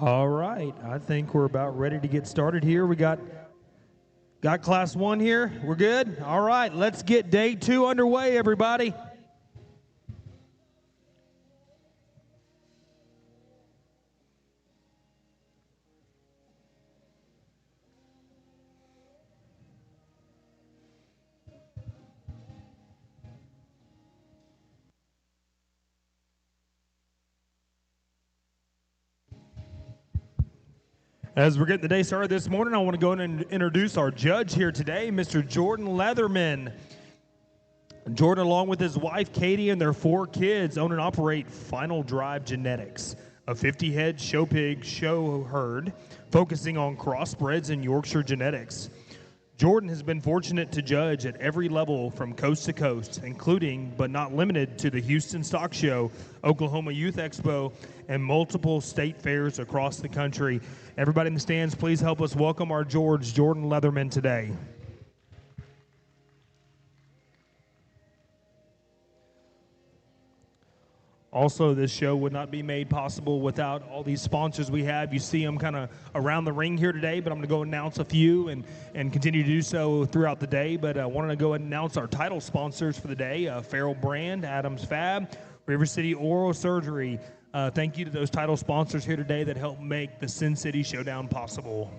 All right, I think we're about ready to get started here. We got class 1 here. We're good? All right, let's get day 2 underway, everybody. As we're getting the day started this morning, I want to go and introduce our judge here today, Mr. Jordan Leatherman. Jordan, along with his wife, Katie, and their 4 kids, own and operate Final Drive Genetics, a 50-head show pig show herd focusing on crossbreds and Yorkshire genetics. Jordan has been fortunate to judge at every level from coast to coast, including but not limited to the Houston Stock Show, Oklahoma Youth Expo, and multiple state fairs across the country. Everybody in the stands, please help us welcome our Jordan Leatherman today. Also, this show would not be made possible without all these sponsors we have. You see them kind of around the ring here today, but I'm going to go announce a few and continue to do so throughout the day. But I wanted to go and announce our title sponsors for the day, Farrell Brand, Adams Fab, River City Oral Surgery. Thank you to those title sponsors here today that help make the Sin City Showdown possible.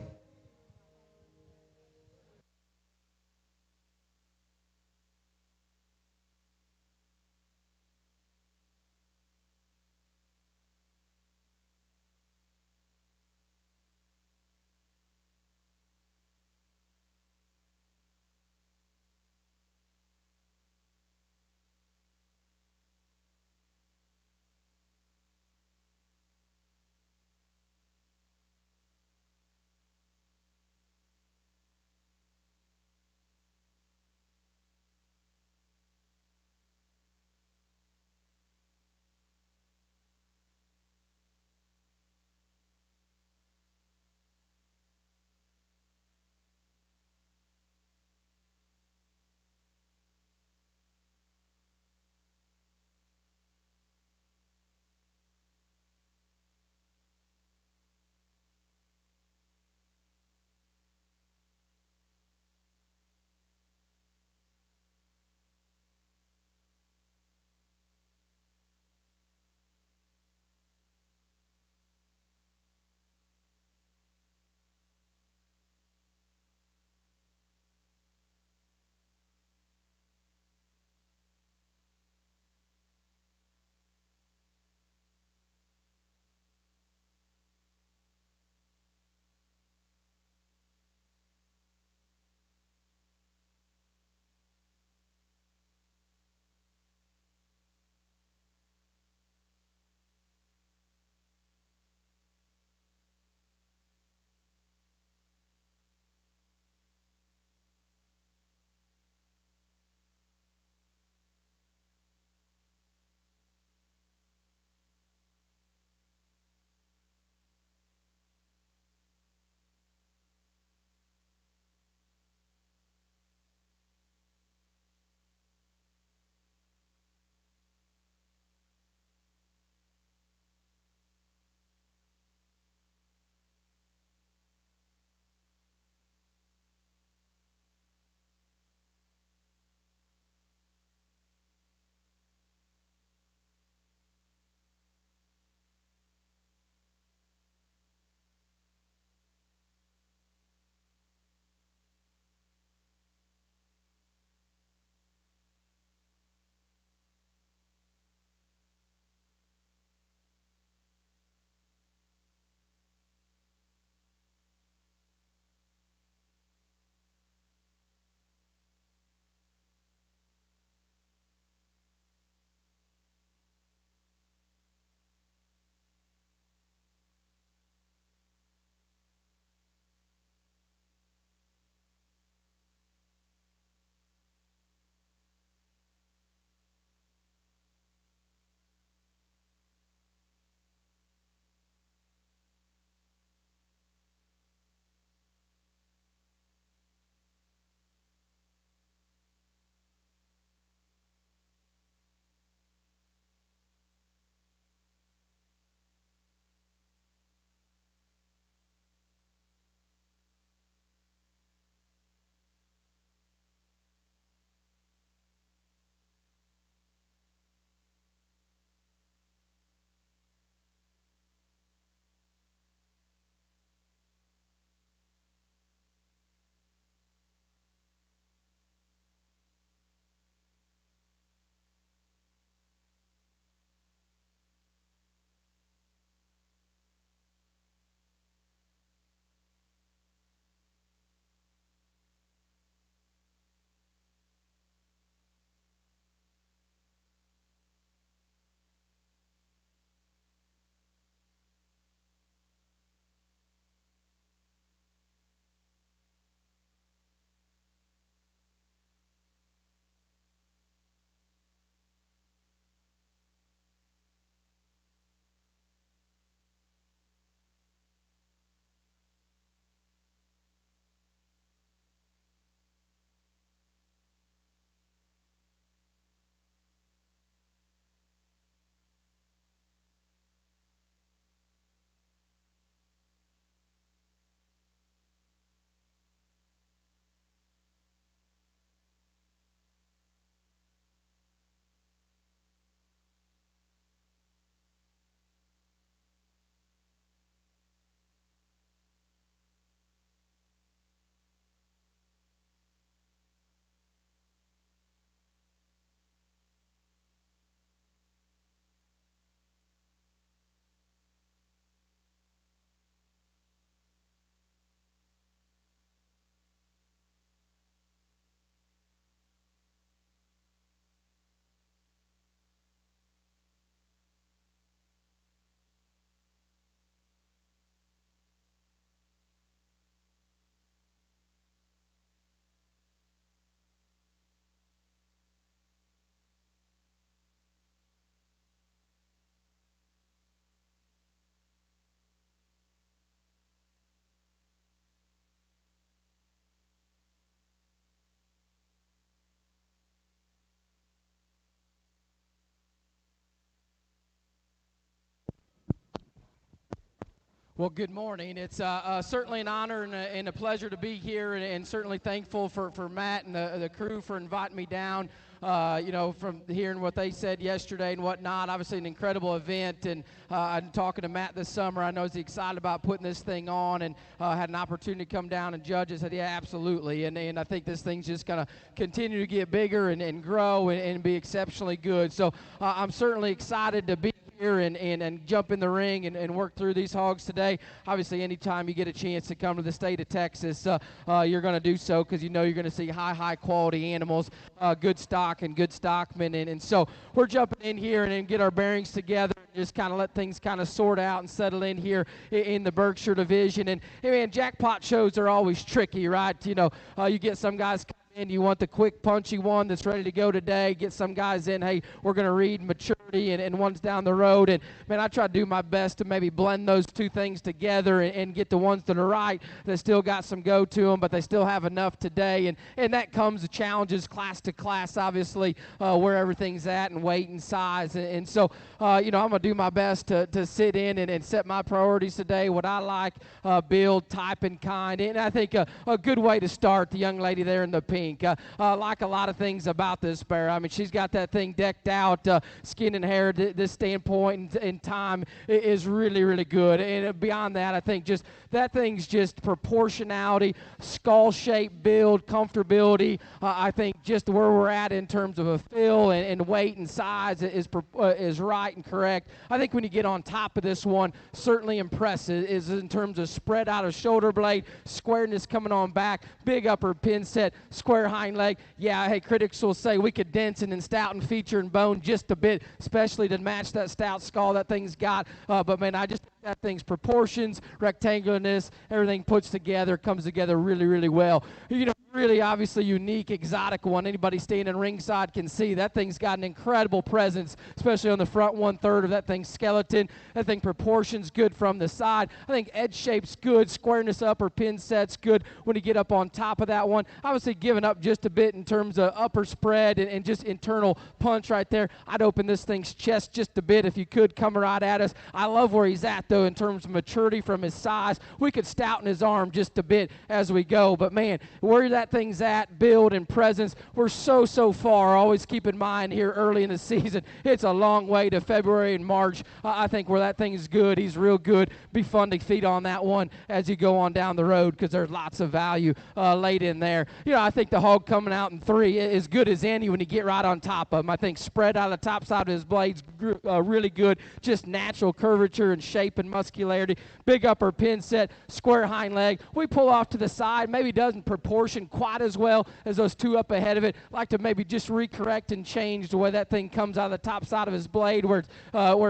Well, good morning. It's certainly an honor and a pleasure to be here, and certainly thankful for Matt and the crew for inviting me down. From hearing what they said yesterday and whatnot, obviously an incredible event. And I'm talking to Matt this summer. I know he's excited about putting this thing on, and had an opportunity to come down and judge. I said, yeah, absolutely. And I think this thing's just going to continue to get bigger and grow and be exceptionally good. So I'm certainly excited to be here and jump in the ring and work through these hogs today. Obviously, anytime you get a chance to come to the state of Texas, you're going to do so because you know you're going to see high quality animals, good stock and good stockmen. And so we're jumping in here and get our bearings together and just kind of let things kind of sort out and settle in here in the Berkshire division. And hey, man, jackpot shows are always tricky, right? You get some guys and you want the quick, punchy one that's ready to go today. Get some guys in, hey, we're going to read maturity and one's down the road. And, man, I try to do my best to maybe blend those two things together and get the ones that are right that still got some go to them, but they still have enough today. And that comes the challenges class to class, obviously, where everything's at and weight and size. And so, I'm going to do my best to sit in and set my priorities today, what I like, build, type, and kind. And I think a good way to start, the young lady there in the pink. Like a lot of things about this bear. I mean, she's got that thing decked out, skin and hair. This standpoint in time is really, really good. And beyond that, I think just that thing's just proportionality, skull shape, build, comfortability. I think just where we're at in terms of a fill and weight and size is right and correct. I think when you get on top of this one, certainly impressive is in terms of spread out of shoulder blade, squareness coming on back, big upper pin set, square hind leg. Yeah, hey, critics will say we could dense and stouten feature and bone just a bit, especially to match that stout skull that thing's got. But, man, I just think that thing's proportions, rectangularness, everything puts together, comes together really, really well. Really obviously unique, exotic one. Anybody standing ringside can see that thing's got an incredible presence, especially on the front 1/3 of that thing's skeleton. That thing proportions good from the side. I think edge shape's good, squareness upper pin set's good when you get up on top of that one. Obviously giving up just a bit in terms of upper spread and just internal punch right there. I'd open this thing's chest just a bit if you could come right at us. I love where he's at though in terms of maturity from his size. We could stouten his arm just a bit as we go, but man, where that thing's at, build and presence, we're so far. Always keep in mind here early in the season, it's a long way to February and March. I think where that thing is good, he's real good. Be fun to feed on that one as you go on down the road because there's lots of value laid in there. I think the hog coming out in 3 is good as any when you get right on top of him. I think spread out of the top side of his blades really good, just natural curvature and shape and muscularity. Big upper pin set, square hind leg. We pull off to the side, maybe doesn't proportion quite as well as those two up ahead of it. Like to maybe just recorrect and change the way that thing comes out of the top side of his blade where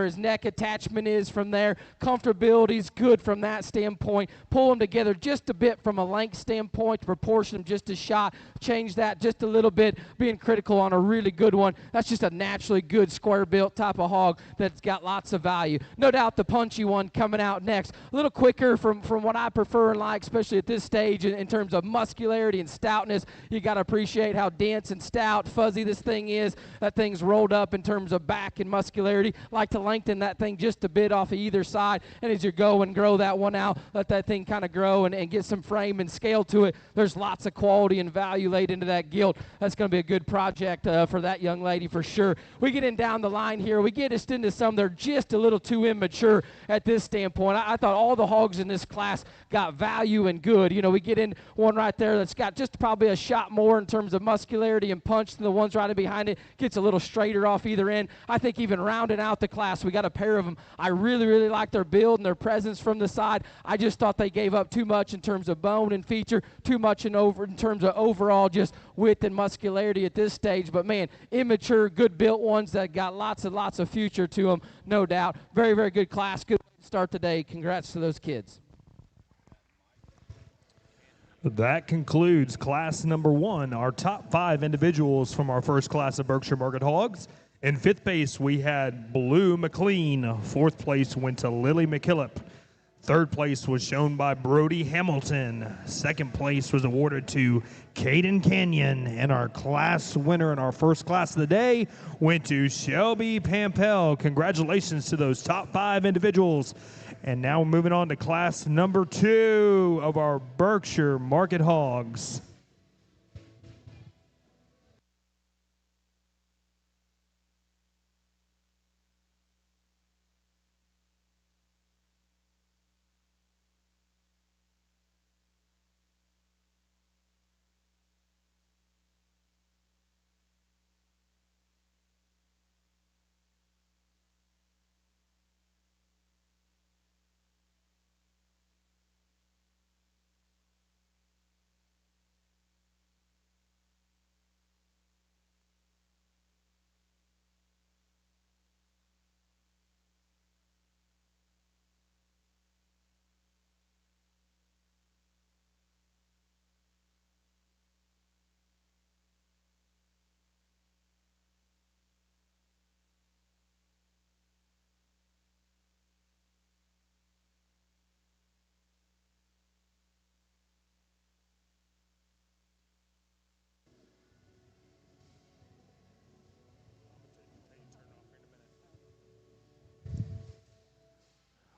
his neck attachment is from there. Comfortability is good from that standpoint. Pull them together just a bit from a length standpoint to proportion them just a shot. Change that just a little bit, being critical on a really good one. That's just a naturally good square built type of hog that's got lots of value. No doubt the punchy one coming out next. A little quicker from what I prefer and like, especially at this stage in terms of muscularity and stoutness. You got to appreciate how dense and stout, fuzzy this thing is. That thing's rolled up in terms of back and muscularity. Like to lengthen that thing just a bit off of either side. And as you go and grow that one out, let that thing kind of grow and get some frame and scale to it. There's lots of quality and value laid into that gilt. That's going to be a good project for that young lady for sure. We get in down the line here. We get us into some that are just a little too immature at this standpoint. I thought all the hogs in this class got value and good. We get in one right there that's got just probably a shot more in terms of muscularity and punch than the ones right behind it. Gets a little straighter off either end. I think even rounding out the class, we got a pair of them. I really, really like their build and their presence from the side. I just thought they gave up too much in terms of bone and feature, too much in terms of overall just width and muscularity at this stage. But man, immature, good built ones that got lots and lots of future to them, no doubt. Very, very good class. Good start today. Congrats to those kids. That concludes class number 1, our top 5 individuals from our first class of Berkshire Market Hogs. In 5th place, we had Blue McLean. 4th place went to Lily McKillop. Third place was shown by Brody Hamilton. Second place was awarded to Caden Canyon. And our class winner in our first class of the day went to Shelby Pampel. Congratulations to those top 5 individuals. And now we're moving on to class number 2 of our Berkshire Market Hogs.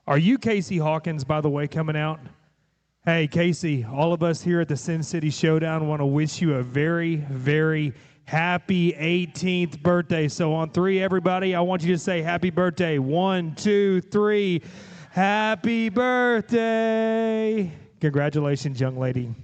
Are you Casey Hawkins, by the way, coming out? Hey, Casey, all of us here at the SynCity Showdown want to wish you a very, very happy 18th birthday. So on 3, everybody, I want you to say happy birthday. 1, 2, 3. Happy birthday. Congratulations, young lady.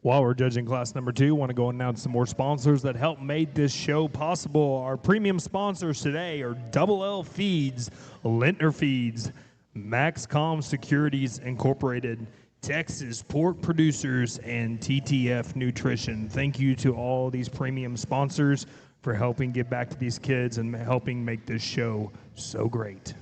While we're judging class number 2, I want to go and announce some more sponsors that help make this show possible. Our premium sponsors today are Double L Feeds, Lintner Feeds, Maxcom Securities Incorporated, Texas Pork Producers, and TTF Nutrition. Thank you to all these premium sponsors for helping give back to these kids and helping make this show so great.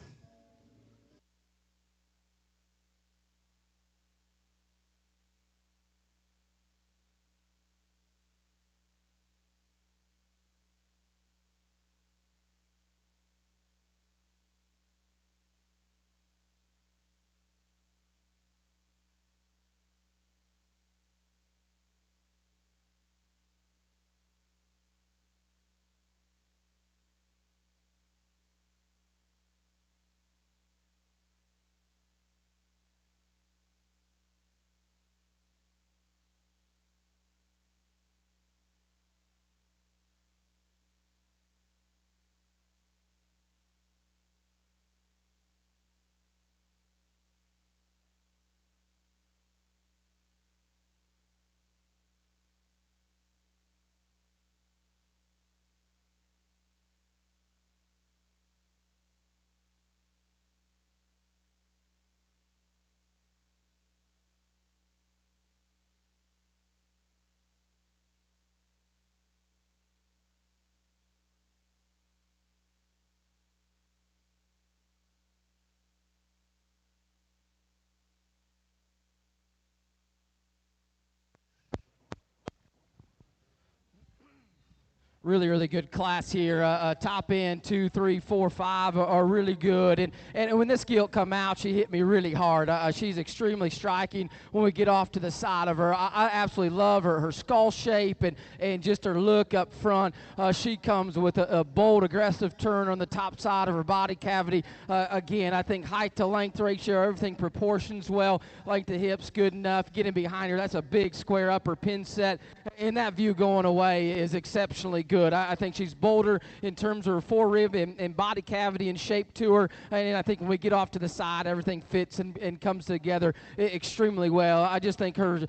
Really good class here. Top end 2, 3, 4, 5 are really good. And when this gilt come out, she hit me really hard. She's extremely striking when we get off to the side of her. I absolutely love her skull shape and just her look up front. She comes with a bold, aggressive turn on the top side of her body cavity. Again, I think height to length ratio, everything proportions well. Length to hips, good enough. Getting behind her, that's a big square upper pin set. And that view going away is exceptionally good. I think she's bolder in terms of her forerib and body cavity and shape to her. And I think when we get off to the side, everything fits and comes together extremely well. I just think her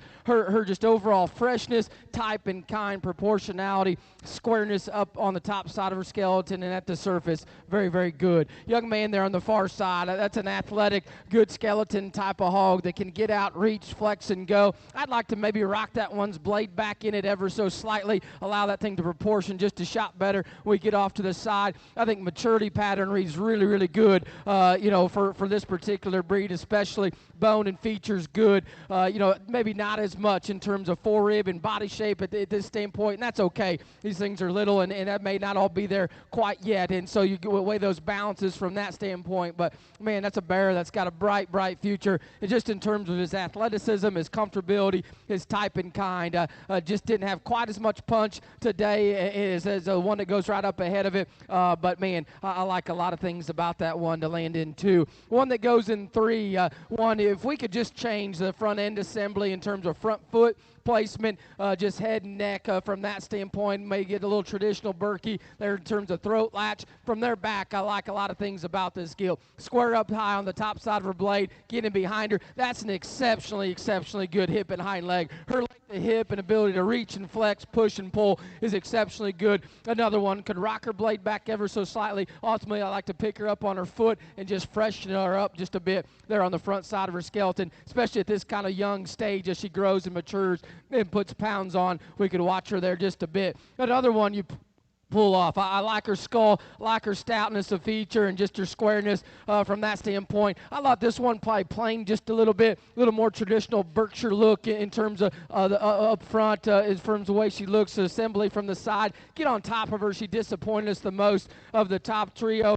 just overall freshness, type and kind, proportionality, squareness up on the top side of her skeleton and at the surface, very good. Young man there on the far side, that's an athletic, good skeleton type of hog that can get out, reach, flex, and go. I'd like to maybe rock that one's blade back in it ever so slightly, allow that thing to proportion just a shot better when we get off to the side. I think maturity pattern reads really good, for this particular breed, especially bone and features good. Maybe not as much in terms of forerib and body shape at this standpoint, and that's okay. These things are little, and that may not all be there quite yet, and so you weigh those balances from that standpoint. But, man, that's a bear that's got a bright future. And just in terms of his athleticism, his comfortability, his type and kind, just didn't have quite as much punch today as the one that goes right up ahead of it. But, man, I like a lot of things about that one to land in 2. One that goes in 3, if we could just change the front end assembly in terms of front foot placement, just head and neck from that standpoint, may get a little traditional Berkey there in terms of throat latch. From their back, I like a lot of things about this gilt. Square up high on the top side of her blade, getting behind her. That's an exceptionally good hip and hind leg. Her length of hip and ability to reach and flex, push and pull is exceptionally good. Another one could rock her blade back ever so slightly. Ultimately, I like to pick her up on her foot and just freshen her up just a bit there on the front side of her skeleton, especially at this kind of young stage as she grows and matures and puts pounds on. We could watch her there just a bit. Another one you pull off. I like her skull, like her stoutness of feature and just her squareness from that standpoint. I thought this one probably plain just a little bit, a little more traditional Berkshire look in terms of the up front, in terms of the way she looks, assembly from the side. Get on top of her. She disappointed us the most of the top trio.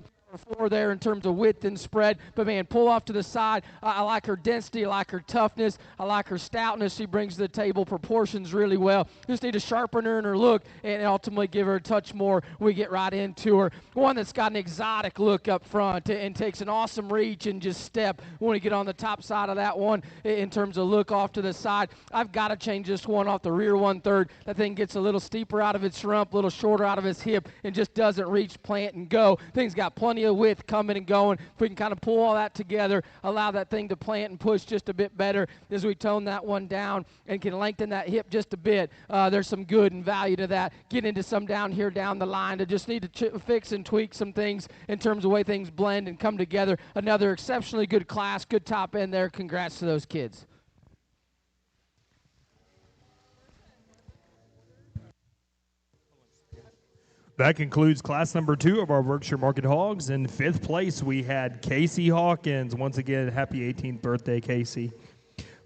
4 there in terms of width and spread, but man, pull off to the side. I like her density, I like her toughness, I like her stoutness. She brings to the table proportions really well. Just need to sharpen her in her look and ultimately give her a touch more when we get right into her. One that's got an exotic look up front and takes an awesome reach and just step when we get on the top side of that one in terms of look off to the side. I've got to change this one off the rear 1/3. That thing gets a little steeper out of its rump, a little shorter out of its hip, and just doesn't reach, plant, and go. Thing's got plenty width coming and going. If we can kind of pull all that together, allow that thing to plant and push just a bit better as we tone that one down and can lengthen that hip just a bit, there's some good and value to that. Get into some down here down the line to just need to fix and tweak some things in terms of the way things blend and come together. Another exceptionally good class, good top end there. Congrats to those kids. That concludes class number 2 of our Berkshire Market Hogs. In 5th place, we had Casey Hawkins. Once again, happy 18th birthday, Casey.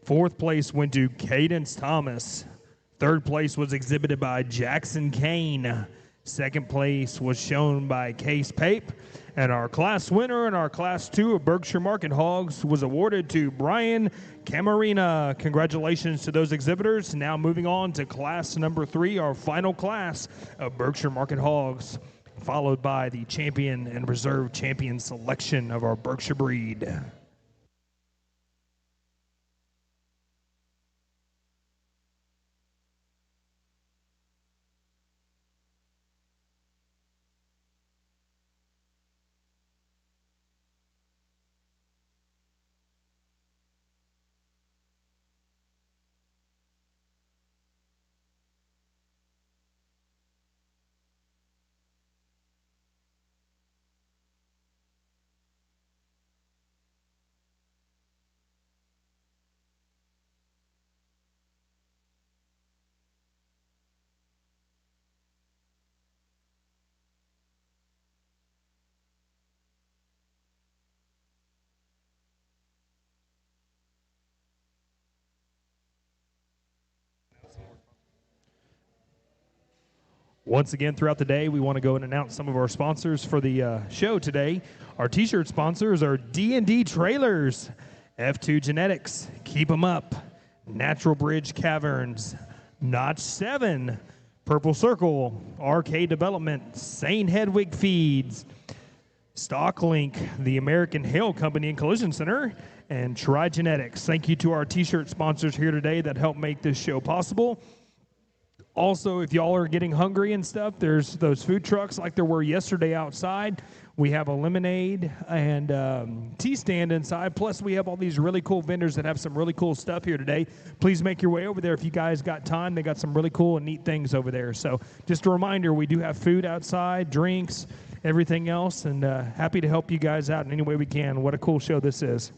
4th place went to Cadence Thomas. 3rd place was exhibited by Jackson Kane. 2nd place was shown by Case Pape. And our class winner in our class 2 of Berkshire Market Hogs was awarded to Brian Camarina. Congratulations to those exhibitors. Now moving on to class number 3, our final class of Berkshire Market Hogs, followed by the champion and reserve champion selection of our Berkshire breed. Once again, throughout the day, we want to go and announce some of our sponsors for the show today. Our t-shirt sponsors are D&D Trailers, F2 Genetics, Keep 'em Up, Natural Bridge Caverns, Notch 7, Purple Circle, RK Development, Sane Hedwig Feeds, StockLink, the American Hail Company and Collision Center, and Trigenetics. Thank you to our t-shirt sponsors here today that help make this show possible. Also, if y'all are getting hungry and stuff, there's those food trucks like there were yesterday outside. We have a lemonade and tea stand inside. Plus, we have all these really cool vendors that have some really cool stuff here today. Please make your way over there if you guys got time. They got some really cool and neat things over there. So just a reminder, we do have food outside, drinks, everything else, and happy to help you guys out in any way we can. What a cool show this is.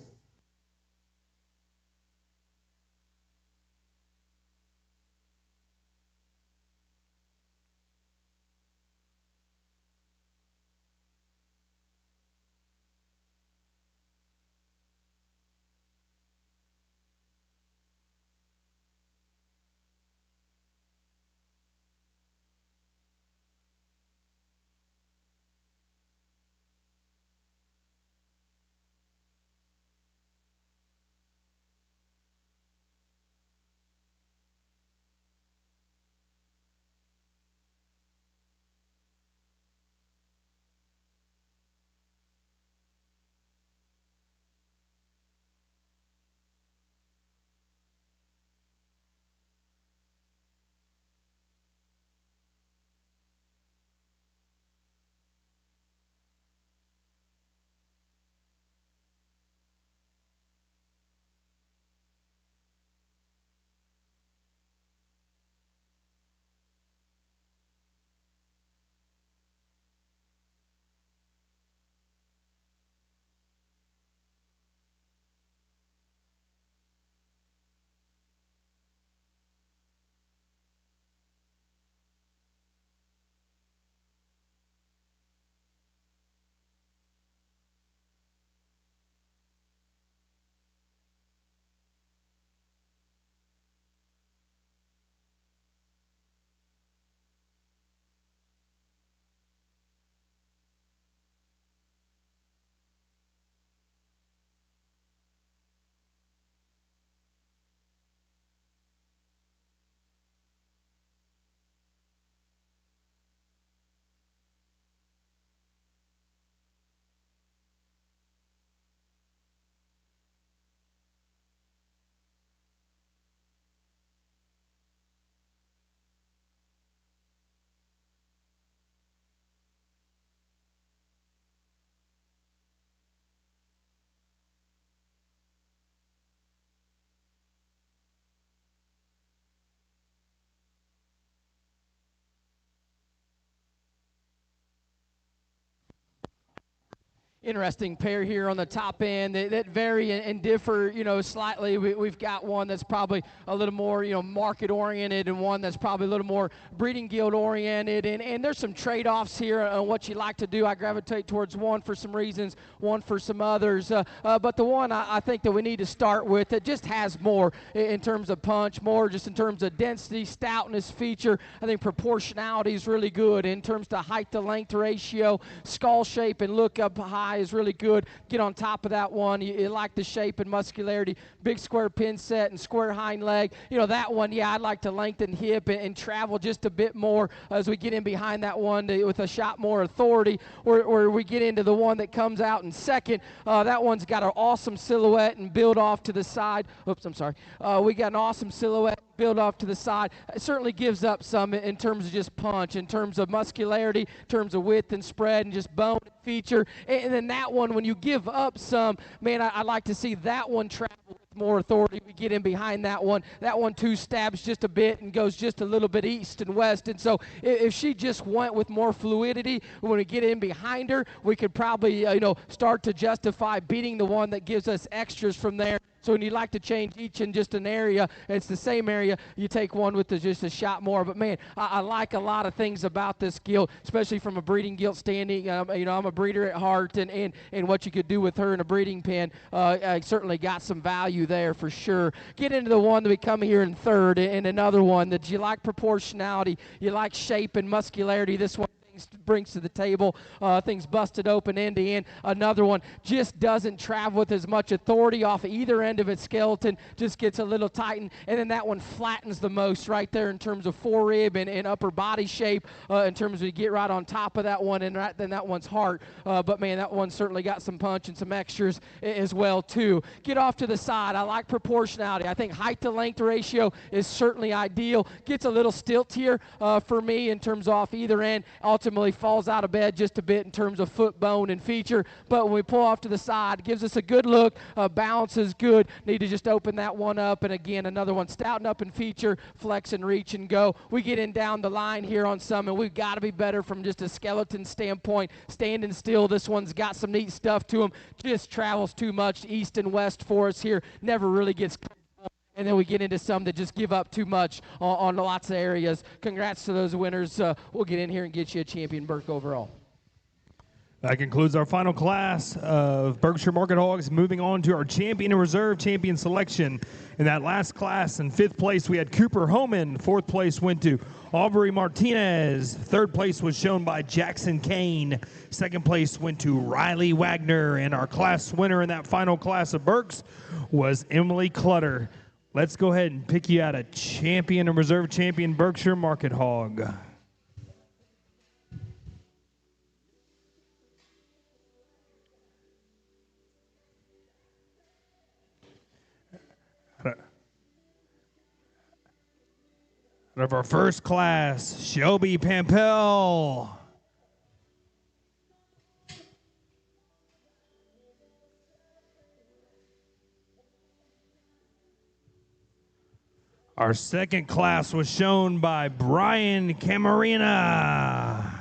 Interesting pair here on the top end that vary and differ, slightly. We've got one that's probably a little more, market oriented, and one that's probably a little more breeding guild oriented. And there's some trade-offs here on what you like to do. I gravitate towards one for some reasons, one for some others. But the one I think that we need to start with that just has more in terms of punch, more just in terms of density, stoutness, feature. I think proportionality is really good in terms of height to length ratio, skull shape, and look up high is really good. Get on top of that one. You like the shape and muscularity, big square pin set and square hind leg. That one, I'd like to lengthen hip and travel just a bit more as we get in behind that one with a shot more authority, or we get into the one that comes out in second. That one's got an awesome silhouette and build off to the side. Oops, I'm sorry. We got an awesome silhouette, build off to the side. It certainly gives up some in terms of just punch, in terms of muscularity, in terms of width and spread, and just bone feature. And then that one, when you give up some, man, I like to see that one travel with more authority. We get in behind that one. That one too stabs just a bit and goes just a little bit east and west. And so if she just went with more fluidity, when we get in behind her, we could probably start to justify beating the one that gives us extras from there. So when you like to change each in just an area, it's the same area, you take one with just a shot more. But, man, I like a lot of things about this gilt, especially from a breeding gilt standing. I'm a breeder at heart, and what you could do with her in a breeding pen, I certainly got some value there for sure. Get into the one that we come here in third, and another one that you like proportionality, you like shape and muscularity. This one brings to the table, things busted open end to end. Another one just doesn't travel with as much authority off either end of its skeleton, just gets a little tightened, and then that one flattens the most right there in terms of forerib and upper body shape, in terms of you get right on top of that one, and right then that one's heart. But man, that one certainly got some punch and some extras as well too. Get off to the side. I like proportionality. I think height to length ratio is certainly ideal. Gets a little stilt here for me in terms of off either end. Ultimately falls out of bed just a bit in terms of foot bone and feature, but when we pull off to the side, gives us a good look. Balance is good. Need to just open that one up, and again, another one stouten up in feature, flex and reach and go. We get in down the line here on some, and we've got to be better from just a skeleton standpoint. Standing still, this one's got some neat stuff to him. Just travels too much east and west for us here. Never really gets. And then we get into some that just give up too much on lots of areas. Congrats to those winners. We'll get in here and get you a champion Burke overall. That concludes our final class of Berkshire Market Hogs. Moving on to our champion and reserve champion selection. In that last class, in fifth place, we had Cooper Homan. Fourth place went to Aubrey Martinez. Third place was shown by Jackson Kane. Second place went to Riley Wagner. And our class winner in that final class of Berks was Emily Clutter. Let's go ahead and pick you out a champion and reserve champion Berkshire Market Hog. Out of our first class, Shelby Pampel. Our second class was shown by Brian Camarina.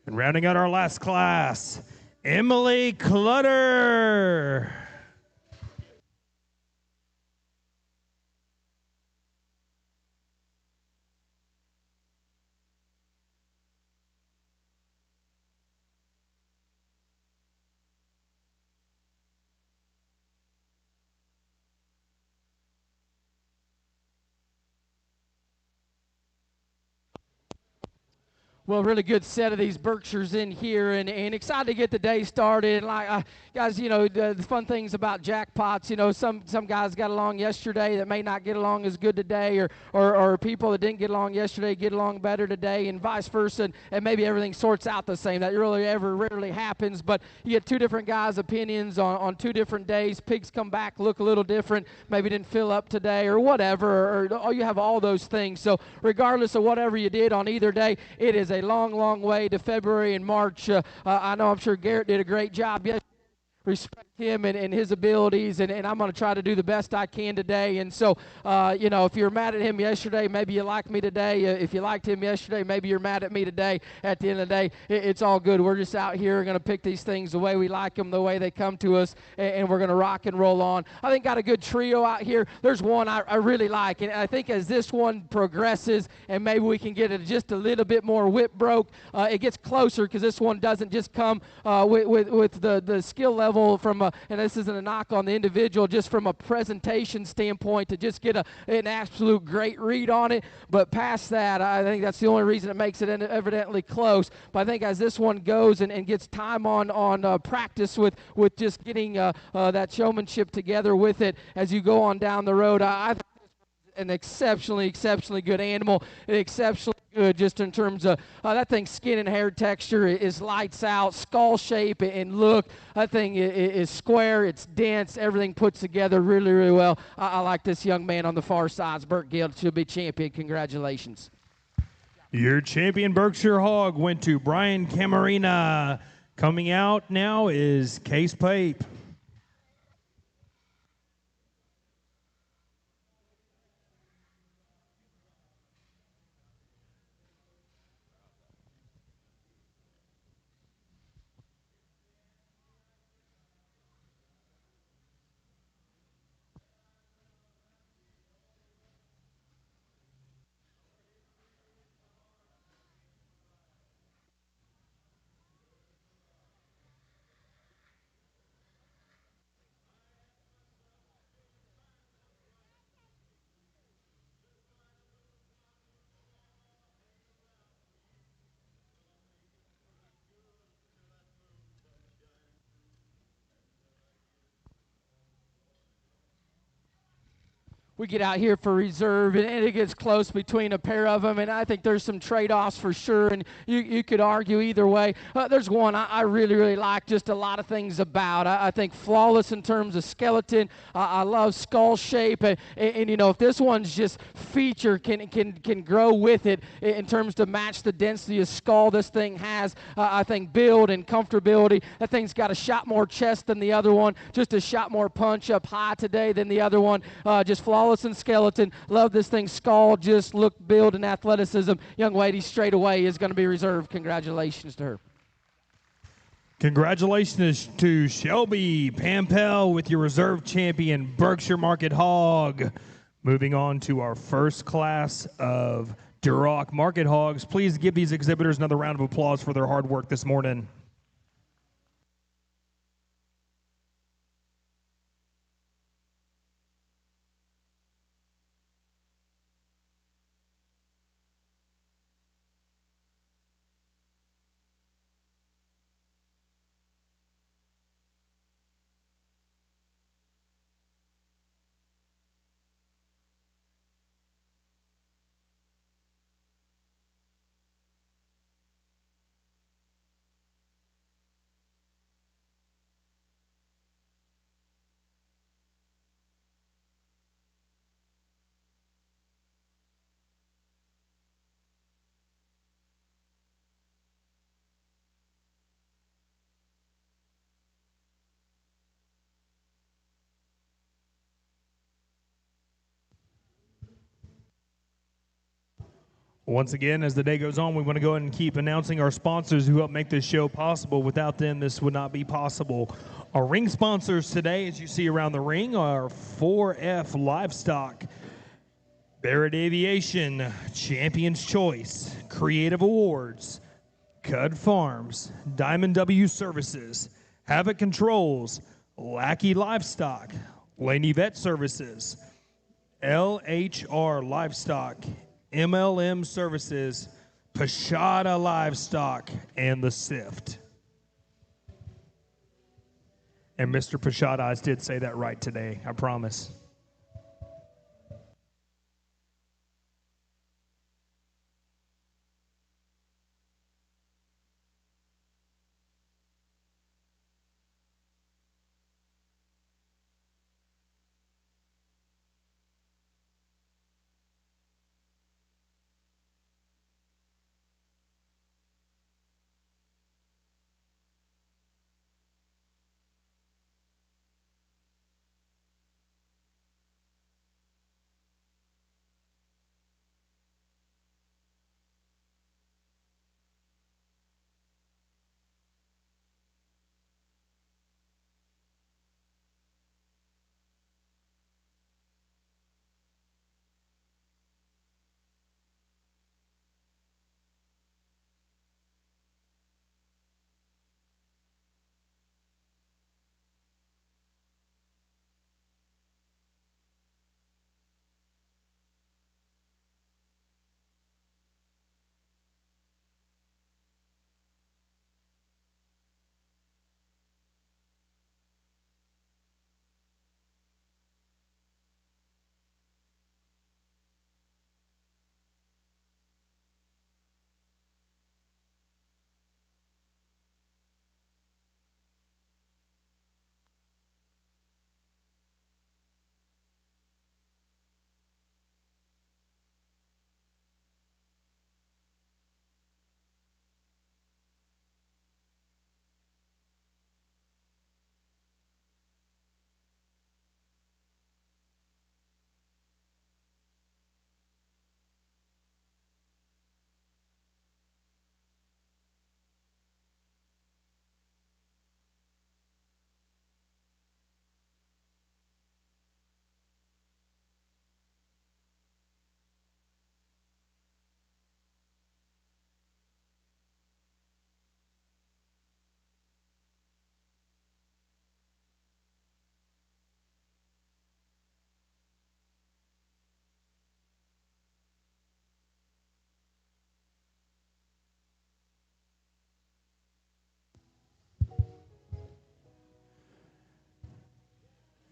And rounding out our last class, Emily Clutter. Well, really good set of these Berkshires in here, and excited to get the day started. Like guys, the fun things about jackpots, some guys got along yesterday that may not get along as good today, or people that didn't get along yesterday get along better today, and vice versa, and maybe everything sorts out the same. That rarely happens, but you get two different guys' opinions on two different days. Pigs come back, look a little different, maybe didn't fill up today or whatever, or you have all those things. So regardless of whatever you did on either day, it is a a long, long way to February and March. I'm sure Garrett did a great job yesterday. Respect him and his abilities, and I'm going to try to do the best I can today. And so, if you're mad at him yesterday, maybe you like me today. If you liked him yesterday, maybe you're mad at me today. At the end of the day, it's all good. We're just out here going to pick these things the way we like them, the way they come to us, and we're going to rock and roll on. I think got a good trio out here. There's one I really like, and I think as this one progresses, and maybe we can get it just a little bit more whip broke, it gets closer because this one doesn't just come with the skill level from and this isn't a knock on the individual, just from a presentation standpoint to just get an absolute great read on it. But past that, I think that's the only reason it makes it evidently close. But I think as this one goes and gets time on practice with just getting that showmanship together with it as you go on down the road, I think an exceptionally good animal, exceptionally good just in terms of that thing's skin and hair texture is lights out, skull shape and look. That thing is square, it's dense, everything puts together really, really well. I like this young man on the far side. Burt Gill should be champion. Congratulations. Your champion Berkshire Hog went to Brian Camarina. Coming out now is Case Pape. We get out here for reserve, and it gets close between a pair of them, and I think there's some trade-offs for sure, and you could argue either way. There's one I really, really like just a lot of things about. I think flawless in terms of skeleton. I love skull shape, and if this one's just feature can grow with it in terms to match the density of skull this thing has, I think build and comfortability. That thing's got a shot more chest than the other one, just a shot more punch up high today than the other one. Just flawless and skeleton. Love this thing. Skull, just look, build, and athleticism. Young lady straight away is going to be reserved. Congratulations to her. Congratulations to Shelby Pampel with your reserve champion Berkshire Market Hog. Moving on to our first class of Duroc Market Hogs. Please give these exhibitors another round of applause for their hard work this morning. Once again, as the day goes on, we want to go ahead and keep announcing our sponsors who help make this show possible. Without them, this would not be possible. Our ring sponsors today, as you see around the ring, are 4F Livestock, Barrett Aviation, Champion's Choice, Creative Awards, Cud Farms, Diamond W Services, Havoc Controls, Lackey Livestock, Laney Vet Services, LHR Livestock, MLM Services, Pashada Livestock, and the Sift. And Mr. Pashada, I did say that right today, I promise.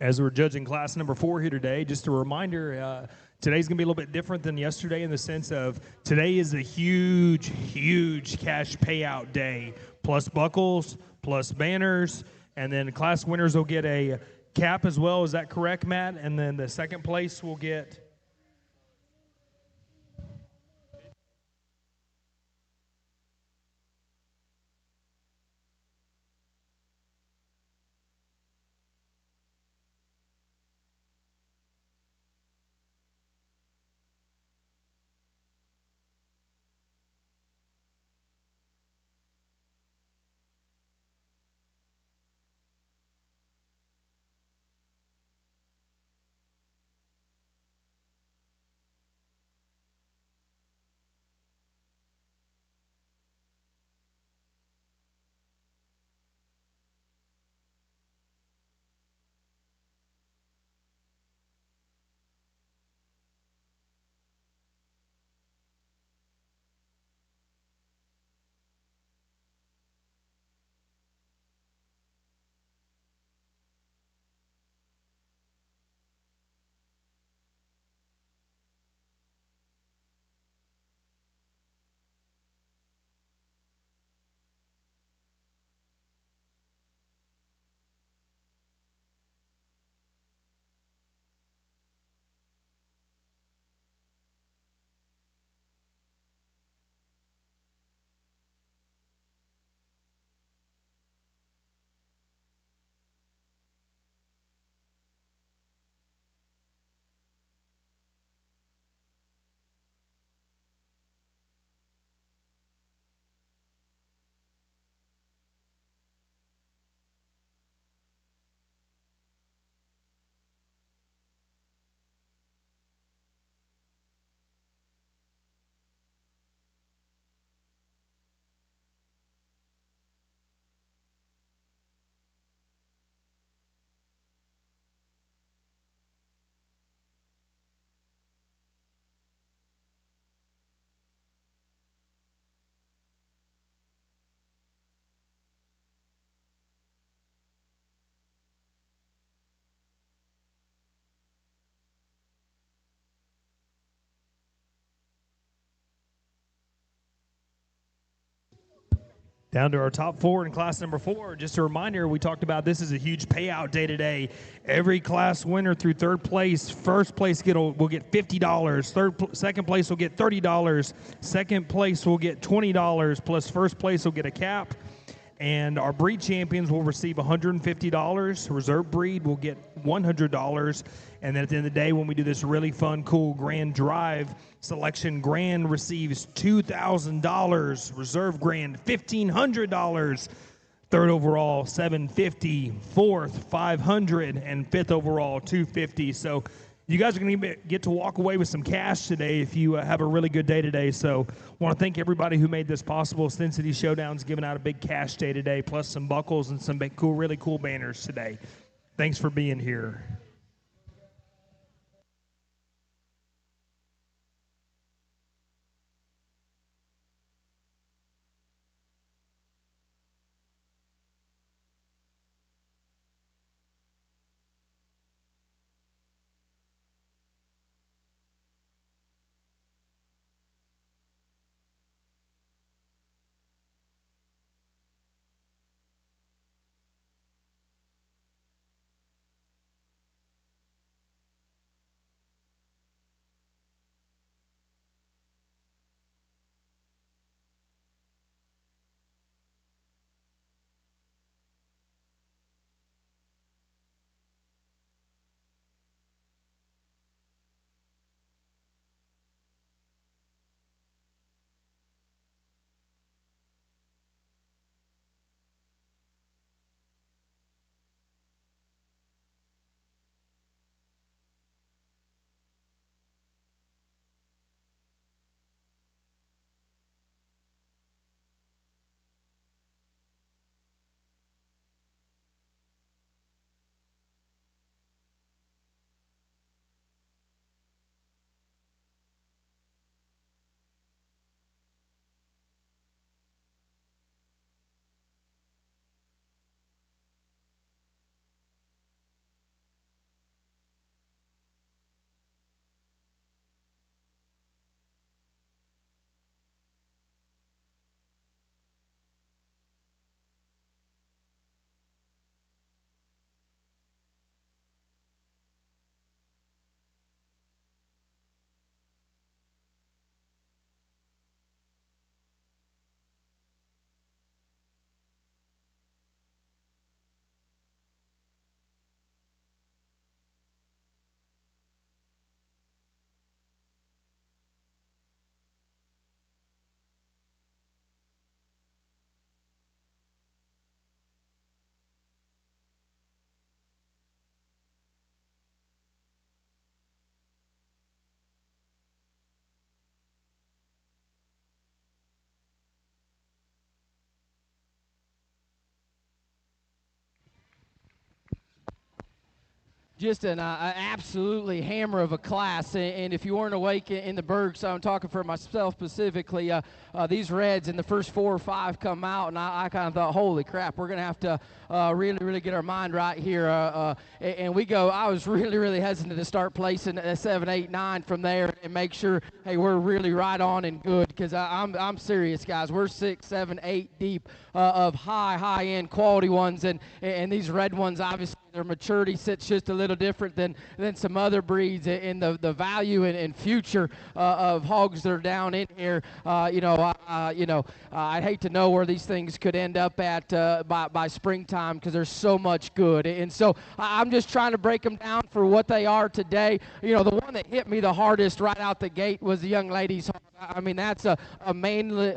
As we're judging class number 4 here today, just a reminder, today's going to be a little bit different than yesterday in the sense of today is a huge cash payout day, plus buckles, plus banners, and then class winners will get a cap as well. Is that correct, Matt? And then the second place will get... Down to our top 4 in class number 4. Just a reminder, we talked about this is a huge payout day today. Every class winner through third place, first place will get $50. Second place will get $30. Second place will get $20, plus first place will get a cap. And our breed champions will receive $150. Reserve breed will get $100. And then at the end of the day, when we do this really fun, cool grand drive, selection grand receives $2,000. Reserve grand, $1,500. Third overall, $750. Fourth, $500. And fifth overall, $250. So you guys are going to get to walk away with some cash today if you have a really good day today. So I want to thank everybody who made this possible. SynCity Showdown's giving out a big cash day today, plus some buckles and some big, really cool banners today. Thanks for being here. just an absolutely hammer of a class. And if you weren't awake in the Berg, so I'm talking for myself specifically, these reds in the first 4 or 5 come out, and I kind of thought, holy crap, we're going to have to really get our mind right here. And we go, I was really hesitant to start placing 7, 8, 9 from there and make sure, hey, we're really right on and good, because I'm serious, guys. We're 6, 7, 8 deep of high-end quality ones, and these red ones, obviously, their maturity sits just a little different than some other breeds, in the value and future of hogs that are down in here. I'd hate to know where these things could end up at by springtime, because there's so much good. And so I'm just trying to break them down for what they are today. The one that hit me the hardest right out the gate was the young lady's hog. I mean, that's a mainly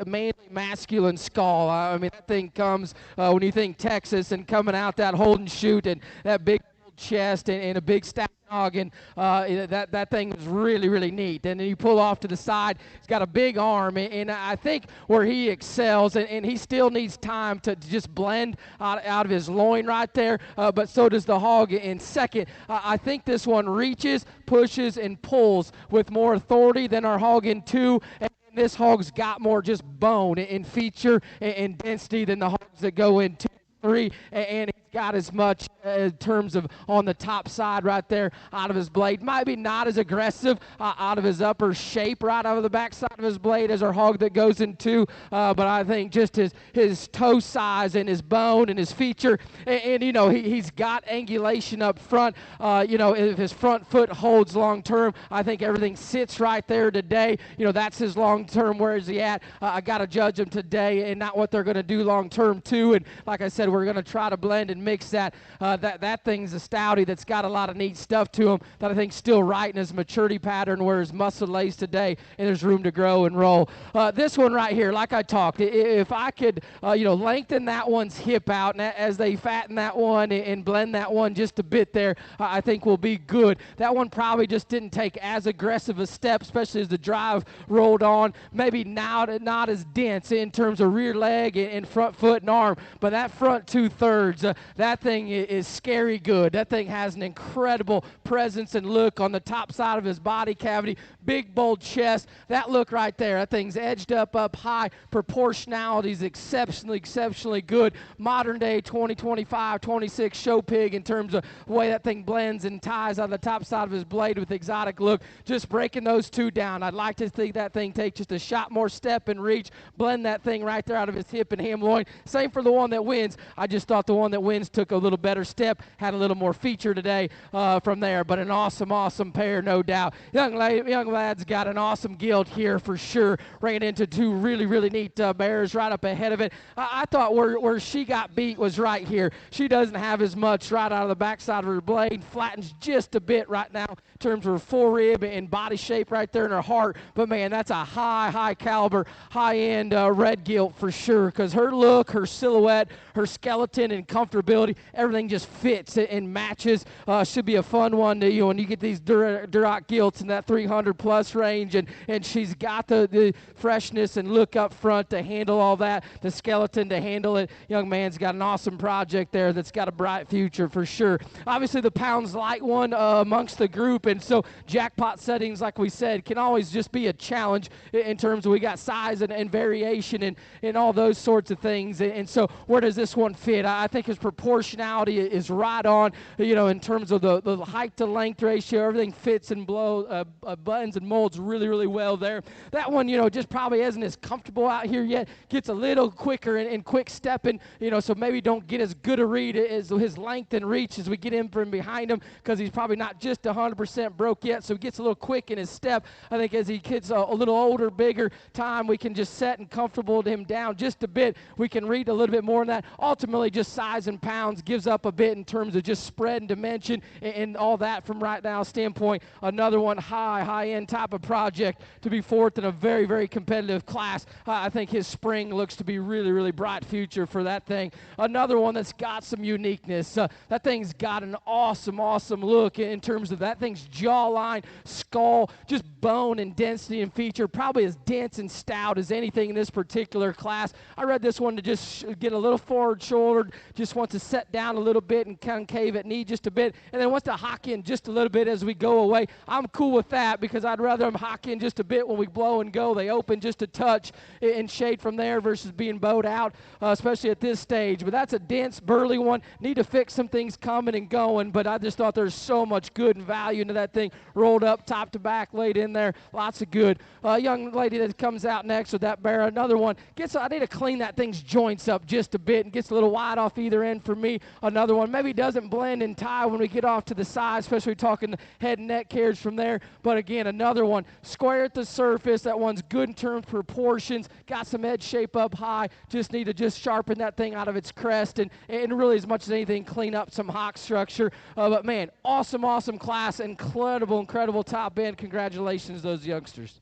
masculine skull. I mean, that thing comes when you think Texas and coming out that hold and shoot and that big chest and a big stout noggin. That thing is really neat. And then you pull off to the side. He's got a big arm, and I think where he excels, and he still needs time to just blend out of his loin right there, but so does the hog in second. I think this one reaches, pushes, and pulls with more authority than our hog in 2. And this hog's got more just bone and feature and density than the hogs that go in 2, 3, and he's got as much in terms of on the top side right there out of his blade. Might be not as aggressive out of his upper shape right out of the back side of his blade as our hog that goes in 2, but I think just his toe size and his bone and his feature, and he's got angulation up front. If his front foot holds long term, I think everything sits right there today. That's his long term. Where is he at? I got to judge him today and not what they're going to do long term too. And like I said, we're going to try to blend and mix that. That thing's a stouty that's got a lot of neat stuff to him that I think still right in his maturity pattern where his muscle lays today, and there's room to grow and roll. This one right here, like I talked, if I could lengthen that one's hip out, and as they fatten that one and blend that one just a bit there, I think will be good. That one probably just didn't take as aggressive a step, especially as the drive rolled on. Maybe not as dense in terms of rear leg and front foot and arm, but that front 2/3, that thing is scary good. That thing has an incredible presence and look on the top side of his body cavity. Big, bold chest. That look right there, that thing's edged up high. Proportionality is exceptionally good. Modern day 2025, 26 show pig in terms of the way that thing blends and ties on the top side of his blade with exotic look. Just breaking those 2 down. I'd like to think that thing take just a shot more step and reach. Blend that thing right there out of his hip and ham loin. Same for the one that wins. I just thought the one that wins took a little better step, had a little more feature today from there, but an awesome pair, no doubt. Young lad's got an awesome gilt here for sure. Ran into 2 really neat bears right up ahead of it. I thought where she got beat was right here. She doesn't have as much right out of the backside of her blade, flattens just a bit right now in terms of her forerib and body shape right there in her heart, but man, that's a high caliber, high-end red gilt for sure, because her look, her silhouette, her skeleton and comfortability, everything just fits and matches. Should be a fun one to, when you get these Duroc gilts in that 300 plus range, and she's got the freshness and look up front to handle all that, the skeleton to handle it. Young man's got an awesome project there that's got a bright future for sure. Obviously the pounds light one amongst the group, and so jackpot settings, like we said, can always just be a challenge in terms of we got size and variation and all those sorts of things, and so where does this one fit? I think his proportionality is right on, in terms of the height to length ratio. Everything fits and buttons and molds really well there. That one, just probably isn't as comfortable out here yet. Gets a little quicker and quick stepping, so maybe don't get as good a read as his length and reach as we get in from behind him, because he's probably not just 100% broke yet, so he gets a little quick in his step. I think as he gets a little older, bigger time, we can just set and comfortable him down just a bit. We can read a little bit more on that. Ultimately, just size and pounds gives up a bit in terms of just spread and dimension and all that from right now standpoint. Another one, high-end type of project to be fourth in a very competitive class. I think his spring looks to be really bright future for that thing. Another one that's got some uniqueness. That thing's got an awesome look in terms of that thing's jawline, skull, just bone and density and feature, probably as dense and stout as anything in this particular class. I read this one to just get a little forward-shouldered, just wants to set down a little bit and concave at knee just a bit, and then wants to hock in just a little bit as we go away. I'm cool with that because I'd rather them hock in just a bit when we blow and go. They open just a touch and shade from there versus being bowed out, especially at this stage. But that's a dense, burly one. Need to fix some things coming and going, but I just thought there's so much good and value into that thing. Rolled up, top to back, laid in there. Lots of good. Young lady that comes out next with that bear, another one. I need to clean that thing's joints up just a bit and gets a little wide off either end for me. Another one maybe doesn't blend and tie when we get off to the side, especially talking head and neck carriage from there. But again, another one square at the surface. That one's good in terms of proportions. Got some edge shape up high. Just need to sharpen that thing out of its crest and really as much as anything clean up some hock structure. But man, awesome class. Incredible top end. Congratulations to those youngsters.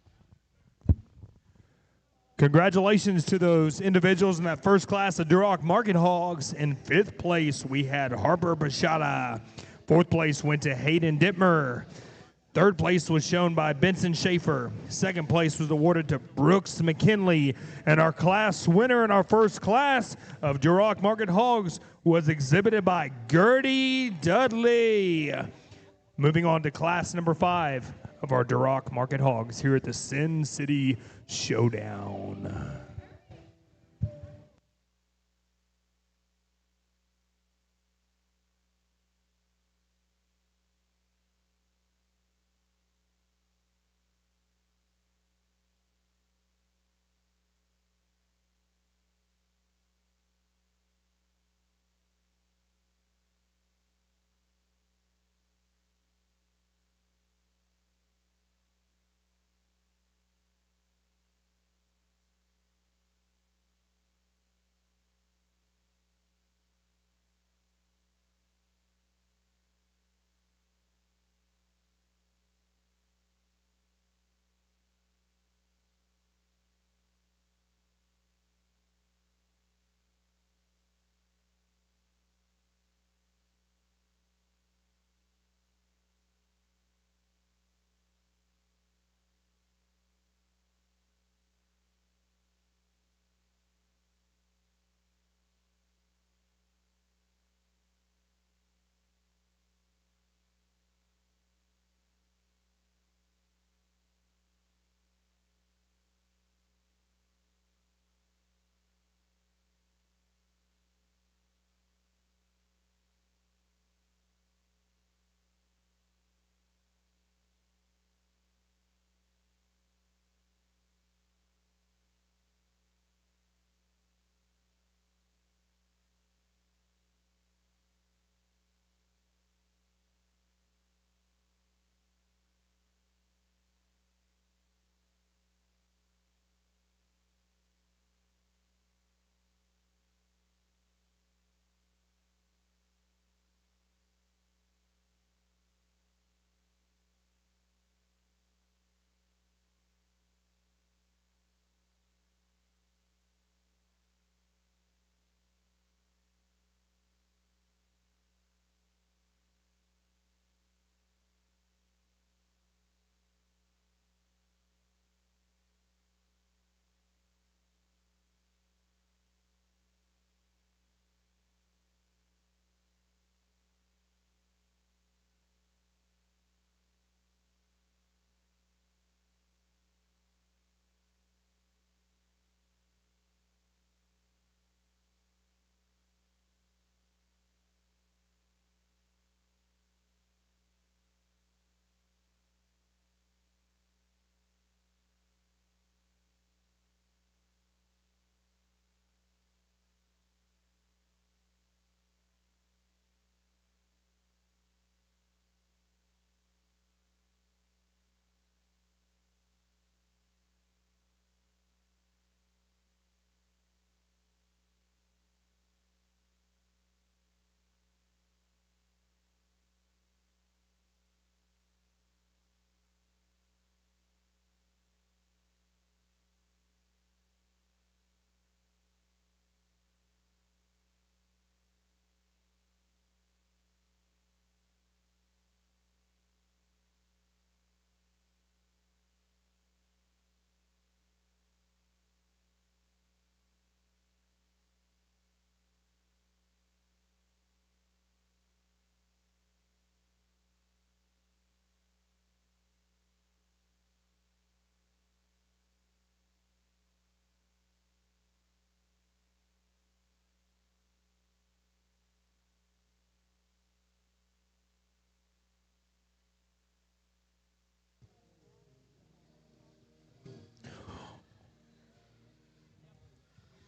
Congratulations to those individuals in that first class of Duroc Market Hogs. In 5th place, we had Harper Bashada. 4th place went to Hayden Dittmer. 3rd place was shown by Benson Schaefer. 2nd place was awarded to Brooks McKinley. And our class winner in our first class of Duroc Market Hogs was exhibited by Gertie Dudley. Moving on to class number 5 of our Duroc Market Hogs here at the SynCity Showdown.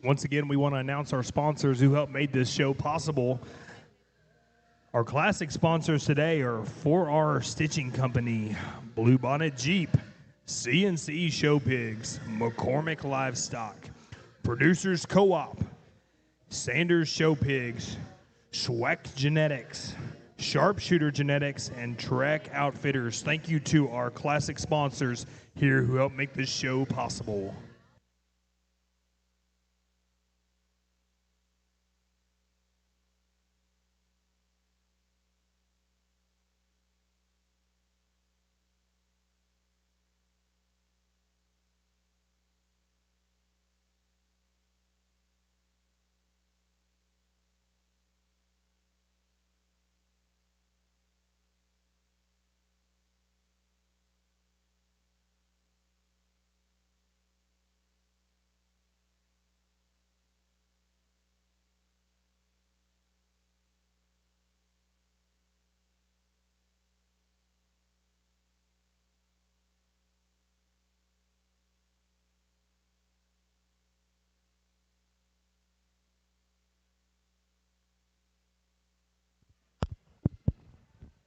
Once again, we want to announce our sponsors who helped make this show possible. Our classic sponsors today are 4R Stitching Company, Bluebonnet Jeep, CNC Show Pigs, McCormick Livestock, Producers Co-op, Sanders Show Pigs, Schweck Genetics, Sharpshooter Genetics, and Trek Outfitters. Thank you to our classic sponsors here who help make this show possible.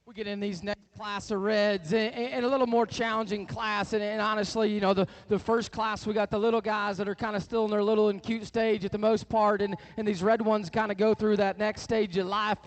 We get in these next class of reds and a little more challenging class. And honestly, you know, the first class, we got the little guys that are kind of still in their little and cute stage at the most part. And these red ones kind of go through that next stage of life,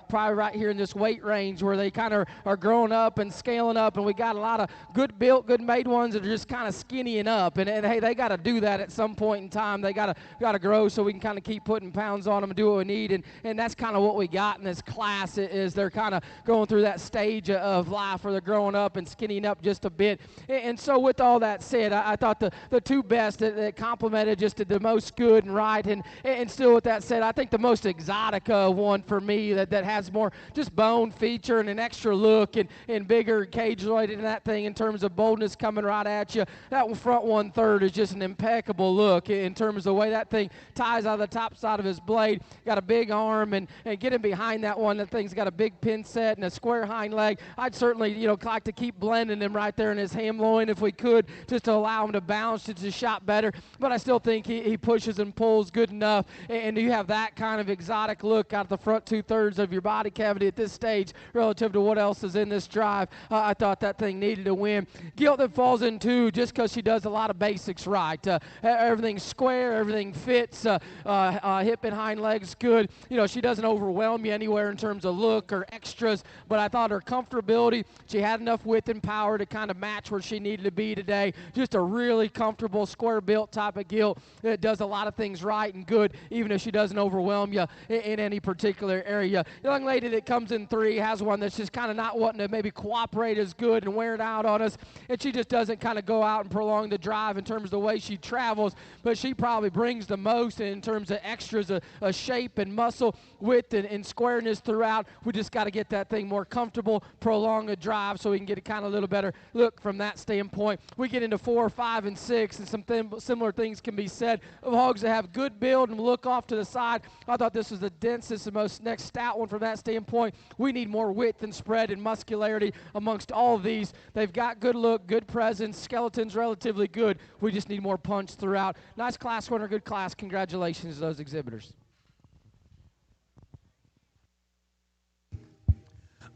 probably right here in this weight range where they kind of are growing up and scaling up. And we got a lot of good built, good made ones that are just kind of skinnying up. And hey, they got to do that at some point in time. They got to grow so we can kind of keep putting pounds on them and do what we need. And that's kind of what we got in this class is they're kind of going through that stage of life where they're growing up and skinnying up just a bit. And so with all that said, I thought the two best that complemented just the most good and right. And still with that said, I think the most exotic one for me that has more just bone feature and an extra look and bigger cage related in that thing in terms of boldness coming right at you. That front 1/3 is just an impeccable look in terms of the way that thing ties out of the top side of his blade. Got a big arm and getting behind that one, that thing's got a big pin set and a square hind leg. I'd certainly, you know, like to keep blending him right there in his ham loin if we could, just to allow him to bounce just a shot better. But I still think he pushes and pulls good enough. And you have that kind of exotic look out of the front 2/3 of your body cavity at this stage relative to what else is in this drive. I thought that thing needed to win. Gilt that falls in two just because she does a lot of basics right. Everything's square, everything fits, hip and hind legs good. You know, she doesn't overwhelm you anywhere in terms of look or extras, but I thought her comfortability, she had enough width and power to kind of match where she needed to be today. Just a really comfortable, square-built type of gilt that does a lot of things right and good, even if she doesn't overwhelm you in any particular area. The young lady that comes in 3 has one that's just kind of not wanting to maybe cooperate as good and wear it out on us, and she just doesn't kind of go out and prolong the drive in terms of the way she travels, but she probably brings the most in terms of extras, a shape and muscle, width and squareness throughout. We just got to get that thing more comfortable, prolong the drive so we can get a kind of little better look from that standpoint. We get into 4, 5, and 6, and some similar things can be said of hogs that have good build and look off to the side. I thought this was the densest and most next stout one from that standpoint. We need more width and spread and muscularity amongst all of these. They've got good look, good presence, skeleton's relatively good. We just need more punch throughout. Nice class winner, good class. Congratulations to those exhibitors.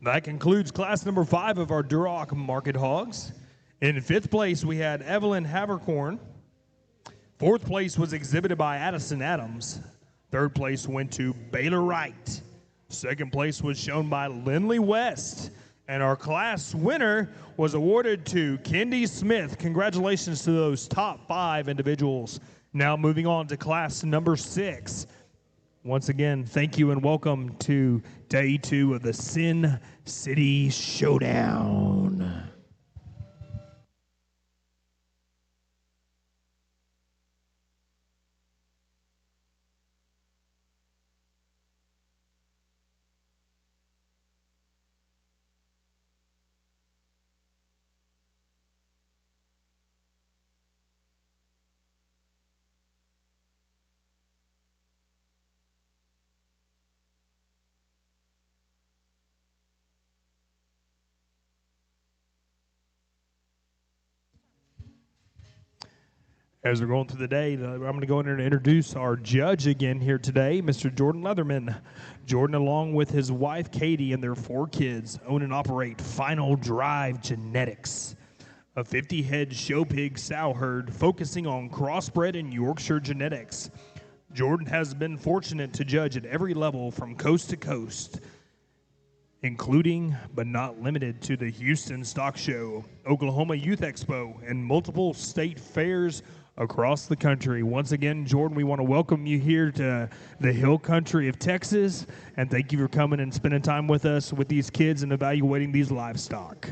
That concludes class number 5 of our Duroc Market Hogs. In 5th place, we had Evelyn Havercorn. 4th place was exhibited by Addison Adams. 3rd place went to Baylor Wright. 2nd place was shown by Lindley West. And our class winner was awarded to Kendi Smith. Congratulations to those top 5 individuals. Now moving on to class number 6. Once again, thank you and welcome to day 2 of the SynCity Showdown. As we're going through the day, I'm going to go in and introduce our judge again here today, Mr. Jordan Leatherman. Jordan, along with his wife, Katie, and their 4 kids, own and operate Final Drive Genetics, a 50-head show pig sow herd focusing on crossbred and Yorkshire genetics. Jordan has been fortunate to judge at every level from coast to coast, including but not limited to the Houston Stock Show, Oklahoma Youth Expo, and multiple state fairs across the country. Once again, Jordan, we want to welcome you here to the hill country of Texas, and thank you for coming and spending time with us with these kids and evaluating these livestock.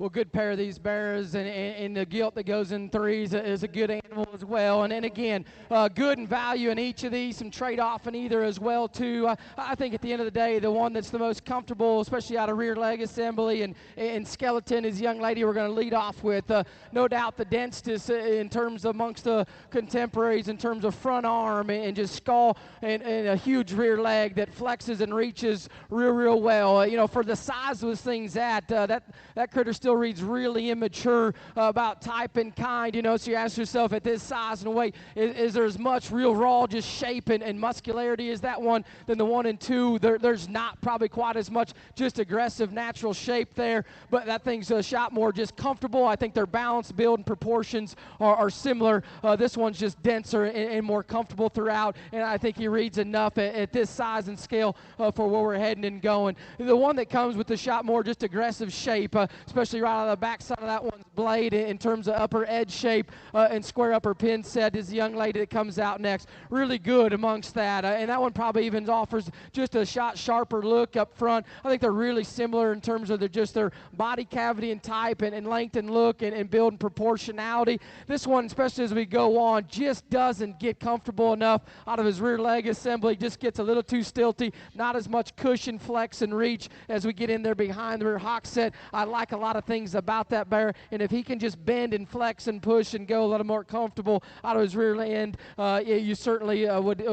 good pair of these bears, and the gilt that goes in threes is a good animal as well. And then again, good in value in each of these, some trade-off in either as well too. I think at the end of the day, the one that's the most comfortable, especially out of rear leg assembly and skeleton, is the young lady we're going to lead off with. No doubt the densest in terms amongst the contemporaries in terms of front arm and just skull and a huge rear leg that flexes and reaches real well. You know, for the size of this thing's at, that critter still reads really immature about type and kind, you know, so you ask yourself at this size and weight, is there as much real raw just shape and muscularity as that one than the 1 and 2? There's not probably quite as much just aggressive natural shape there, but that thing's a shot more just comfortable. I think their balance, build, and proportions are similar. This one's just denser and more comfortable throughout, and I think he reads enough at this size and scale for where we're heading and going. The one that comes with the shot more just aggressive shape, especially right out of the backside of that one's blade in terms of upper edge shape and square upper pin set, is the young lady that comes out next. Really good amongst that, and that one probably even offers just a shot sharper look up front. I think they're really similar in terms of their body cavity and type and length and look and build and proportionality. This one, especially as we go on, just doesn't get comfortable enough out of his rear leg assembly, just gets a little too stilty, not as much cushion, flex, and reach as we get in there behind the rear hock set. I like a lot of things about that bear, and if he can just bend and flex and push and go a little more comfortable out of his rear end, you certainly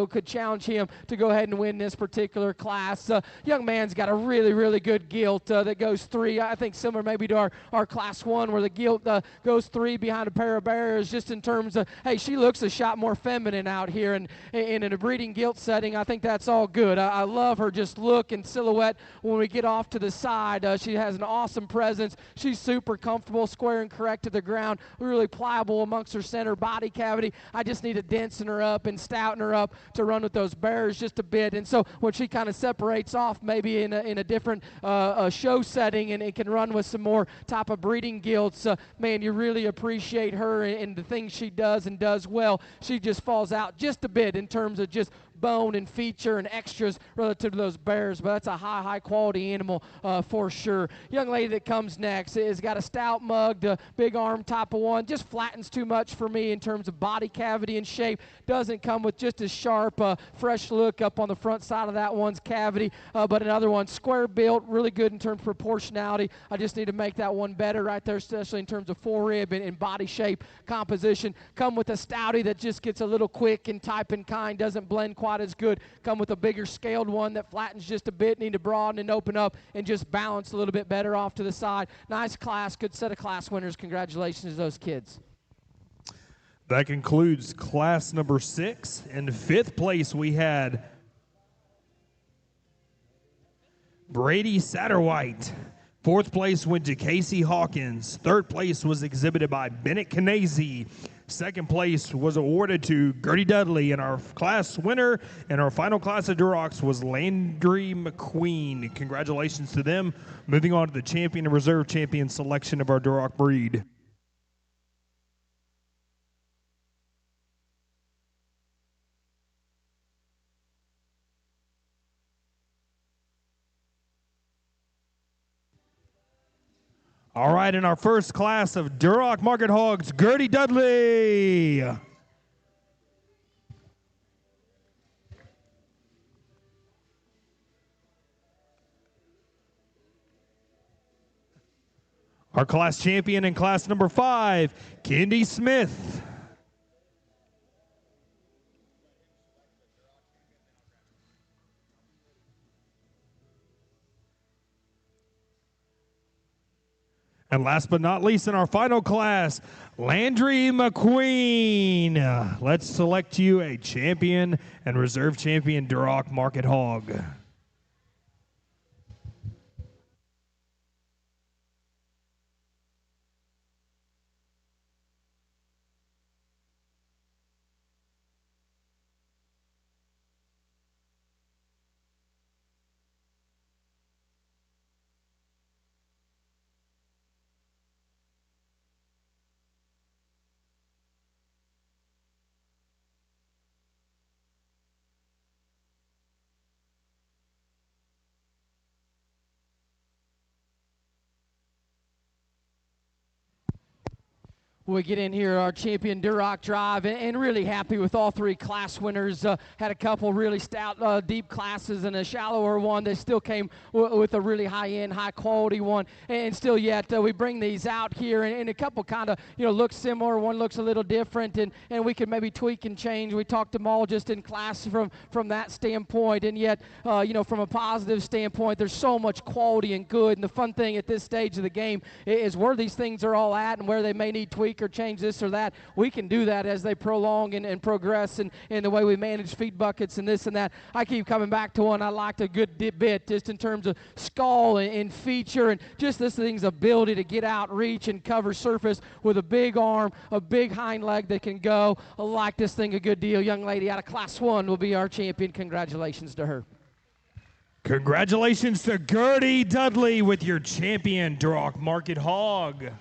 could challenge him to go ahead and win this particular class. Young man's got a really good gilt that goes 3, I think similar maybe to our class 1, where the gilt goes 3 behind a pair of bears, just in terms of, hey, she looks a shot more feminine out here, and in a breeding gilt setting, I think that's all good. I love her just look and silhouette when we get off to the side. She has an awesome presence. She's super comfortable, square and correct to the ground, really pliable amongst her center body cavity. I just need to densen her up and stouten her up to run with those bears just a bit. And so when she kind of separates off maybe in a different show setting and can run with some more type of breeding gilts, man, you really appreciate her and the things she does and does well. She just falls out just a bit in terms of just bone and feature and extras relative to those bears, but that's a high quality animal for sure. Young lady that comes next has got a stout mug, the big arm type of one, just flattens too much for me in terms of body cavity and shape. Doesn't come with just a sharp fresh look up on the front side of that one's cavity, but another one square built, really good in terms of proportionality. I just need to make that one better right there, especially in terms of forerib and body shape composition. Come with a stouty that just gets a little quick and type and kind, doesn't blend quite as good. Come with a bigger scaled one that flattens just a bit, need to broaden and open up and just balance a little bit better off to the side. Nice class, good set of class winners. Congratulations to those kids. That concludes class number 6. In 5th place, we had Brady Satterwhite. 4th place went to Casey Hawkins. 3rd place was exhibited by Bennett Canese. 2nd place was awarded to Gertie Dudley, and our class winner in our final class of Durocs was Landry McQueen. Congratulations to them. Moving on to the champion and reserve champion selection of our Duroc breed. All right, in our first class of Duroc Market Hogs, Gertie Dudley. Our class champion in class number 5, Kendi Smith. And last but not least in our final class, Landry McQueen. Let's select you a champion and reserve champion Duroc Market Hog. We get in here, our champion Duroc Drive, and really happy with all three class winners. Had a couple really stout, deep classes and a shallower one. They still came with a really high-end, high-quality one. And still yet, we bring these out here, and a couple kind of, look similar. One looks a little different, and we could maybe tweak and change. We talked them all just in class from that standpoint. And yet, from a positive standpoint, there's so much quality and good. And the fun thing at this stage of the game is where these things are all at and where they may need tweak or change this or that. We can do that as they prolong and progress in the way we manage feed buckets and this and that. I keep coming back to one I liked a good bit just in terms of skull and feature and just this thing's ability to get out, reach, and cover surface with a big arm, a big hind leg that can go. I like this thing a good deal. Young lady out of Class 1 will be our champion. Congratulations to her. Congratulations to Gertie Dudley with your champion Duroc Market Hog.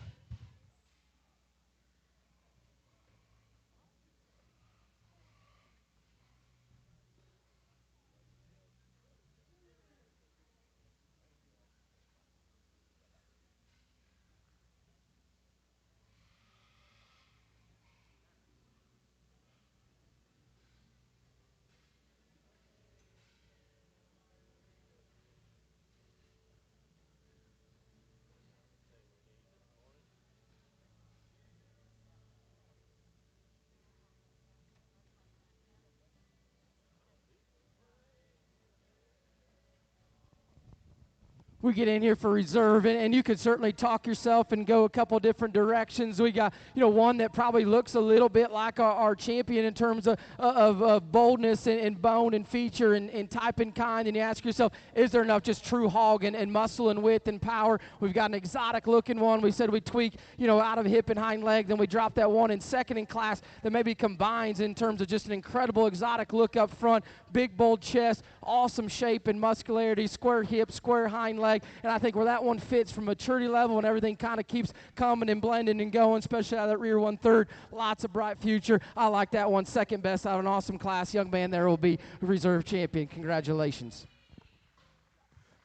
We get in here for reserve, and you could certainly talk yourself and go a couple different directions. We got, one that probably looks a little bit like our champion in terms of boldness and bone and feature and type and kind, and you ask yourself, is there enough just true hog and muscle and width and power? We've got an exotic looking one. We said we tweak, out of hip and hind leg, then we drop that one in second in class that maybe combines in terms of just an incredible exotic look up front, big bold chest, awesome shape and muscularity, square hip, square hind leg. And I think where that one fits from maturity level and everything kind of keeps coming and blending and going, especially out of that rear 1/3, lots of bright future. I like that one, second best out of an awesome class. Young man there will be reserve champion. Congratulations.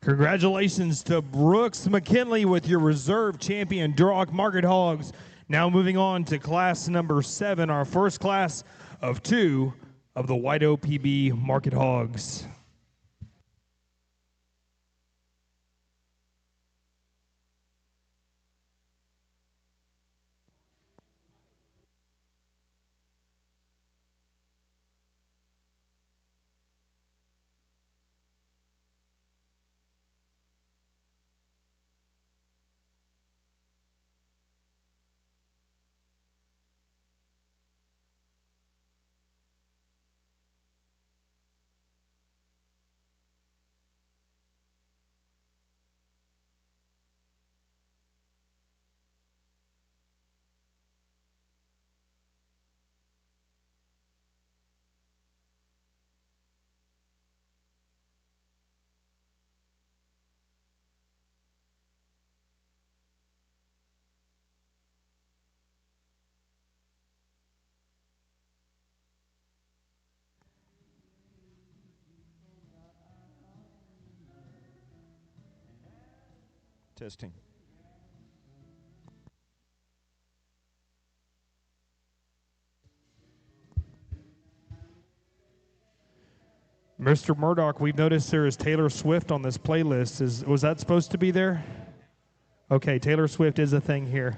Congratulations to Brooks McKinley with your reserve champion Duroc Market Hogs. Now moving on to class number 7, our first class of 2 of the White OPB Market Hogs. Testing. Mr. Murdoch, we've noticed there is Taylor Swift on this playlist. Was that supposed to be there? Okay, Taylor Swift is a thing here.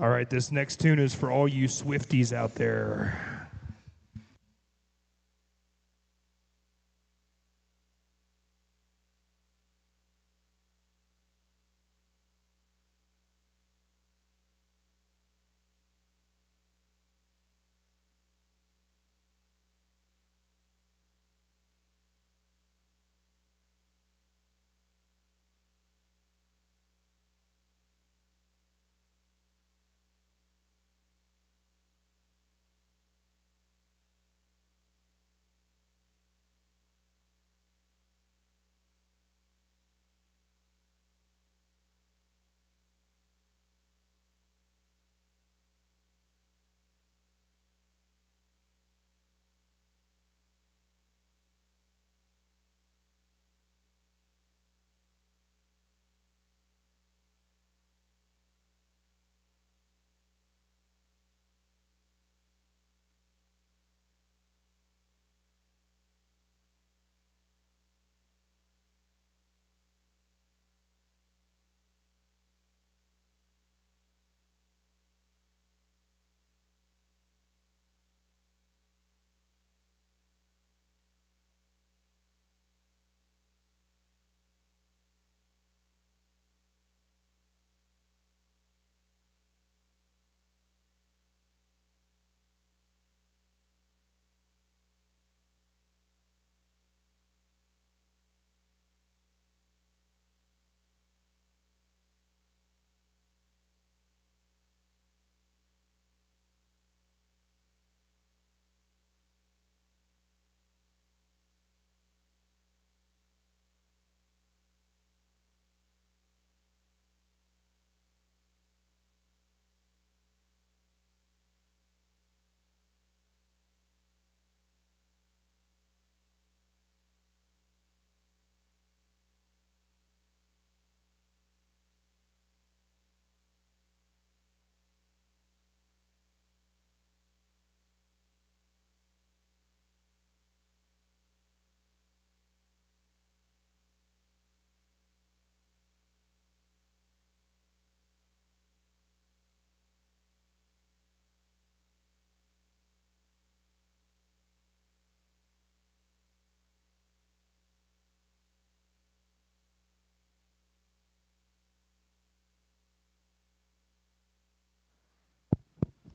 All right, this next tune is for all you Swifties out there.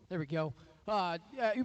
There we go.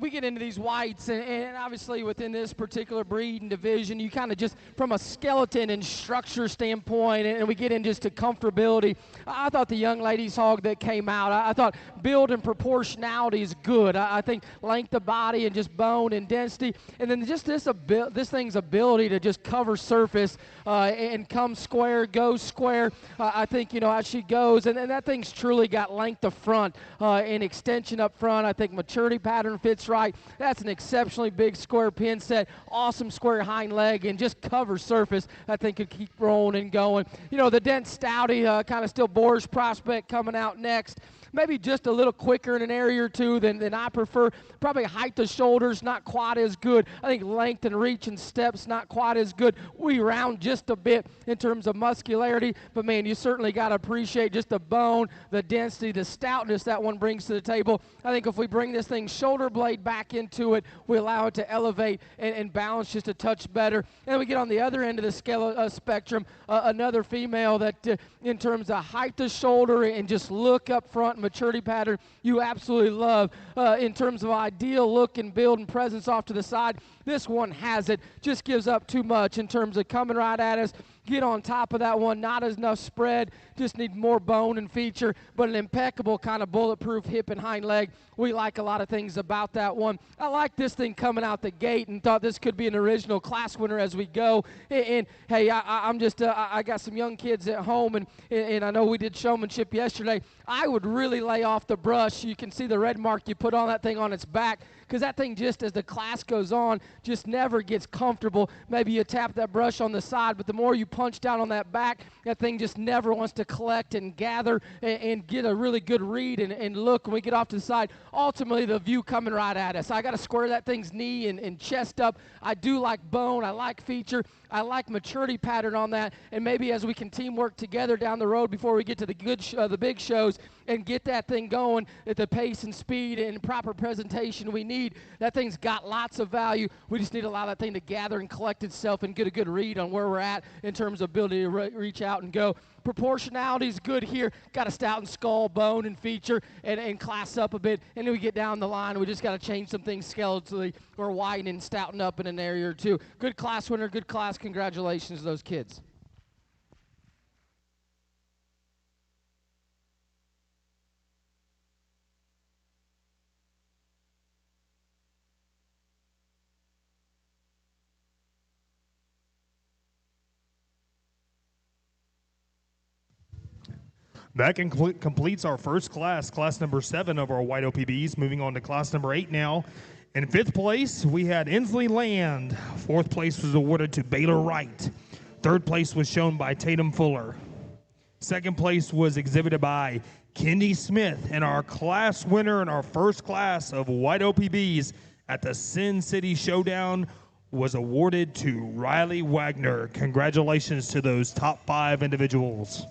We get into these whites, and obviously within this particular breed and division, you kind of just, from a skeleton and structure standpoint, and we get in just to comfortability. I thought the young lady's hog that came out, I thought build and proportionality is good. I think length of body and just bone and density, and then just this thing's ability to just cover surface and come square, go square. I think, as she goes, and that thing's truly got length of front and extension up front. I think maturity pattern fits right. That's an exceptionally big square pin set, awesome square hind leg, and just cover surface I think could keep rolling and going. The dense stouty kind of still boorish prospect coming out next. Maybe just a little quicker in an area or two than I prefer. Probably height to shoulders, not quite as good. I think length and reach and steps, not quite as good. We round just a bit in terms of muscularity, but man, you certainly got to appreciate just the bone, the density, the stoutness that one brings to the table. I think if we bring this thing shoulder blade back into it, we allow it to elevate and balance just a touch better. And then we get on the other end of the scale spectrum, another female that in terms of height to shoulder and just look up front, maturity pattern, you absolutely love. In terms of ideal look and build and presence off to the side, this one has it. Just gives up too much in terms of coming right at us. Get on top of that one, not enough spread, just need more bone and feature, but an impeccable kind of bulletproof hip and hind leg. We like a lot of things about that one. I like this thing coming out the gate and thought this could be an original class winner as we go. And hey, I'm just, I got some young kids at home, and I know we did showmanship yesterday. I would really lay off the brush. You can see the red mark you put on that thing on its back, because that thing just, as the class goes on, just never gets comfortable. Maybe you tap that brush on the side, but the more you punch down on that back. That thing just never wants to collect and gather and get a really good read and look when we get off to the side. Ultimately, the view coming right at us. I got to square that thing's knee and chest up. I do like bone. I like feature. I like maturity pattern on that. And maybe as we can teamwork together down the road before we get to the big shows and get that thing going at the pace and speed and proper presentation we need, that thing's got lots of value. We just need to allow that thing to gather and collect itself and get a good read on where we're at in terms of ability to reach out and go. Proportionality is good here. Got a stout and skull, bone, and feature, and class up a bit. And then we get down the line. We just got to change some things skeletally or widen and stouten up in an area or two. Good class winner, good class. Congratulations to those kids. That completes our first class, class number 7 of our white OPBs. Moving on to class number 8 now. In 5th place, we had Inslee Land. 4th place was awarded to Baylor Wright. 3rd place was shown by Tatum Fuller. 2nd place was exhibited by Kendi Smith. And our class winner in our first class of white OPBs at the SynCity Showdown was awarded to Riley Wagner. Congratulations to those top 5 individuals.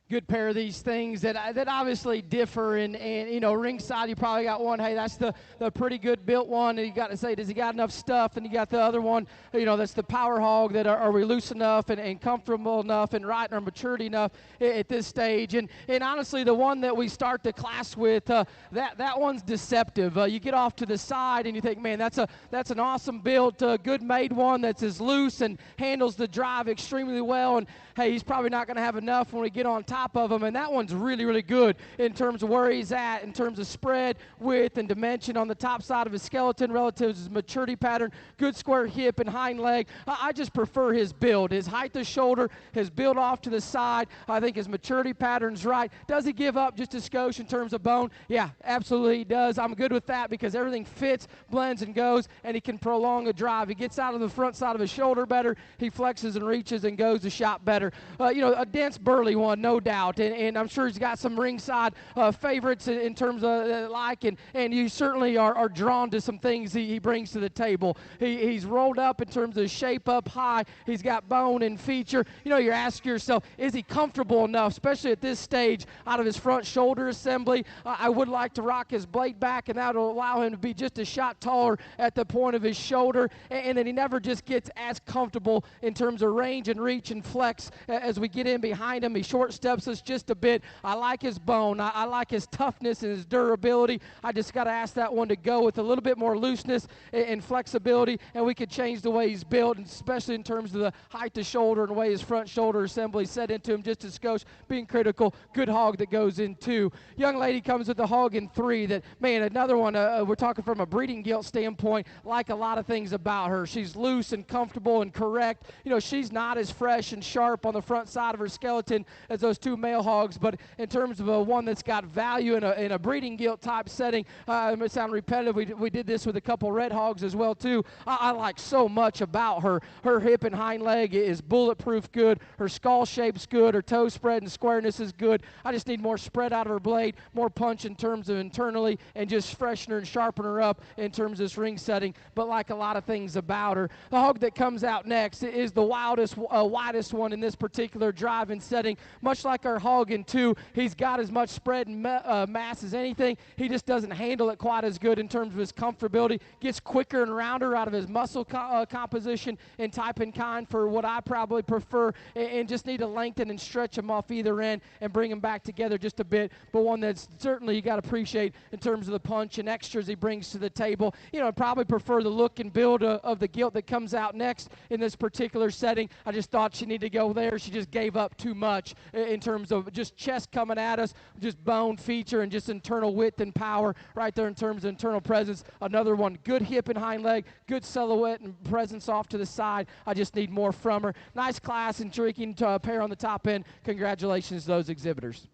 good pair of these things that obviously differ, and you know, ringside you probably got one, hey, that's the pretty good built one, and you got to say, does he got enough stuff? And you got the other one, you know, that's the power hog, that are we loose enough and comfortable enough and right in our maturity enough at this stage. And honestly, the one that we start the class with, that one's deceptive. You get off to the side and you think, man, that's an awesome built, good made one that's as loose and handles the drive extremely well, and hey, he's probably not going to have enough when we get on top of him. And that one's really, really good in terms of where he's at, in terms of spread, width, and dimension on the top side of his skeleton relative to his maturity pattern. Good square hip and hind leg. I just prefer his build. His height to shoulder, his build off to the side. I think his maturity pattern's right. Does he give up just a skosh in terms of bone? Yeah, absolutely he does. I'm good with that because everything fits, blends, and goes, and he can prolong a drive. He gets out of the front side of his shoulder better. He flexes and reaches and goes the shot better. You know, a dense, burly one, no doubt, and I'm sure he's got some ringside favorites in terms of like, and you certainly are drawn to some things he brings to the table. He's rolled up in terms of shape up high. He's got bone and feature. You know, you're asking yourself, is he comfortable enough, especially at this stage, out of his front shoulder assembly? I would like to rock his blade back, and that'll allow him to be just a shot taller at the point of his shoulder, and then he never just gets as comfortable in terms of range and reach and flex as we get in behind him. He short steps us just a bit. I like his bone. I like his toughness and his durability. I just got to ask that one to go with a little bit more looseness and flexibility, and we could change the way he's built, and especially in terms of the height to shoulder and the way his front shoulder assembly set into him just a skosh, being critical. Good hog that goes in 2. Young lady comes with the hog in 3. That, man, another one, we're talking from a breeding gilt standpoint, like a lot of things about her. She's loose and comfortable and correct. You know, she's not as fresh and sharp on the front side of her skeleton as those 2 male hogs, but in terms of one that's got value in a breeding gilt type setting, it may sound repetitive. We did this with a couple red hogs as well too. I like so much about her. Her hip and hind leg is bulletproof good. Her skull shape's good. Her toe spread and squareness is good. I just need more spread out of her blade, more punch in terms of internally, and just freshen her and sharpen her up in terms of this ring setting. But like a lot of things about her, the hog that comes out next is the widest one in this particular drive and setting. Much like our hog in 2, he's got as much spread and mass as anything. He just doesn't handle it quite as good in terms of his comfortability. Gets quicker and rounder out of his muscle composition and type and kind for what I probably prefer, and just need to lengthen and stretch him off either end and bring him back together just a bit, but one that's certainly you got to appreciate in terms of the punch and extras he brings to the table. You know, I probably prefer the look and build of the gilt that comes out next in this particular setting. I just thought she needed to go there. She just gave up too much in terms of just chest coming at us, just bone feature and just internal width and power right there in terms of internal presence. Another one, good hip and hind leg, good silhouette and presence off to the side. I just need more from her. Nice class, intriguing pair on the top end. Congratulations to those exhibitors.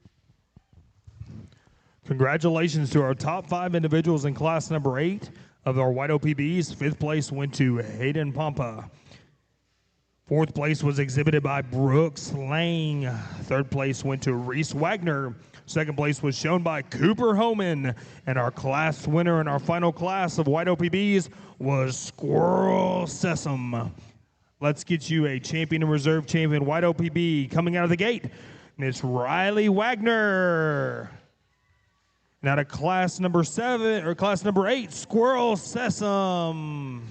Congratulations to our top 5 individuals in class number 8 of our White OPBs. 5th place went to Hayden Pompa. 4th place was exhibited by Brooks Lang. 3rd place went to Reese Wagner. 2nd place was shown by Cooper Homan. And our class winner in our final class of White OPBs was Squirrel Sesame. Let's get you a champion and reserve champion White OPB coming out of the gate, Miss Riley Wagner. Now to class number 7 or class number 8, Squirrel Sesame.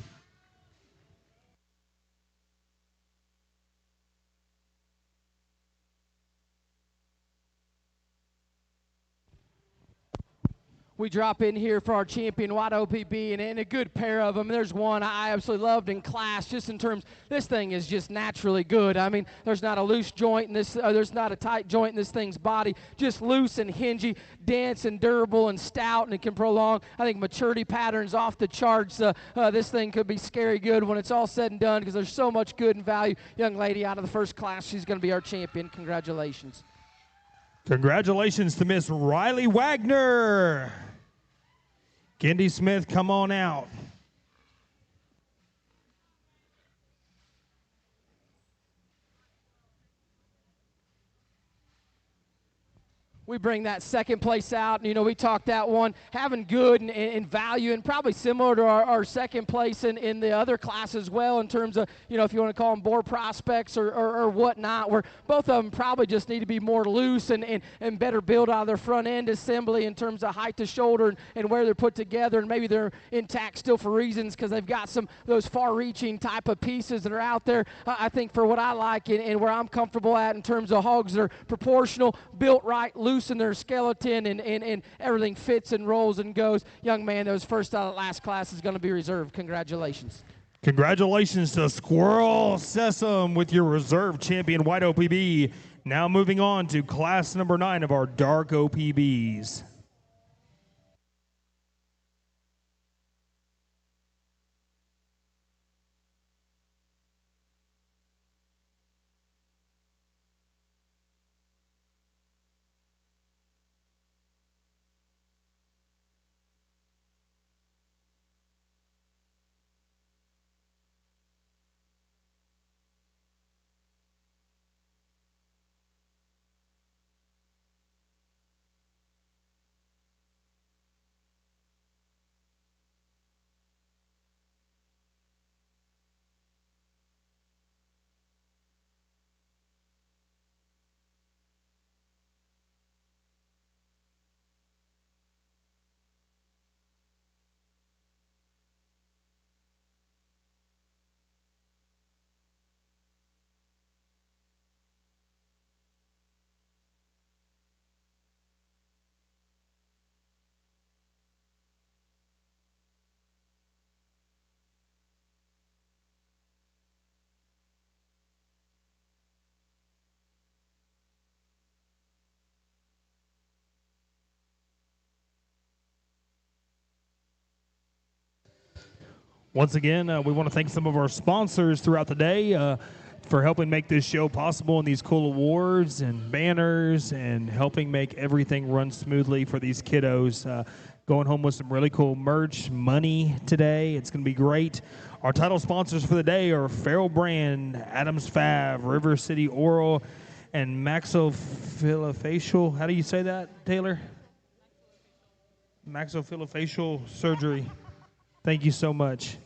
We drop in here for our champion White OPB, and a good pair of them. There's one I absolutely loved in class, just in terms, this thing is just naturally good. I mean, there's not a loose joint in this, there's not a tight joint in this thing's body, just loose and hingy, dense and durable and stout, and it can prolong. I think maturity patterns off the charts. This thing could be scary good when it's all said and done, because there's so much good and value. Young lady out of the first class, she's going to be our champion. Congratulations. Congratulations to Miss Riley Wagner. Kendi Smith, come on out. We bring that second place out. You know, we talked that one having good and value, and probably similar to our second place in the other class as well, in terms of, you know, if you want to call them board prospects or whatnot, where both of them probably just need to be more loose and better build out of their front end assembly in terms of height to shoulder and where they're put together, and maybe they're intact still for reasons because they've got some of those far-reaching type of pieces that are out there. I think for what I like and where I'm comfortable at in terms of hogs that are proportional, built right, loose in their skeleton, and everything fits and rolls and goes. Young man that was first out of last class is going to be reserved. Congratulations. Congratulations to Squirrel Sesame with your reserve champion white OPB. Now moving on to class number 9 of our dark OPBs. Once again, we want to thank some of our sponsors throughout the day for helping make this show possible, and these cool awards and banners, and helping make everything run smoothly for these kiddos. Going home with some really cool merch, money today. It's going to be great. Our title sponsors for the day are Farrell Brand, Adams Fab, River City Oral, and Maxillofacial. How do you say that, Taylor? Maxillofacial surgery. Thank you so much.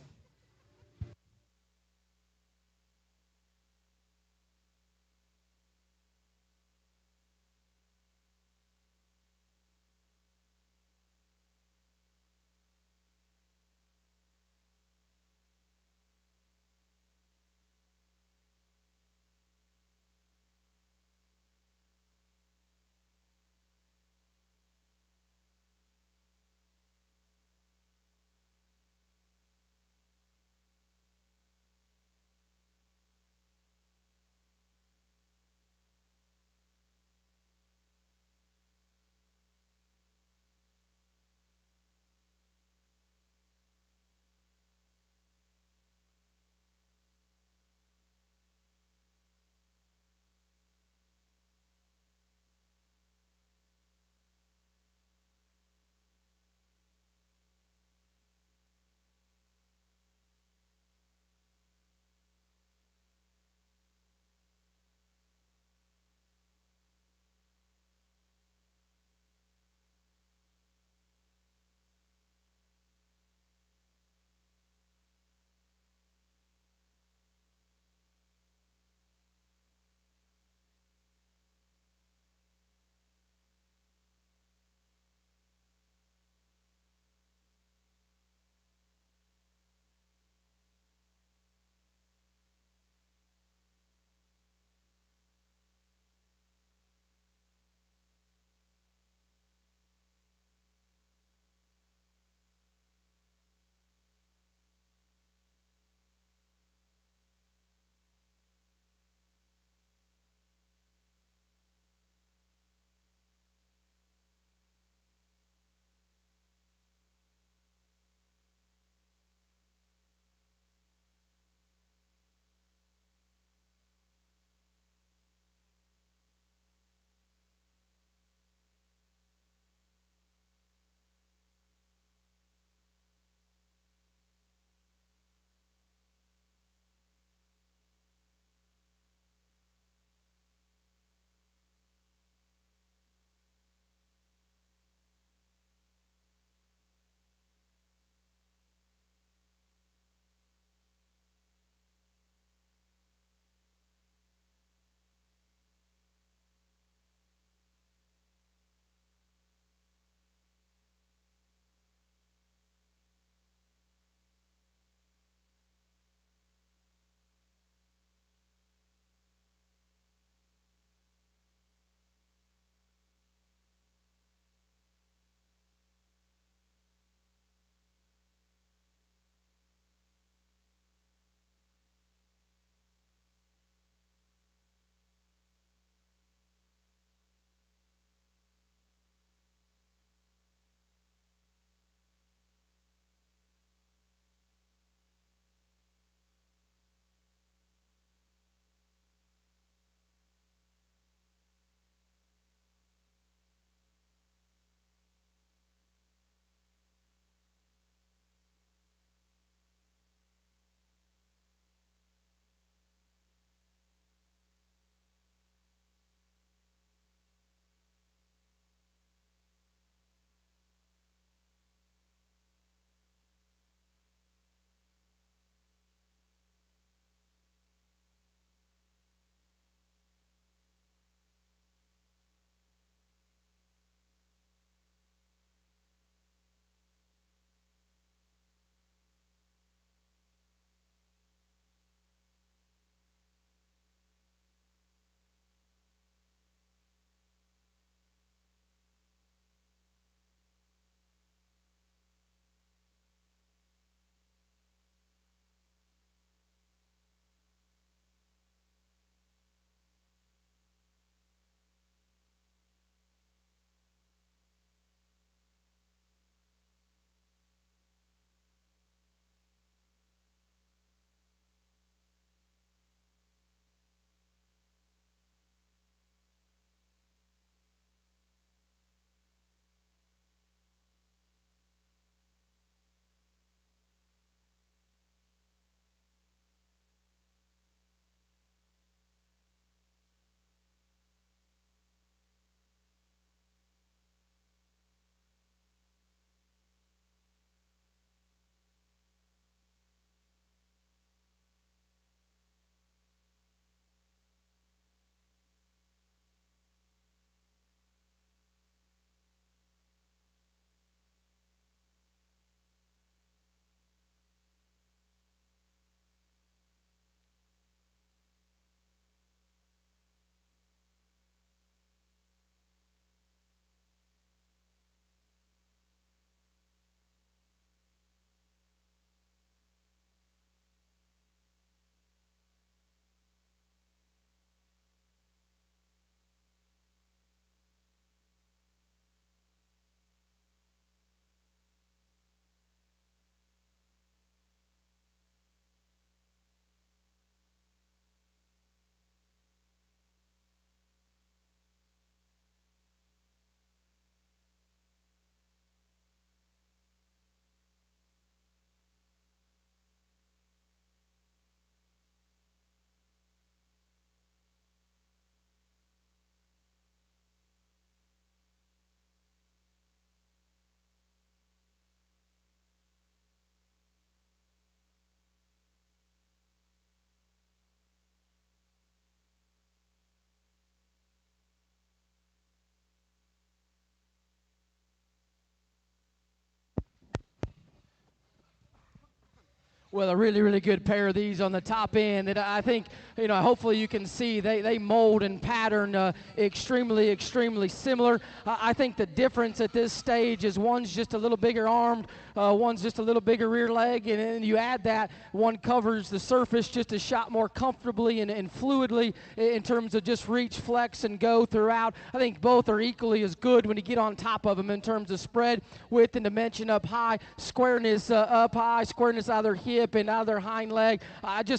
with a really, really good pair of these on the top end. And I think, hopefully you can see they mold and pattern extremely, extremely similar. I think the difference at this stage is one's just a little bigger armed, one's just a little bigger rear leg, and then you add that, one covers the surface just a shot more comfortably and fluidly in terms of just reach, flex, and go throughout. I think both are equally as good when you get on top of them in terms of spread, width, and dimension up high, squareness up high, squareness out of their hip and out of their hind leg.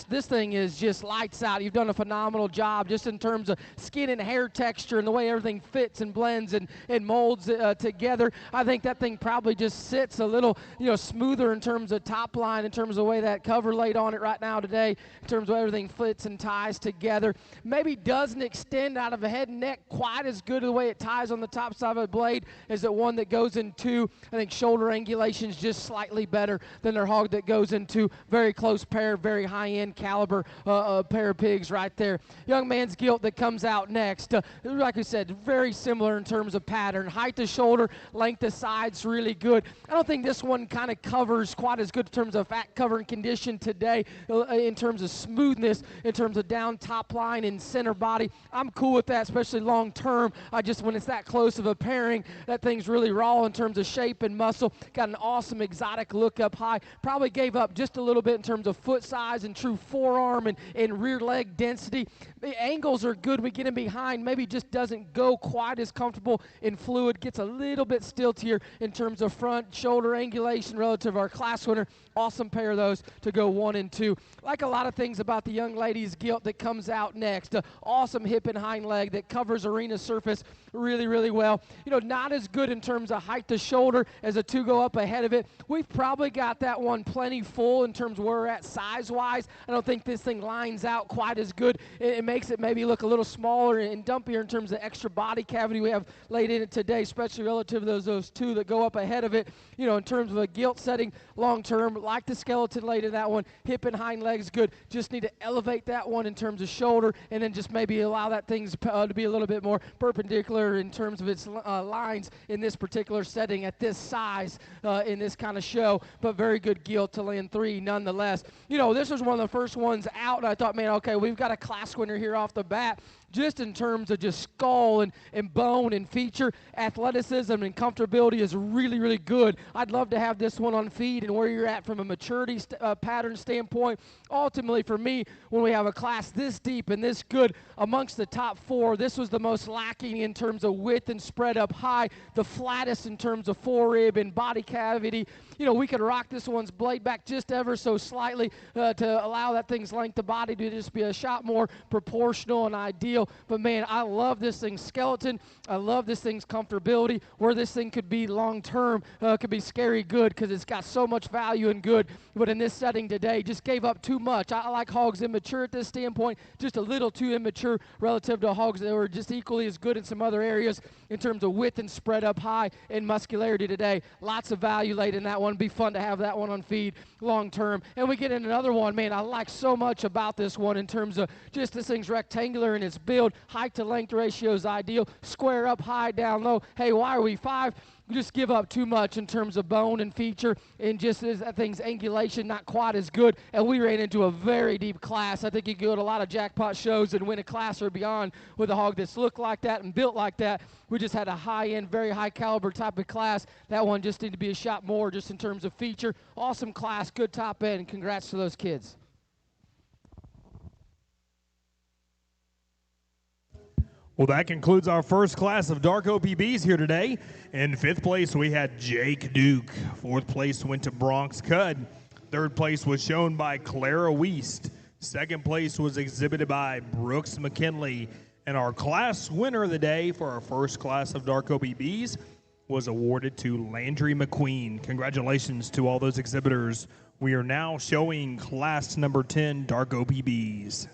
This thing is just lights out. You've done a phenomenal job just in terms of skin and hair texture and the way everything fits and blends and molds together. I think that thing probably just sits a little, smoother in terms of top line, in terms of the way that cover laid on it right now today, in terms of everything fits and ties together. Maybe doesn't extend out of the head and neck quite as good the way it ties on the top side of the blade as the one that goes into. I think shoulder angulation is just slightly better than their hog that goes into. Very close pair, very high-end caliber pair of pigs right there. Young man's gilt that comes out next. Like I said, very similar in terms of pattern. Height to shoulder, length to sides, really good. I don't think this one kind of covers quite as good in terms of fat covering condition today, in terms of smoothness, in terms of down top line and center body. I'm cool with that, especially long term. When it's that close of a pairing, that thing's really raw in terms of shape and muscle. Got an awesome exotic look up high. Probably gave up just a little bit in terms of foot size and true forearm and rear leg density. The angles are good. We get him behind. Maybe just doesn't go quite as comfortable in fluid. Gets a little bit stiltier in terms of front shoulder angulation relative to our class winner. Awesome pair of those to go 1 and 2. Like a lot of things about the young lady's gilt that comes out next. Awesome hip and hind leg that covers arena surface really, really well. Not as good in terms of height to shoulder as the two go up ahead of it. We've probably got that one plenty full in terms of where we're at size-wise. I don't think this thing lines out quite as good. It makes it maybe look a little smaller and dumpier in terms of extra body cavity we have laid in it today, especially relative to those two that go up ahead of it. In terms of a gilt setting long-term, like the skeleton laid in that one, hip and hind legs good. Just need to elevate that one in terms of shoulder and then just maybe allow that thing to be a little bit more perpendicular in terms of its lines in this particular setting at this size in this kind of show, but very good gilt to land 3 nonetheless. This was one of the first ones out, and I thought, man, okay, we've got a class winner here off the bat. Just in terms of just skull and bone and feature, athleticism and comfortability is really, really good. I'd love to have this one on feed and where you're at from a maturity pattern standpoint. Ultimately, for me, when we have a class this deep and this good amongst the top 4, this was the most lacking in terms of width and spread up high, the flattest in terms of forerib and body cavity. We could rock this one's blade back just ever so slightly to allow that thing's length of body to just be a shot more proportional and ideal. But man, I love this thing's skeleton. I love this thing's comfortability. Where this thing could be long term could be scary good because it's got so much value and good. But in this setting today, just gave up too much. I like hogs immature at this standpoint, just a little too immature relative to hogs that were just equally as good in some other areas in terms of width and spread up high and muscularity today. Lots of value laid in that one. Be fun to have that one on feed long term. And we get in another one, man, I like so much about this one in terms of just this thing's rectangular in its build. Height to length ratio is ideal. Square up high, down low. Hey, why are we 5? Just give up too much in terms of bone and feature, and just that thing's angulation not quite as good. And we ran into a very deep class. I think you go to a lot of jackpot shows and win a class or beyond with a hog that's looked like that and built like that. We just had a high-end, very high caliber type of class. That one just needed to be a shot more just in terms of feature. Awesome class, good top end. Congrats to those kids. Well, that concludes our first class of Dark OPBs here today. In 5th place, we had Jake Duke. 4th place went to Bronx Cud. 3rd place was shown by Clara Wiest. 2nd place was exhibited by Brooks McKinley. And our class winner of the day for our first class of Dark OPBs was awarded to Landry McQueen. Congratulations to all those exhibitors. We are now showing class number 10 Dark OPBs.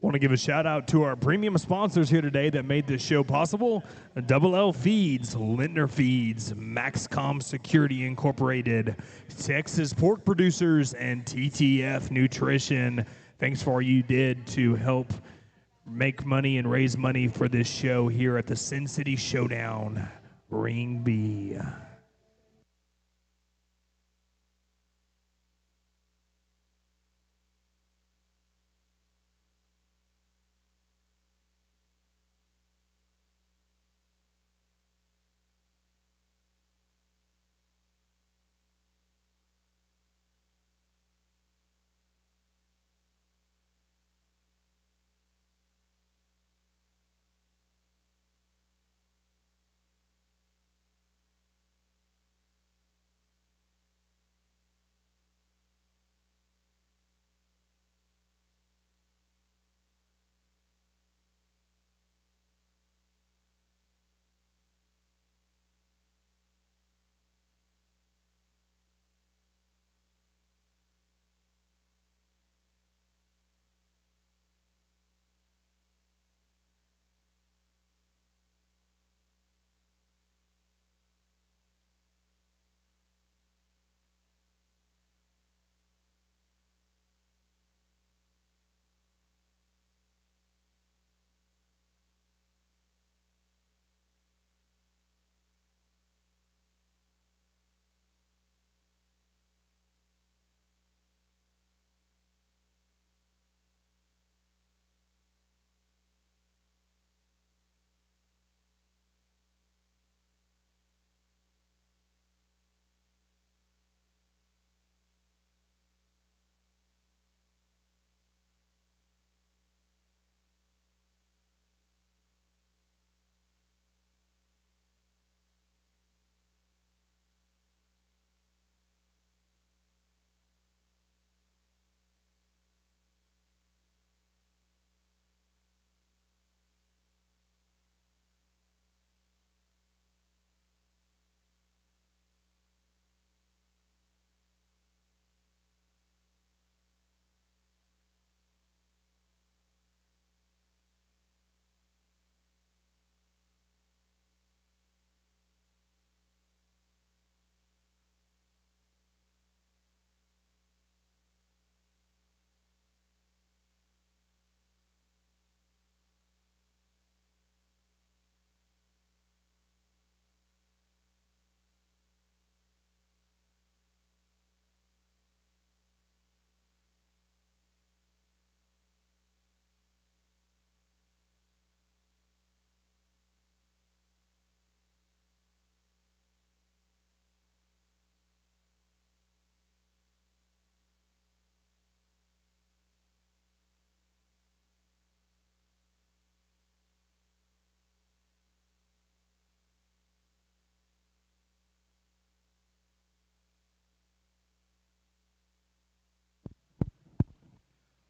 Want to give a shout out to our premium sponsors here today that made this show possible. Double L Feeds, Lintner Feeds, Maxcom Security Incorporated, Texas Pork Producers, and TTF Nutrition. Thanks for all you did to help make money and raise money for this show here at the SynCity Showdown. Ring B.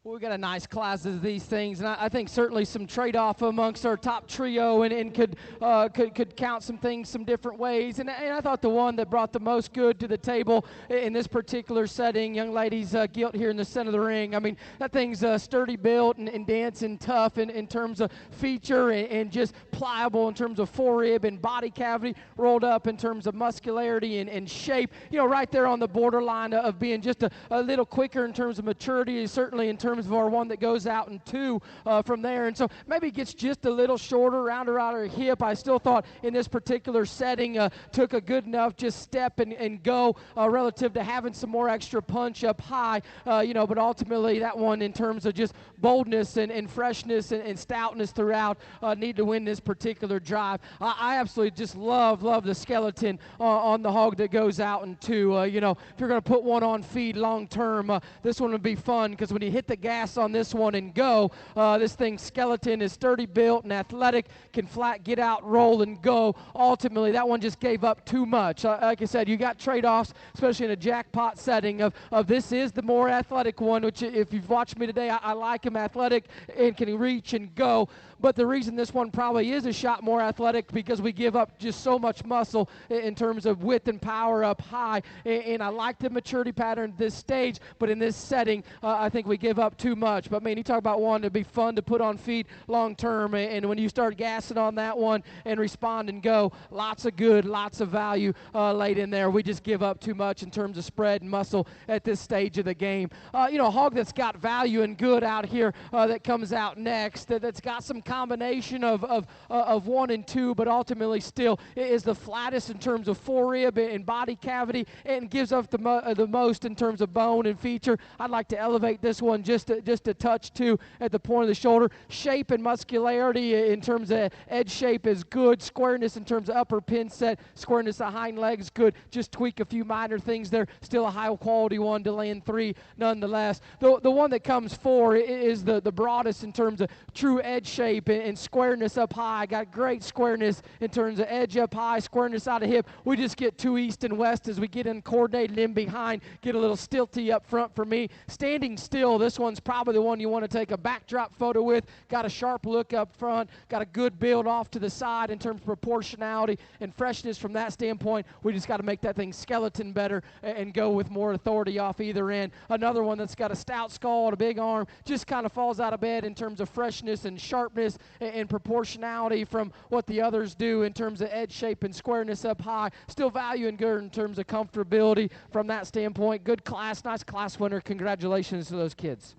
Well, we got a nice class of these things, and I think certainly some trade-off amongst our top trio, and could count some things some different ways. And I thought the one that brought the most good to the table in this particular setting, young ladies, Gilt here in the center of the ring. I mean, that thing's sturdy built and dense and tough in terms of feature and just pliable in terms of forerib and body cavity, rolled up in terms of muscularity and shape. You know, right there on the borderline of being just a little quicker in terms of maturity, certainly in terms of our one that goes out in two from there. And so maybe gets just a little shorter, round around her hip. I still thought in this particular setting took a good enough just step and go relative to having some more extra punch up high, but ultimately that one in terms of just boldness and freshness and stoutness throughout need to win this particular drive. I absolutely just love the skeleton on the hog that goes out in two. If you're going to put one on feed long term, this one would be fun because when you hit the gas on this one and go, this thing skeleton is sturdy built and athletic, can flat get out, roll and go. Ultimately that one just gave up too much. Like I said, you got trade-offs, especially in a jackpot setting of this is the more athletic one, which if you've watched me today, I like him athletic and can reach and go. But the reason this one probably is a shot more athletic because we give up just so much muscle in terms of width and power up high. And I like the maturity pattern at this stage, but in this setting, I think we give up too much. But, man, you talk about one to be fun to put on feet long term. And when you start gassing on that one and respond and go, lots of good, lots of value laid in there. We just give up too much in terms of spread and muscle at this stage of the game. A hog that's got value and good out here that comes out next, that's got some combination of 1 and 2, but ultimately still is the flattest in terms of forerib and body cavity and gives up the most in terms of bone and feature. I'd like to elevate this one just a touch too at the point of the shoulder. Shape and muscularity in terms of edge shape is good. Squareness in terms of upper pin set, squareness of hind legs good. Just tweak a few minor things there. Still a high quality one to land 3 nonetheless. The one that comes 4 is the broadest in terms of true edge shape and squareness up high. Got great squareness in terms of edge up high, squareness out of hip. We just get too east and west as we get in coordinated in behind, get a little stilty up front for me. Standing still, this one's probably the one you want to take a backdrop photo with. Got a sharp look up front, got a good build off to the side in terms of proportionality and freshness from that standpoint. We just got to make that thing skeleton better and go with more authority off either end. Another one that's got a stout skull and a big arm, just kind of falls out of bed in terms of freshness and sharpness and proportionality from what the others do in terms of edge shape and squareness up high. Still value and good in terms of comfortability from that standpoint. Good class, nice class winner. Congratulations to those kids.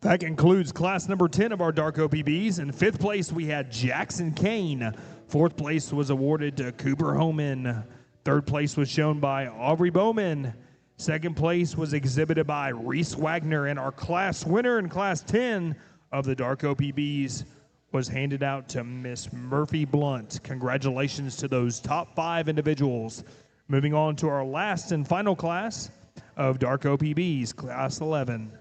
That concludes class number 10 of our Dark OPBs. In 5th place, we had Jackson Kane. 4th place was awarded to Cooper Homan. 3rd place was shown by Aubrey Bowman. 2nd place was exhibited by Reese Wagner. And our class winner in class 10 of the Dark OPBs was handed out to Miss Murphy Blunt. Congratulations to those top 5 individuals. Moving on to our last and final class of Dark OPBs, class 11.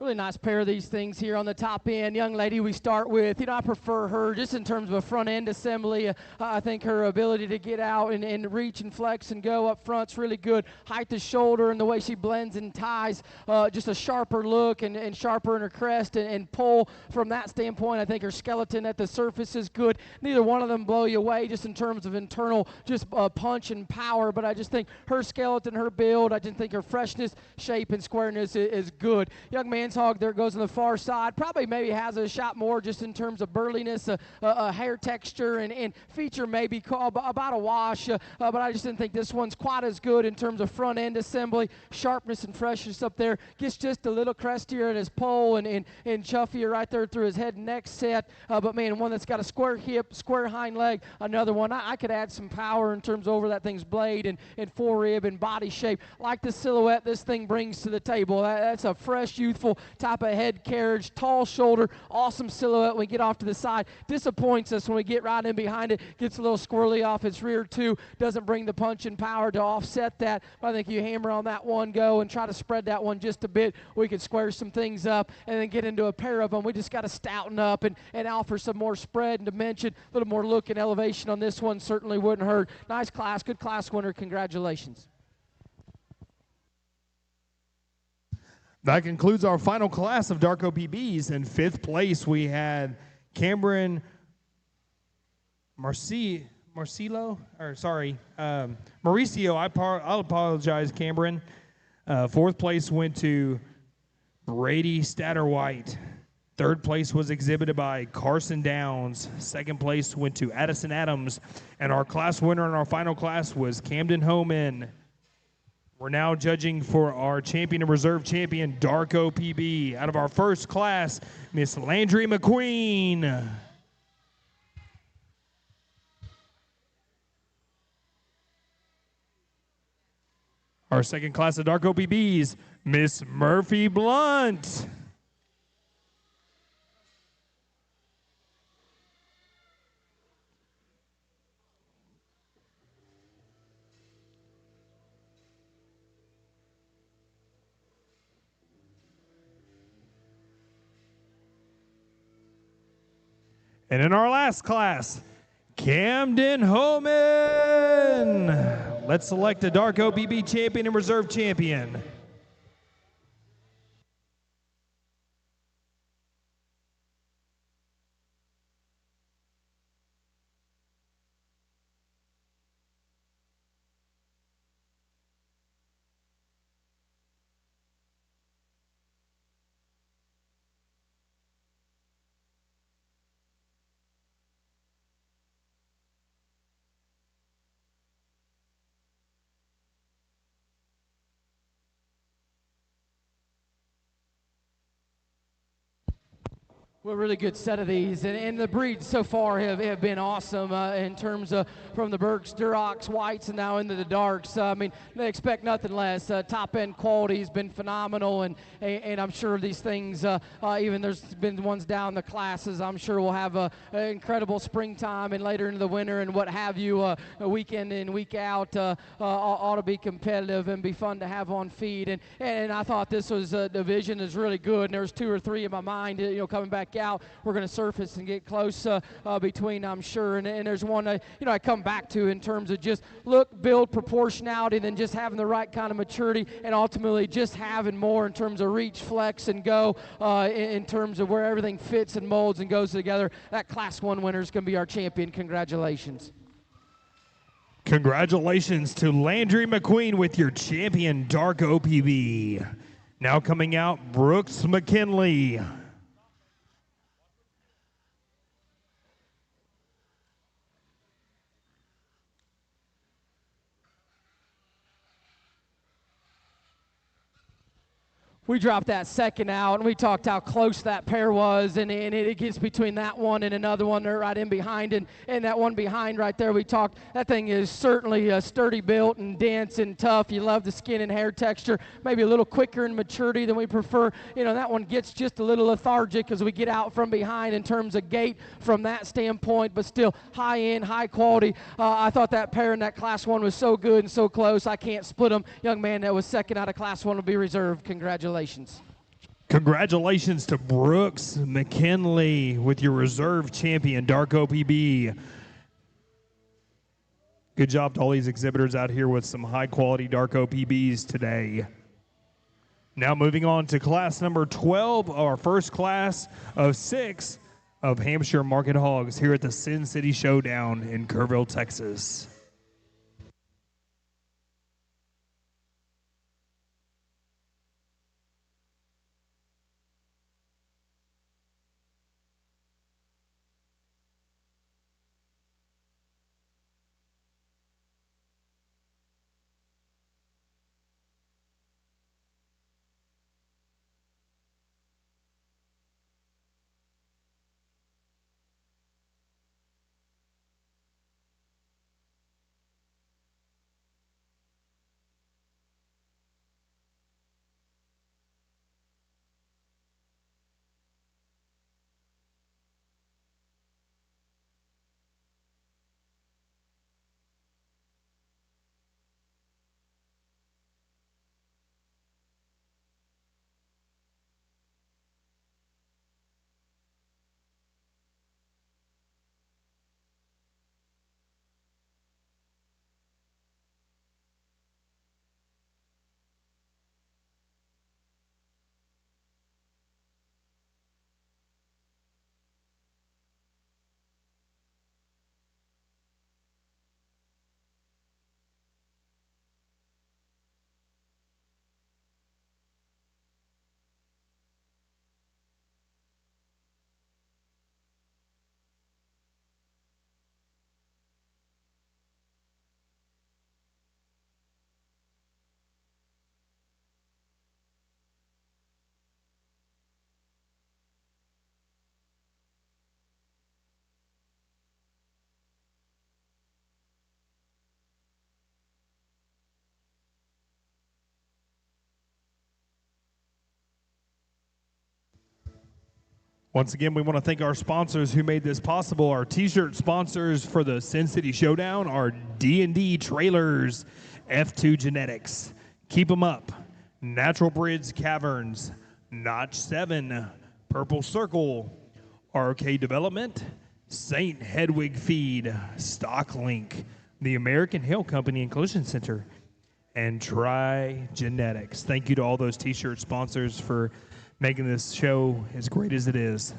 Really nice pair of these things here on the top end. Young lady we start with, I prefer her just in terms of a front end assembly. I think her ability to get out and reach and flex and go up front's really good. Height to shoulder and the way she blends and ties, just a sharper look and sharper in her crest and pull from that standpoint. I think her skeleton at the surface is good. Neither one of them blow you away just in terms of internal just punch and power, but I just think her skeleton, her build, I just think her freshness, shape, and squareness is good. Young man's hog there goes on the far side. Probably maybe has a shot more just in terms of burliness, hair texture, and feature maybe about a wash, but I just didn't think this one's quite as good in terms of front end assembly, sharpness and freshness up there. Gets just a little crestier at his pole and chuffier right there through his head and neck set, but man, one that's got a square hip, square hind leg, another one. I could add some power in terms of over that thing's blade and forerib and body shape. Like the silhouette this thing brings to the table. That's a fresh, youthful type of head carriage, tall shoulder, awesome silhouette when we get off to the side. Disappoints us when we get right in behind it. Gets a little squirrely off its rear too. Doesn't bring the punch and power to offset that. But I think you hammer on that one go and try to spread that one just a bit. We could square some things up and then get into a pair of them. We just got to stouten up and offer some more spread and dimension. A little more look and elevation on this one certainly wouldn't hurt. Nice class, good class winner. Congratulations. That concludes our final class of Dark OPBs. In fifth place, we had Cameron Mauricio. I'll apologize, Cameron. Fourth place went to Brady Statterwhite. Third place was exhibited by Carson Downs. Second place went to Addison Adams. And our class winner in our final class was Camden Homan. We're now judging for our champion and reserve champion, Dark OPB. Out of our first class, Miss Landry McQueen. Our second class of Dark OPBs, Miss Murphy Blunt. And in our last class, Camden Homan. Let's select a Dark OPB champion and reserve champion. Well, really good set of these, and the breeds so far have been awesome in terms of from the Berks, Durocs, Whites, and now into the Darks. I mean, they expect nothing less. Top-end quality has been phenomenal, and I'm sure these things, even there's been ones down the classes, I'm sure we'll have an incredible springtime and later into the winter and what have you, a weekend in, week out, ought to be competitive and be fun to have on feed. And I thought this was division is really good, and there was two or three in my mind, coming back out. We're going to surface and get close between, I'm sure. And there's one, I come back to in terms of just look, build, proportionality, then just having the right kind of maturity, and ultimately just having more in terms of reach, flex, and go in terms of where everything fits and molds and goes together. That Class 1 winner is going to be our champion. Congratulations. Congratulations to Landry McQueen with your champion, Dark OPB. Now coming out, Brooks McKinley. We dropped that second out, and we talked how close that pair was, and it gets between that one and another one there right in behind, and that one behind right there we talked, that thing is certainly sturdy built and dense and tough. You love the skin and hair texture, maybe a little quicker in maturity than we prefer. That one gets just a little lethargic as we get out from behind in terms of gait from that standpoint, but still high-end, high quality. I thought that pair in that Class 1 was so good and so close, I can't split them. Young man that was second out of Class 1 will be reserved. Congratulations. Congratulations to Brooks McKinley with your reserve champion, Dark OPB. Good job to all these exhibitors out here with some high-quality Dark OPBs today. Now moving on to class number 12, our first class of 6 of Hampshire Market Hogs here at the SynCity Showdown in Kerrville, Texas. Once again, we want to thank our sponsors who made this possible. Our t-shirt sponsors for the SynCity Showdown are D&D Trailers, F2 Genetics, Keep 'em Up, Natural Bridge Caverns, Notch 7, Purple Circle, RK Development, St. Hedwig Feed, StockLink, the American Hail Company and Collision Center, and Try Genetics. Thank you to all those t-shirt sponsors for making this show as great as it is.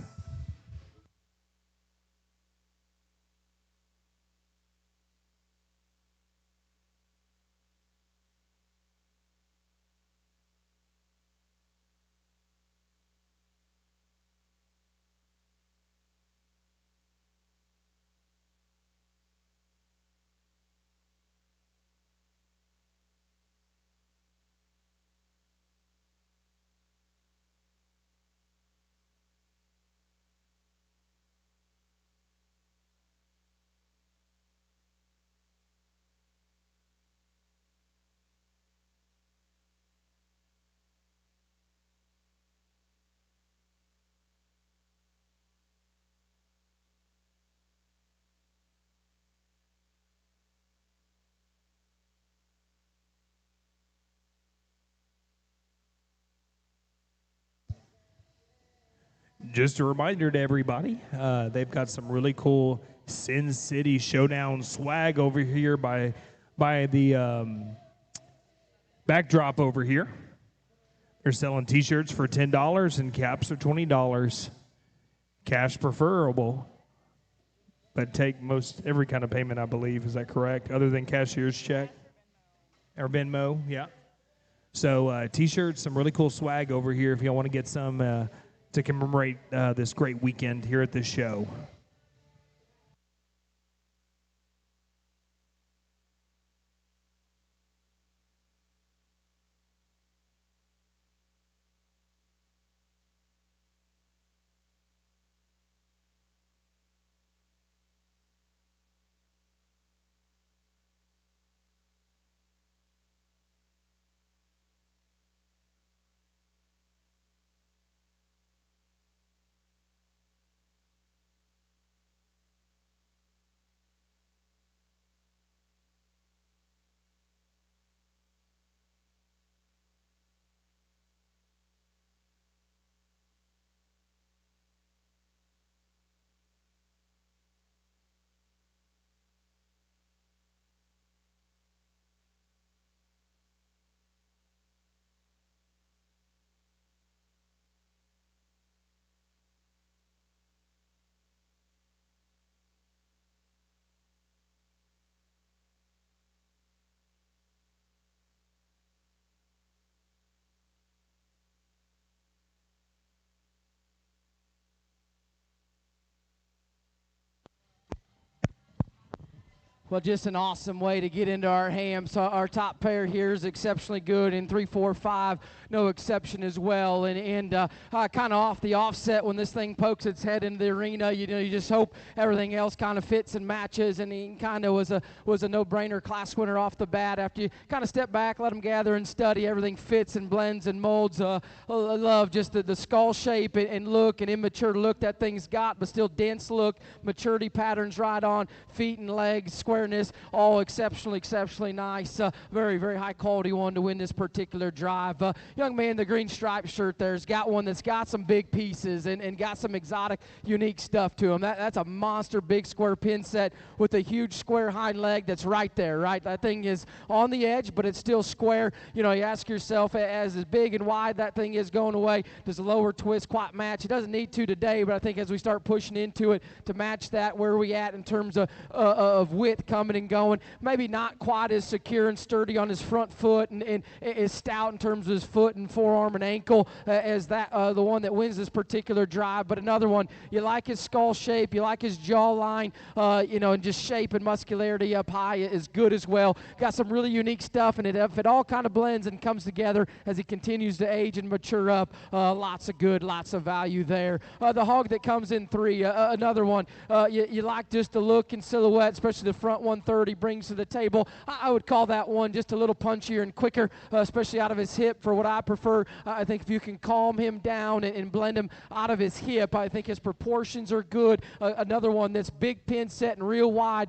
Just a reminder to everybody, they've got some really cool SynCity Showdown swag over here by the backdrop over here. They're selling t-shirts for $10 and caps are $20. Cash preferable, but take most every kind of payment, I believe. Is that correct? Other than cashier's check or Venmo, yeah. So t-shirts, some really cool swag over here if y'all want to get some to commemorate this great weekend here at this show. Well, just an awesome way to get into our ham. So our top pair here is exceptionally good, and 3, 4, 5, no exception as well. And kind of off the offset when this thing pokes its head into the arena, you just hope everything else kind of fits and matches. And he kind of was a no-brainer class winner off the bat. After you kind of step back, let him gather and study, everything fits and blends and molds. I love just the skull shape and look and immature look that thing's got, but still dense look, maturity patterns right on, feet and legs, squareness, all exceptionally nice. Very, very high quality one to win this particular drive. Young man in the green striped shirt there's got one that's got some big pieces and got some exotic, unique stuff to him. That's a monster big square pin set with a huge square hind leg that's right there, right? That thing is on the edge, but it's still square. You ask yourself, as big and wide that thing is going away, does the lower twist quite match? It doesn't need to today, but I think as we start pushing into it to match that, where are we at in terms of width coming and going, maybe not quite as secure and sturdy on his front foot and is stout in terms of his foot and forearm and ankle as that the one that wins this particular drive. But another one, you like his skull shape, you like his jawline, and just shape and muscularity up high is good as well. Got some really unique stuff, and if it all kind of blends and comes together as he continues to age and mature up, lots of good, lots of value there. The hog that comes in 3, another one, you like just the look and silhouette, especially the front 130 brings to the table. I would call that one just a little punchier and quicker, especially out of his hip for what I prefer. I think if you can calm him down and blend him out of his hip, I think his proportions are good. Another one that's big pin set and real wide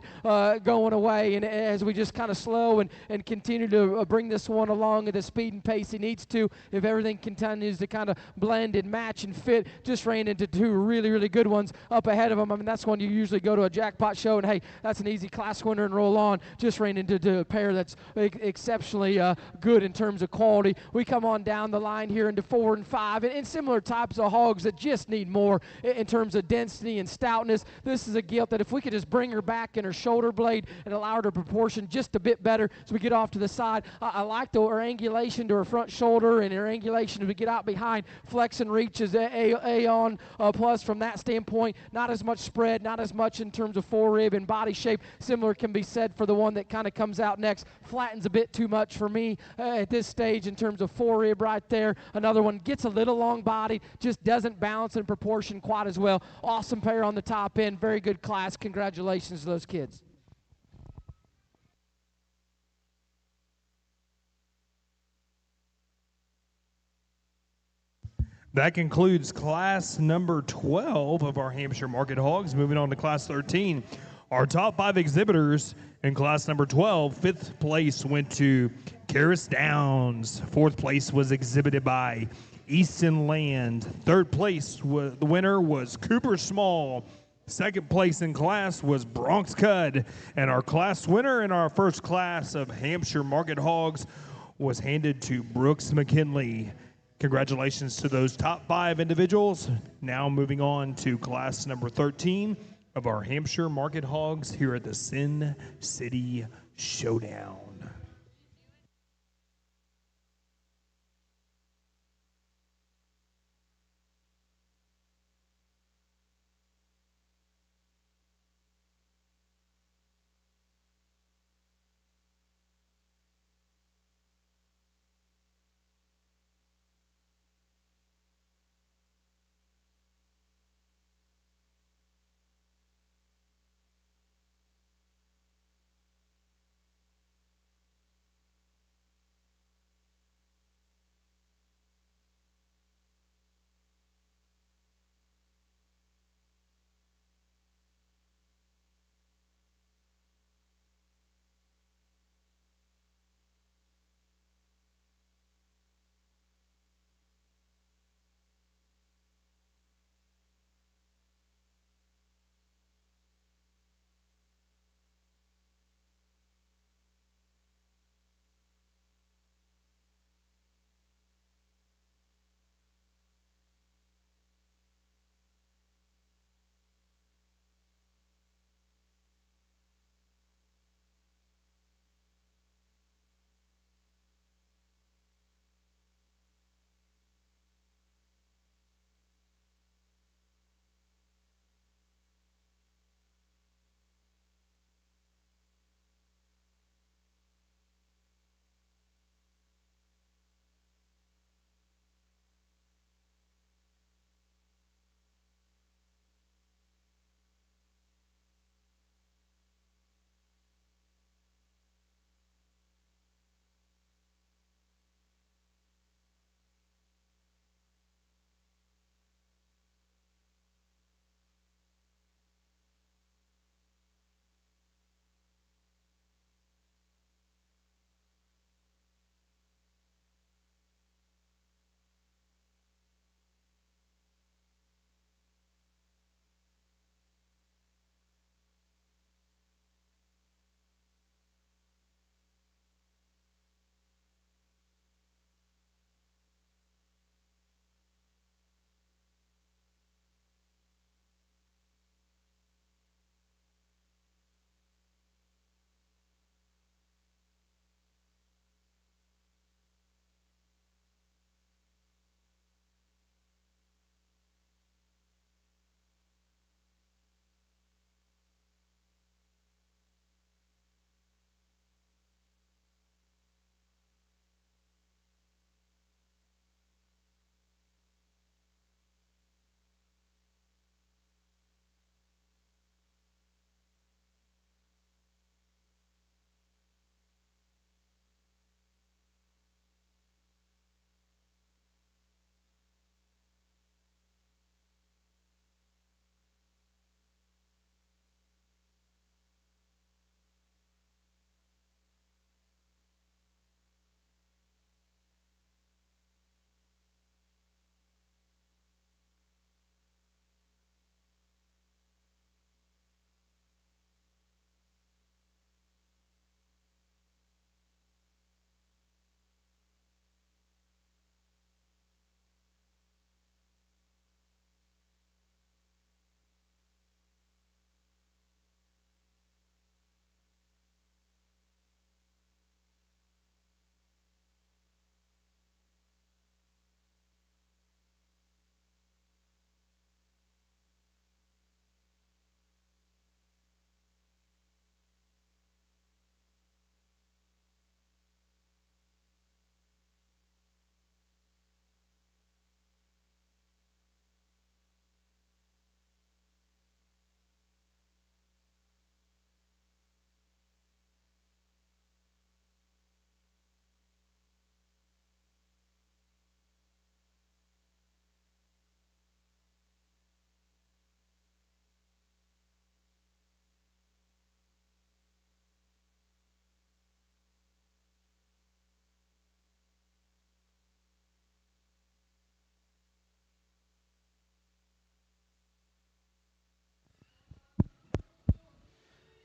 going away, and as we just kind of slow and continue to bring this one along at the speed and pace he needs to, if everything continues to kind of blend and match and fit, just ran into 2 really, really good ones up ahead of him. I mean, that's one you usually go to a jackpot show and, hey, that's an easy class winner and roll on. Just ran into a pair that's exceptionally good in terms of quality. We come on down the line here into 4 and 5, and similar types of hogs that just need more in terms of density and stoutness. This is a gilt that if we could just bring her back in her shoulder blade and allow her to proportion just a bit better so we get off to the side. I like the angulation to her front shoulder and her angulation as we get out behind. Flex and reach is A on plus from that standpoint. Not as much spread, not as much in terms of forerib and body shape. Similar can be said for the one that kind of comes out next. Flattens a bit too much for me at this stage in terms of forerib right there. Another one gets a little long body, just doesn't balance in proportion quite as well. Awesome pair on the top end. Very good class. Congratulations to those kids. That concludes class number 12 of our Hampshire Market Hogs. Moving on to class 13. Our top 5 exhibitors in class number 12, 5th place went to Caris Downs. 4th place was exhibited by Easton Land. 3rd place, the winner was Cooper Small. 2nd place in class was Bronx Cud. And our class winner in our first class of Hampshire Market Hogs was handed to Brooks McKinley. Congratulations to those top 5 individuals. Now moving on to class number 13 of our Hampshire Market Hogs here at the SynCity Showdown.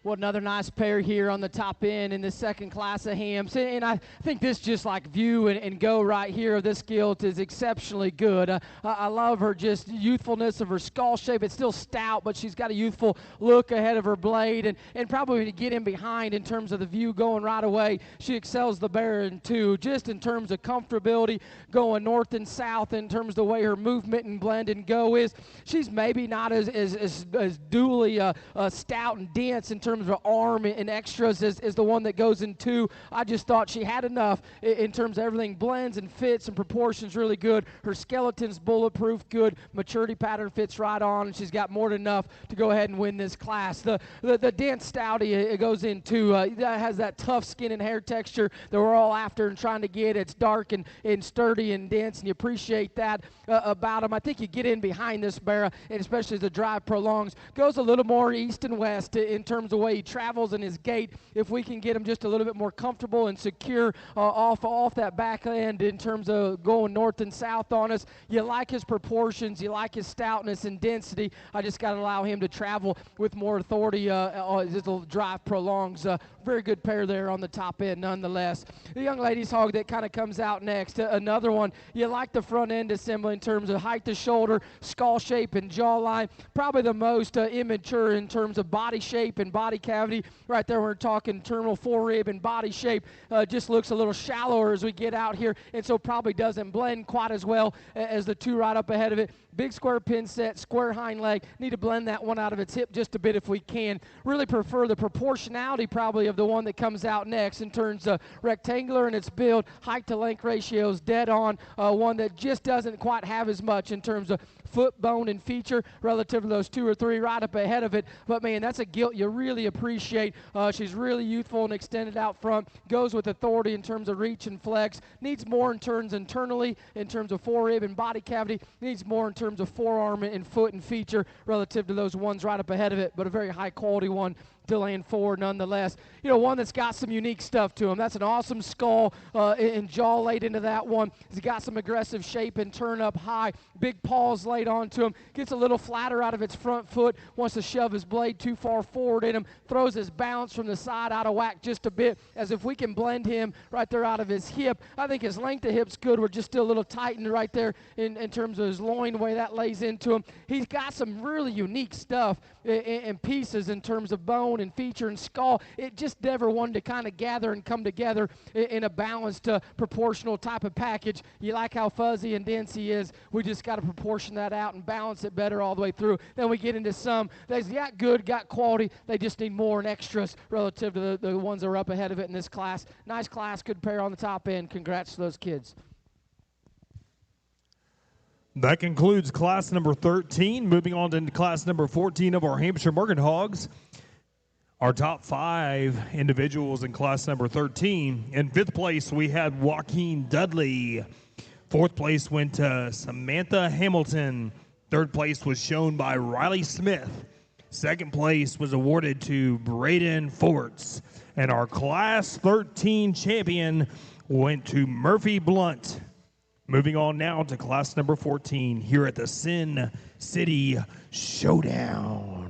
Well, another nice pair here on the top end in the second class of hams. And I think this just like view and go right here of this gilt is exceptionally good. I love her just youthfulness of her skull shape. It's still stout, but she's got a youthful look ahead of her blade. And probably to get in behind in terms of the view going right away, she excels the Baron too, just in terms of comfortability going north and south in terms of the way her movement and blend and go is. She's maybe not as dually stout and dense in terms of her arm and extras is the one that goes in two. I just thought she had enough in terms of everything blends and fits and proportions really good. Her skeleton's bulletproof, good. Maturity pattern fits right on, and she's got more than enough to go ahead and win this class. The dense stouty it goes in two. That has that tough skin and hair texture that we're all after and trying to get. It's dark and sturdy and dense, and you appreciate that about them. I think you get in behind this Barra, and especially as the drive prolongs, goes a little more east and west in terms of way he travels and his gait. If we can get him just a little bit more comfortable and secure off that back end in terms of going north and south on us, you like his proportions, you like his stoutness and density. I just got to allow him to travel with more authority as the drive prolongs. Very good pair there on the top end nonetheless. The young lady's hog that kind of comes out next, another one. You like the front end assembly in terms of height to shoulder, skull shape, and jawline. Probably the most immature in terms of body shape and body cavity. Right there we're talking terminal forerib and body shape. Just looks a little shallower as we get out here, and so probably doesn't blend quite as well as the two right up ahead of it. Big square pin set, square hind leg. Need to blend that one out of its hip just a bit if we can. Really prefer the proportionality probably of the one that comes out next in terms of rectangular in its build, height to length ratios dead on. One that just doesn't quite have as much in terms of foot, bone, and feature relative to those two or three right up ahead of it. But, man, that's a gilt you really appreciate. She's really youthful and extended out front. Goes with authority in terms of reach and flex. Needs more in terms internally in terms of forerib and body cavity. Needs more in terms of forearm and foot and feature relative to those ones right up ahead of it. But a very high-quality one to land forward nonetheless. You know, one that's got some unique stuff to him. That's an awesome skull and jaw laid into that one. He's got some aggressive shape and turn up high. Big paws laid onto him. Gets a little flatter out of its front foot. Wants to shove his blade too far forward in him. Throws his balance from the side out of whack just a bit, as if we can blend him right there out of his hip. I think his length of hip's good. We're just still a little tightened right there in terms of his loin, the way that lays into him. He's got some really unique stuff and pieces in terms of bone and feature and skull. It just never wanted to kind of gather and come together in a balanced, proportional type of package. You like how fuzzy and dense he is. We just got to proportion that out and balance it better all the way through. Then we get into some that's got good, got quality. They just need more and extras relative to the ones that are up ahead of it in this class. Nice class, good pair on the top end. Congrats to those kids. That concludes class number 13. Moving on to class number 14 of our Hampshire Market Hogs. Our top 5 individuals in class number 13. In 5th place, we had Joaquin Dudley. 4th place went to Samantha Hamilton. 3rd place was shown by Riley Smith. 2nd place was awarded to Braden Forts. And our class 13 champion went to Murphy Blunt. Moving on now to class number 14 here at the SynCity Showdown.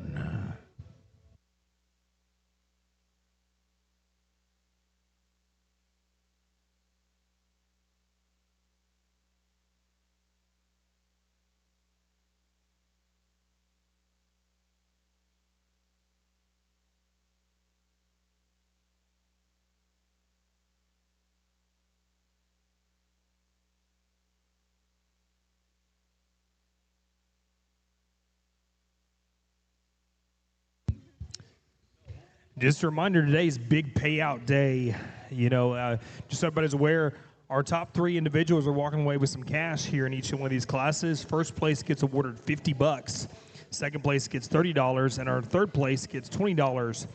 Just a reminder, today's big payout day. You know, just so everybody's aware, our top 3 individuals are walking away with some cash here in each one of these classes. 1st place gets awarded $50. 2nd place gets $30, and our 3rd place gets $20.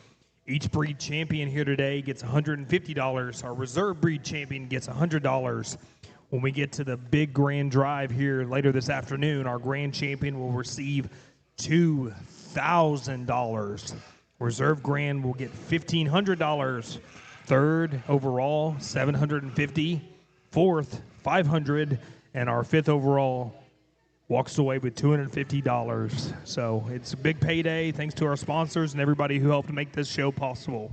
Each breed champion here today gets $150. Our reserve breed champion gets $100. When we get to the big grand drive here later this afternoon, our grand champion will receive $2,000. Reserve grand will get $1,500. 3rd overall, $750. 4th, $500. And our 5th overall walks away with $250. So it's a big payday. Thanks to our sponsors and everybody who helped make this show possible.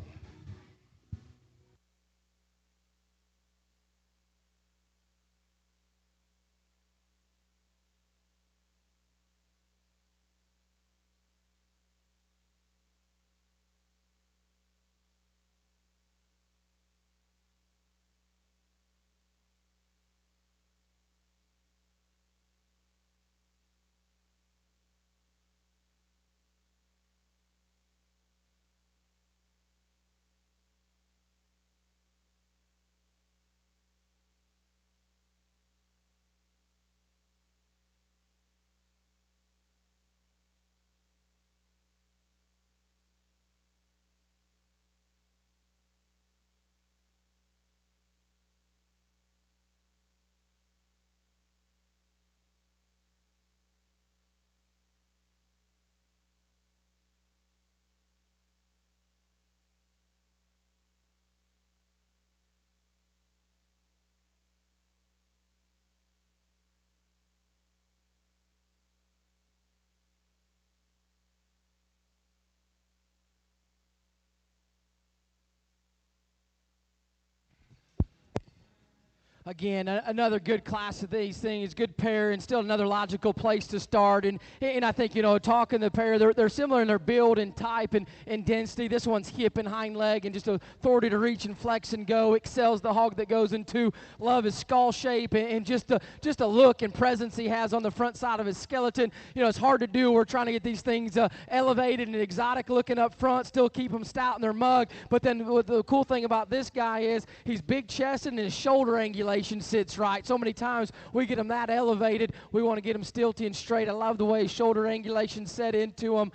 Again, another good class of these things, good pair, and still another logical place to start. And I think, talking the pair, they're similar in their build and type and density. This one's hip and hind leg and just authority to reach and flex and go. Excels the hog that goes into. Love his skull shape and just a look and presence he has on the front side of his skeleton. It's hard to do. We're trying to get these things elevated and exotic looking up front, still keep them stout in their mug. But then the cool thing about this guy is he's big chested and his shoulder angulation sits right. So many times we get him that elevated, we want to get him stilty and straight. I love the way his shoulder angulation set into him.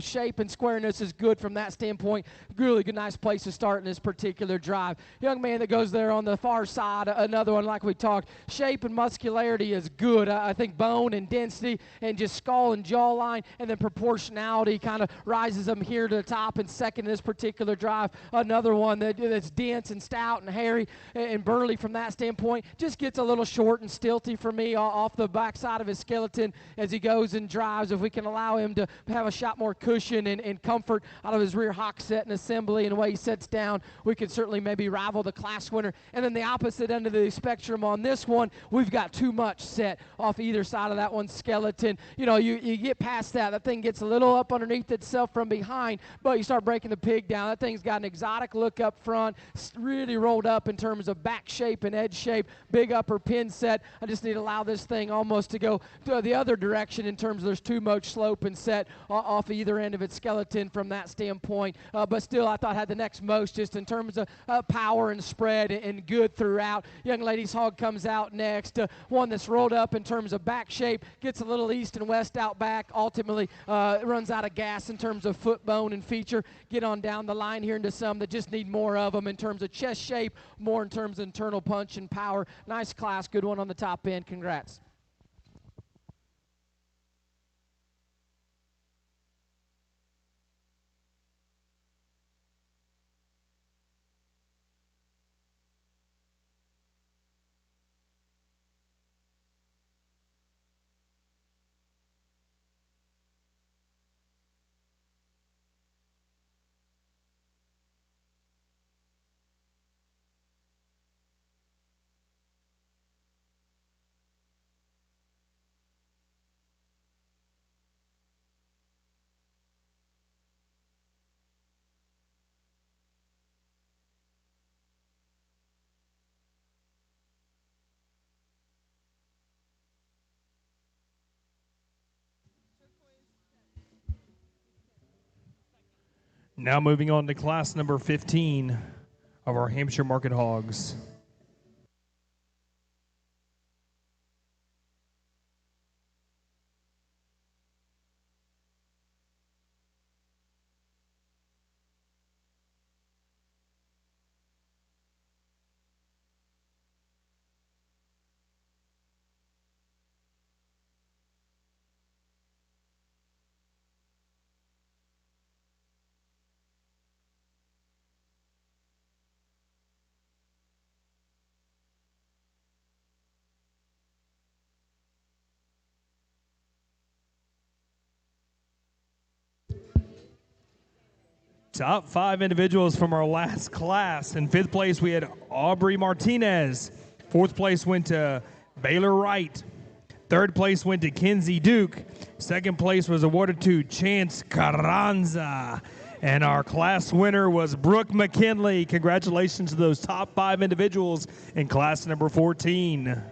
Shape and squareness is good from that standpoint. Really good, nice place to start in this particular drive. Young man that goes there on the far side, another one like we talked. Shape and muscularity is good. I think bone and density and just skull and jawline and then proportionality kind of rises him here to the top and second in this particular drive. Another one that's dense and stout and hairy and burly from that standpoint. Just gets a little short and stilty for me off the backside of his skeleton as he goes and drives. If we can allow him to have a shot more cushion and comfort out of his rear hock set and assembly and the way he sets down, we could certainly maybe rival the class winner. And then the opposite end of the spectrum on this one, we've got too much set off either side of that one skeleton. You get past that thing gets a little up underneath itself from behind, but you start breaking the pig down. That thing's got an exotic look up front, really rolled up in terms of back shape and edge shape, big upper pin set. I just need to allow this thing almost to go to the other direction in terms of there's too much slope and set off either end of its skeleton from that standpoint. But still, I thought had the next most just in terms of power and spread and good throughout. Young lady's hog comes out next. One that's rolled up in terms of back shape, gets a little east and west out back, ultimately runs out of gas in terms of foot bone and feature. Get on down the line here into some that just need more of them in terms of chest shape, more in terms of internal punch and power. Nice class, good one on the top end. Congrats. Now moving on to class number 15 of our Hampshire Market Hogs. Top 5 individuals from our last class. In 5th place, we had Aubrey Martinez. 4th place went to Baylor Wright. 3rd place went to Kinsey Duke. 2nd place was awarded to Chance Carranza. And our class winner was Brooke McKinley. Congratulations to those top 5 individuals in class number 14.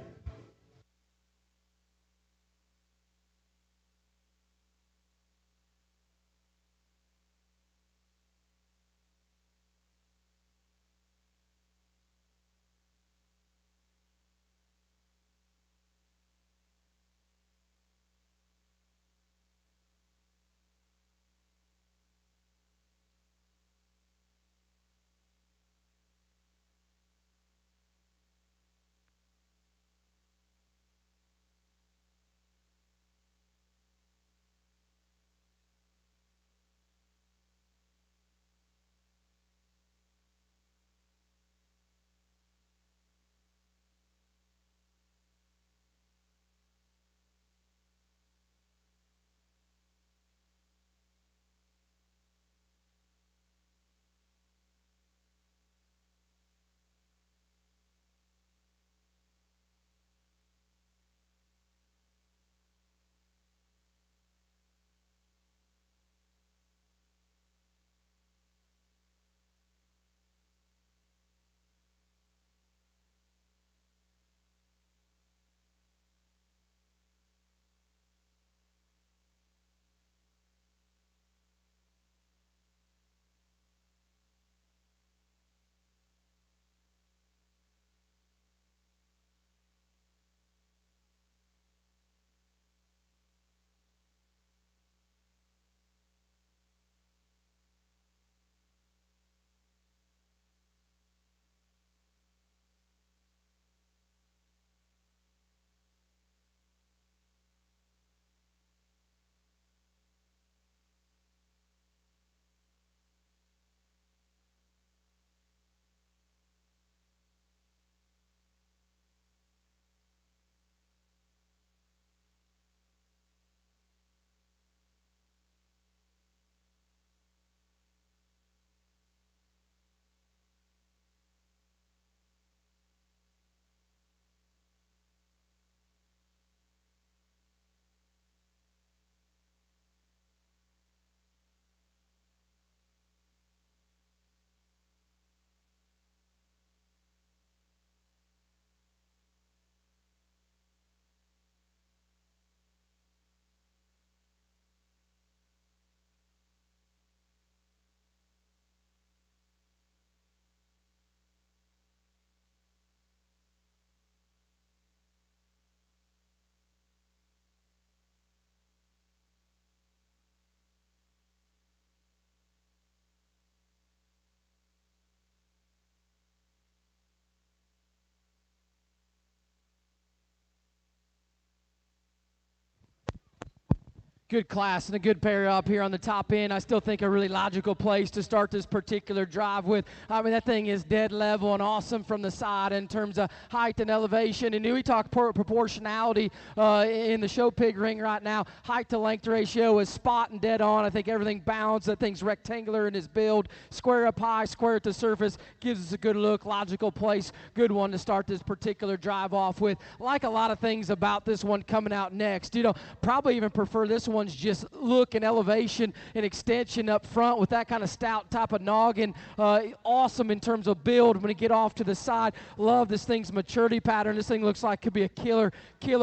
Good class and a good pair up here on the top end. I still think a really logical place to start this particular drive with. I mean, that thing is dead level and awesome from the side in terms of height and elevation. And we talk proportionality in the show pig ring right now. Height to length ratio is spot and dead on. I think everything balanced. That thing's rectangular in its build. Square up high, square at the surface. Gives us a good look, logical place. Good one to start this particular drive off with. Like a lot of things about this one coming out next. You know, probably even prefer this one's just look and elevation and extension up front with that kind of stout type of noggin. Awesome in terms of build when you get off to the side. Love this thing's maturity pattern. This thing looks like could be a killer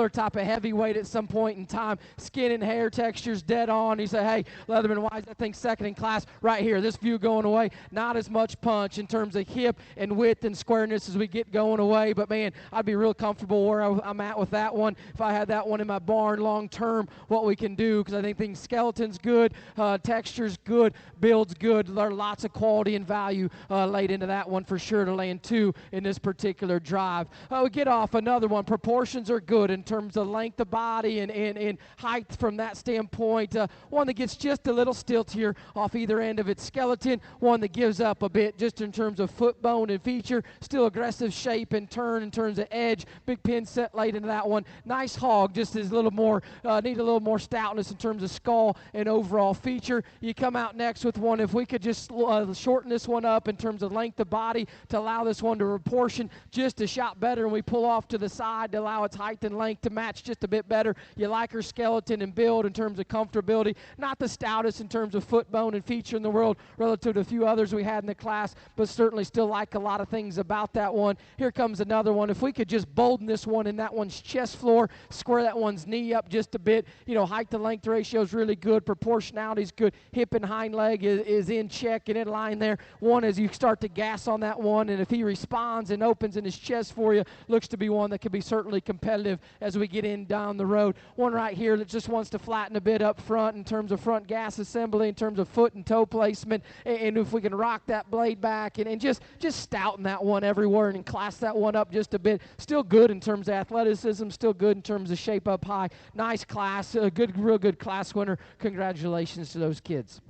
type of heavyweight at some point in time. Skin and hair textures dead on. You say, hey, Leatherman, why is that thing second in class? Right here, this view going away. Not as much punch in terms of hip and width and squareness as we get going away. But, man, I'd be real comfortable where I'm at with that one. If I had that one in my barn long term, what we can do, because I think things skeleton's good, texture's good, build's good. There are lots of quality and value laid into that one for sure to land 2 in this particular drive. We get off another one. Proportions are good in terms of length of body and height from that standpoint. One that gets just a little stiltier off either end of its skeleton. One that gives up a bit just in terms of foot bone and feature. Still aggressive shape and turn in terms of edge. Big pin set laid into that one. Nice hog, just is a little more, need a little more stoutness in terms of skull and overall feature. You come out next with one, if we could just shorten this one up in terms of length of body to allow this one to proportion just a shot better, and we pull off to the side to allow its height and length to match just a bit better. You like her skeleton and build in terms of comfortability. Not the stoutest in terms of foot bone and feature in the world relative to a few others we had in the class, but certainly still like a lot of things about that one. Here comes another one. If we could just bolden this one in that one's chest floor, square that one's knee up just a bit. You know, height to length ratio is really good. Proportionality is good. Hip and hind leg is in check and in line there. One, as you start to gas on that one, and if he responds and opens in his chest for you, looks to be one that could be certainly competitive as we get in down the road. One right here that just wants to flatten a bit up front in terms of front gas assembly, in terms of foot and toe placement, and if we can rock that blade back and just stouten that one everywhere and class that one up just a bit. Still good in terms of athleticism, still good in terms of shape up high. Nice class, a good, real good class winner. Congratulations to those kids.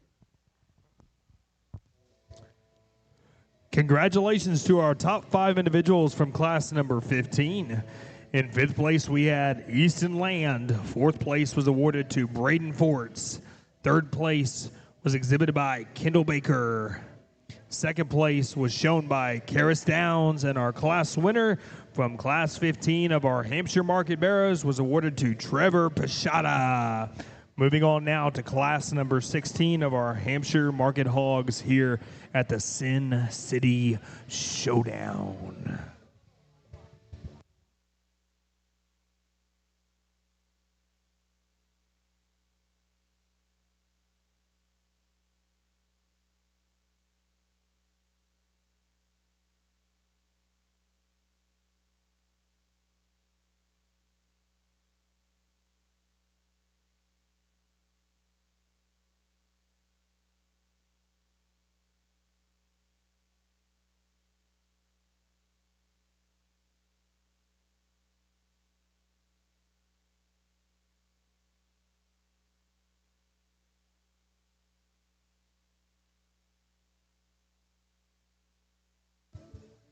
Congratulations to our top 5 individuals from class number 15. In 5th place, we had Easton Land. 4th place was awarded to Braden Forts. 3rd place was exhibited by Kendall Baker. 2nd place was shown by Karis Downs, and our class winner from class 15 of our Hampshire Market Barrows was awarded to Trevor Pashada. Moving on now to class number 16 of our Hampshire Market Hogs here at the SynCity Showdown.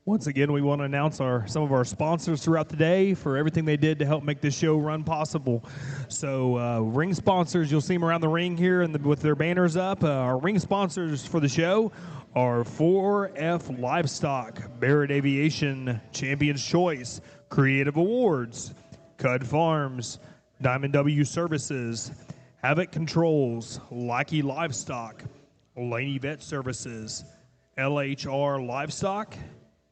Once again, we want to announce some of our sponsors throughout the day for everything they did to help make this show run possible. So ring sponsors, you'll see them around the ring here with their banners up. Our ring sponsors for the show are 4F Livestock, Barrett Aviation, Champion's Choice, Creative Awards, Cud Farms, Diamond W Services, Havoc Controls, Lackey Livestock, Laney Vet Services, LHR Livestock,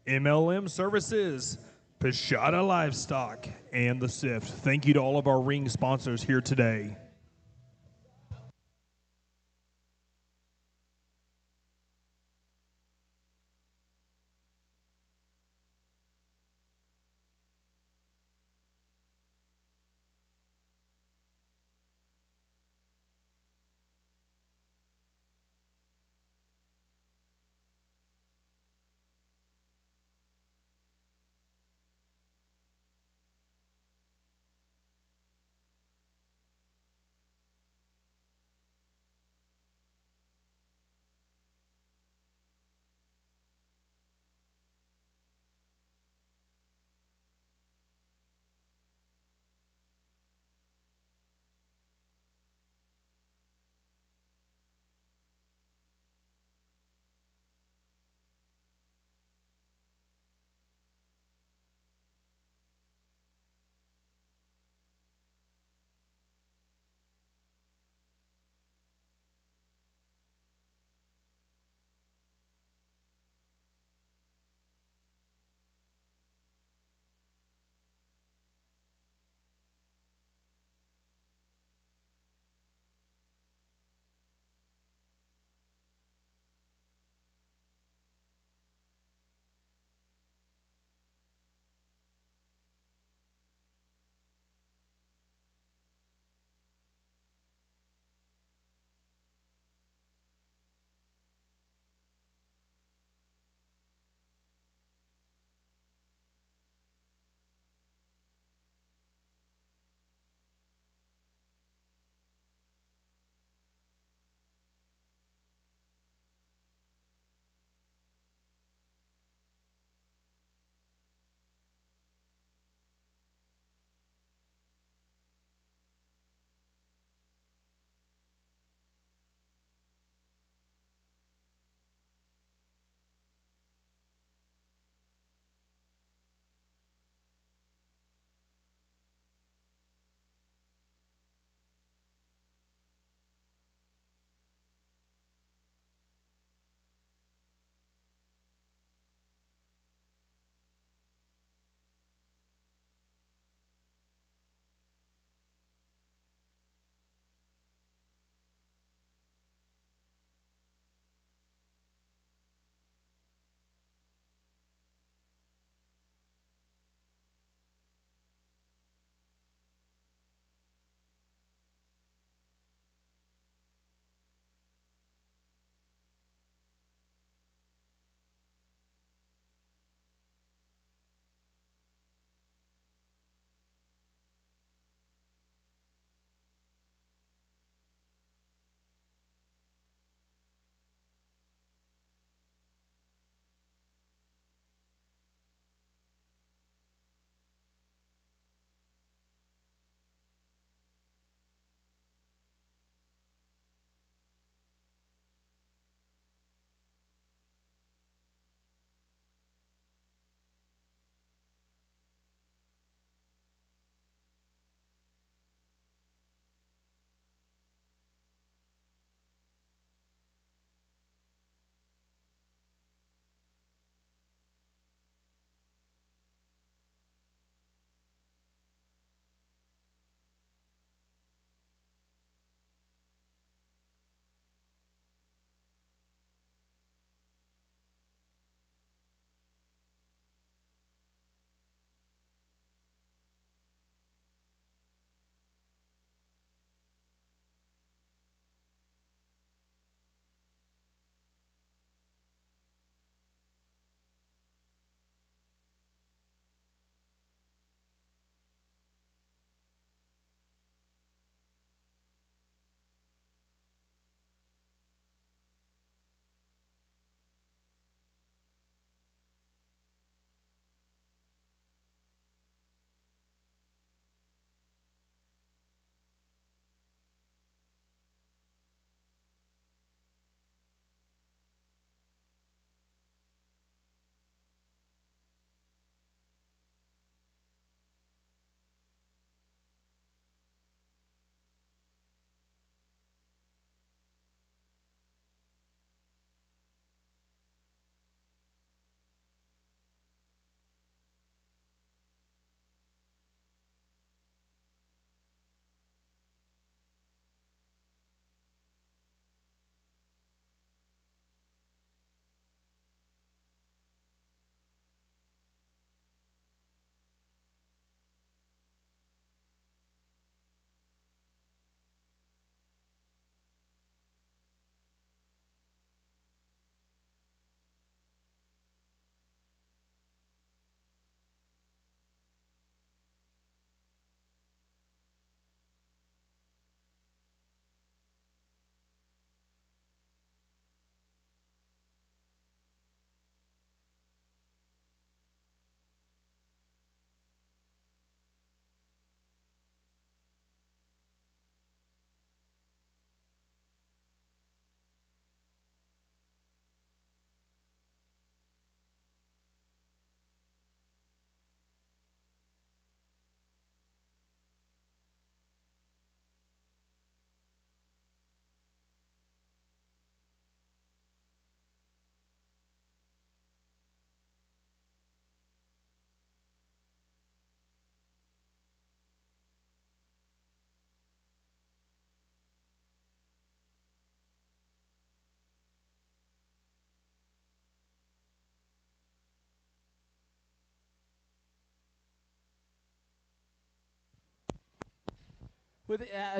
MLM Services, Pashada Livestock, and the SIFT. Thank you to all of our ring sponsors here today.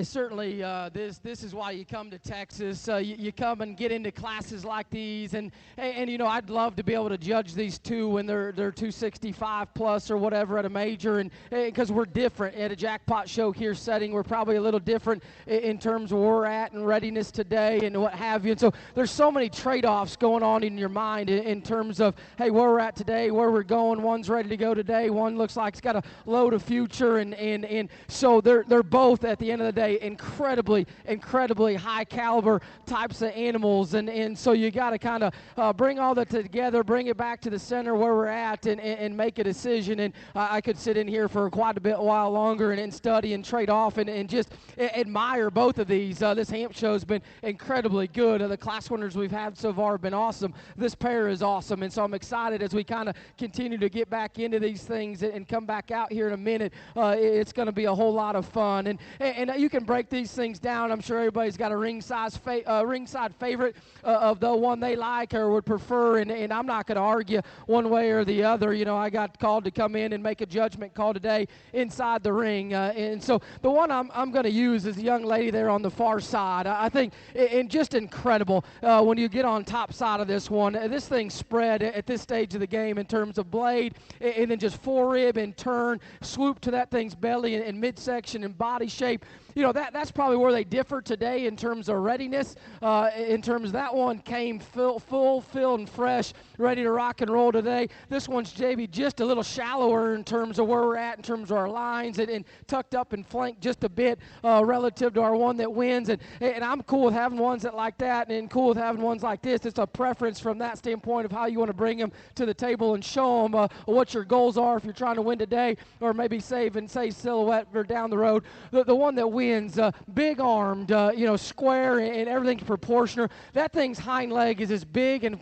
certainly this is why you come to Texas. You come and get into classes like these, and you know, I'd love to be able to judge these two when they're 265 plus or whatever at a major, and because we're different at a jackpot show here setting, we're probably a little different in terms of where we're at and readiness today and what have you. And so there's so many trade-offs going on in your mind in terms of, hey, where we're at today, where we're going. One's ready to go today. One looks like it's got a load of future, and so they're both at the end of the day incredibly high caliber types of animals, and so you got to kind of bring all that together, bring it back to the center where we're at, and make a decision. And I could sit in here for quite a while longer and study and trade off and just admire both of these. This Hamp show's been incredibly good. The class winners we've had so far have been awesome. This pair is awesome, and so I'm excited as we kind of continue to get back into these things and come back out here in a minute. It's going to be a whole lot of fun, and you can break these things down. I'm sure everybody's got a ringside favorite of the one they like or would prefer, and I'm not going to argue one way or the other. You know, I got called to come in and make a judgment call today inside the ring, and so the one I'm going to use is the young lady there on the far side. I think and just incredible when you get on top side of this one. This thing spread at this stage of the game in terms of blade, and then just forerib and turn, swoop to that thing's belly and midsection and body shape. You know, that's probably where they differ today in terms of readiness. In terms of that one came full, filled, and fresh, ready to rock and roll today. This one's maybe just a little shallower in terms of where we're at, in terms of our lines, and tucked up and flanked just a bit relative to our one that wins. And I'm cool with having ones that like that, and cool with having ones like this. It's a preference from that standpoint of how you want to bring them to the table and show them what your goals are if you're trying to win today, or maybe save silhouette for down the road. The one that wins, big armed, you know, square, and everything's proportional. That thing's hind leg is as big and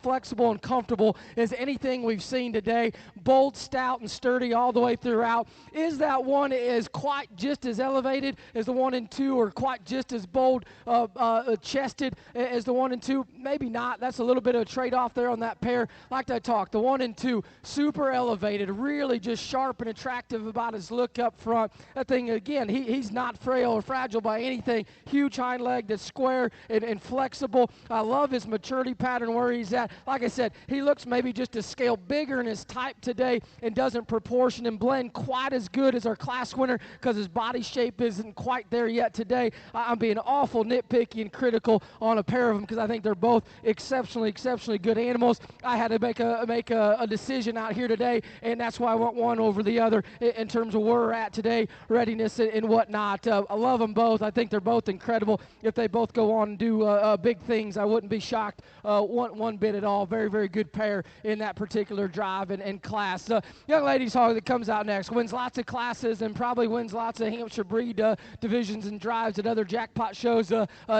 flexible and comfortable as anything we've seen today. Bold, stout, and sturdy all the way throughout. Is that one is quite just as elevated as the 1 and 2, or quite just as bold chested as the 1 and 2? Maybe not. That's a little bit of a trade-off there on that pair. Like I talked, the 1 and 2, super elevated, really just sharp and attractive about his look up front. That thing, again, he's not frail or fragile by anything. Huge hind leg that's square and flexible. I love his maturity pattern where he's at. Like I said, he looks maybe just a scale bigger in his type today and doesn't proportion and blend quite as good as our class winner because his body shape isn't quite there yet today. I'm being awful nitpicky and critical on a pair of them because I think they're both exceptionally good animals. I had to make a decision out here today, and that's why I want one over the other in terms of where we're at today, readiness and whatnot. I love them both. I think they're both incredible. If they both go on and do big things, I wouldn't be shocked one bit at all. Very good pair in that particular drive and class. Young lady's hog that comes out next wins lots of classes and probably wins lots of Hampshire breed divisions and drives at other jackpot shows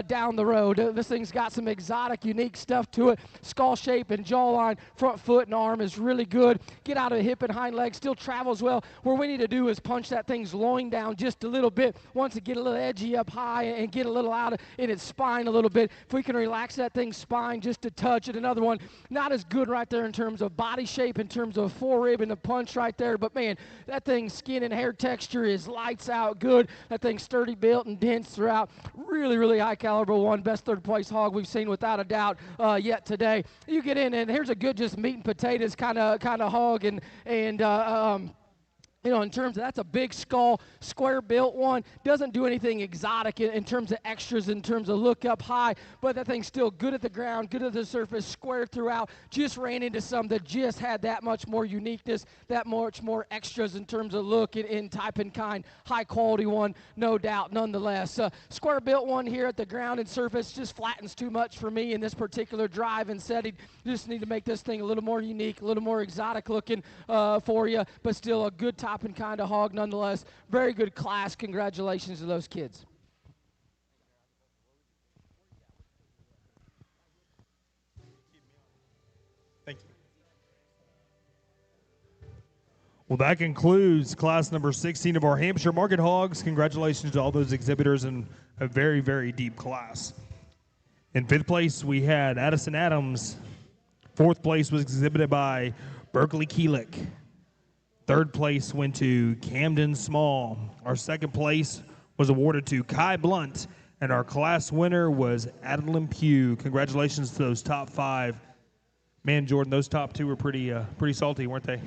down the road. This thing's got some exotic, unique stuff to it. Skull shape and jawline, front foot and arm is really good. Get out of the hip and hind leg, still travels well. What we need to do is punch that thing's loin down just a little bit. Once it get a little edgy up high and get a little out in its spine a little bit. If we can relax that thing's spine just a touch. And another one, not as good right there in terms of body shape, in terms of forerib and the punch right there. But man, that thing's skin and hair texture is lights out good. That thing's sturdy built and dense throughout. Really high caliber one. Best third place hog we've seen without a doubt yet today. You get in and here's a good just meat and potatoes kind of hog and you know, in terms of that's a big skull, square built one. Doesn't do anything exotic in terms of extras, in terms of look up high, but that thing's still good at the ground, good at the surface, square throughout. Just ran into some that just had that much more uniqueness, that much more extras in terms of look in type and kind. High quality one, no doubt, nonetheless. Square built one here at the ground and surface just flattens too much for me in this particular drive and setting. Just need to make this thing a little more unique, a little more exotic looking for you, but still a good top and kind of hog nonetheless. Very good class. Congratulations to those kids. Thank you. Well, that concludes class number 16 of our Hampshire Market Hogs. Congratulations to all those exhibitors in a very deep class. In 5th place, we had Addison Adams. 4th place was exhibited by Berkeley Keelick. 3rd place went to Camden Small. Our 2nd place was awarded to Kai Blunt, and our class winner was Adeline Pugh. Congratulations to those top 5. Man, Jordan, those top 2 were pretty salty, weren't they?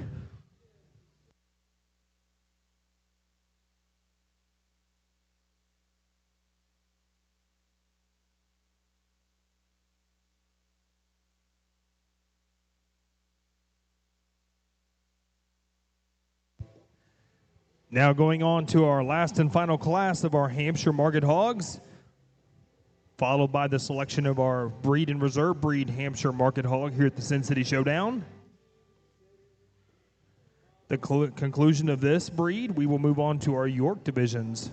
Now going on to our last and final class of our Hampshire Market Hogs, followed by the selection of our breed and reserve breed Hampshire Market Hog here at the SynCity Showdown. The conclusion of this breed, we will move on to our York divisions.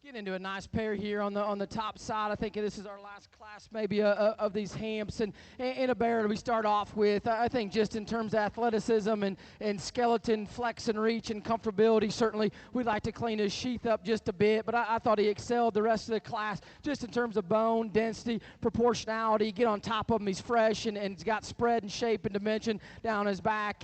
Getting into a nice pair here on the top side. I think this is our last class maybe of these hamps. And in a bear we start off with, I think just in terms of athleticism and skeleton flex and reach and comfortability, certainly we'd like to clean his sheath up just a bit. But I thought he excelled the rest of the class just in terms of bone, density, proportionality. Get on top of him, he's fresh and he's got spread and shape and dimension down his back.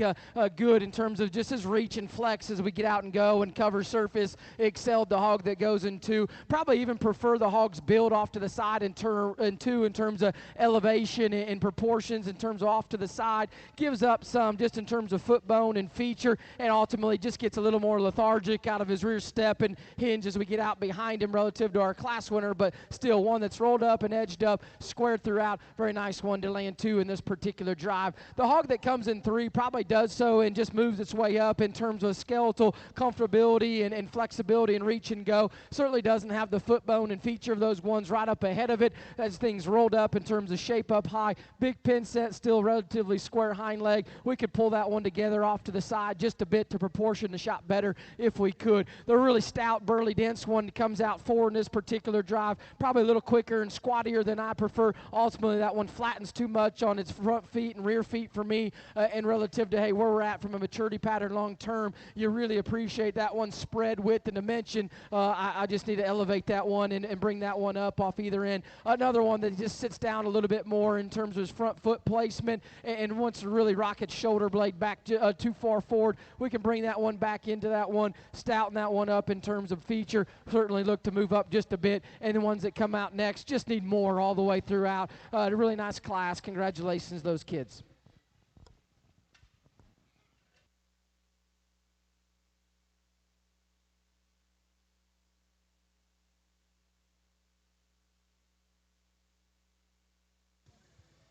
Good in terms of just his reach and flex as we get out and go and cover surface. Excelled the hog that goes into. Probably even prefer the hog's build off to the side in terms of elevation and proportions in terms of off to the side. Gives up some just in terms of foot bone and feature, and ultimately just gets a little more lethargic out of his rear step and hinge as we get out behind him relative to our class winner, but still one that's rolled up and edged up, squared throughout. Very nice one to land 2 in this particular drive. The hog that comes in 3 probably does so and just moves its way up in terms of skeletal comfortability and flexibility and reach and go. Certainly doesn't have the foot bone and feature of those ones right up ahead of it as things rolled up in terms of shape up high. Big pin set, still relatively square hind leg. We could pull that one together off to the side just a bit to proportion the shot better if we could. The really stout, burly, dense one comes out 4 in this particular drive. Probably a little quicker and squattier than I prefer. Ultimately, that one flattens too much on its front feet and rear feet for me, and relative to, hey, where we're at from a maturity pattern long term, you really appreciate that one spread, width, and dimension. I just need to elevate that one and bring that one up off either end. Another one that just sits down a little bit more in terms of his front foot placement and wants to really rock its shoulder blade back too far forward. We can bring that one back into that one, stouten that one up in terms of feature. Certainly look to move up just a bit, and the ones that come out next just need more all the way throughout. A really nice class. Congratulations, those kids.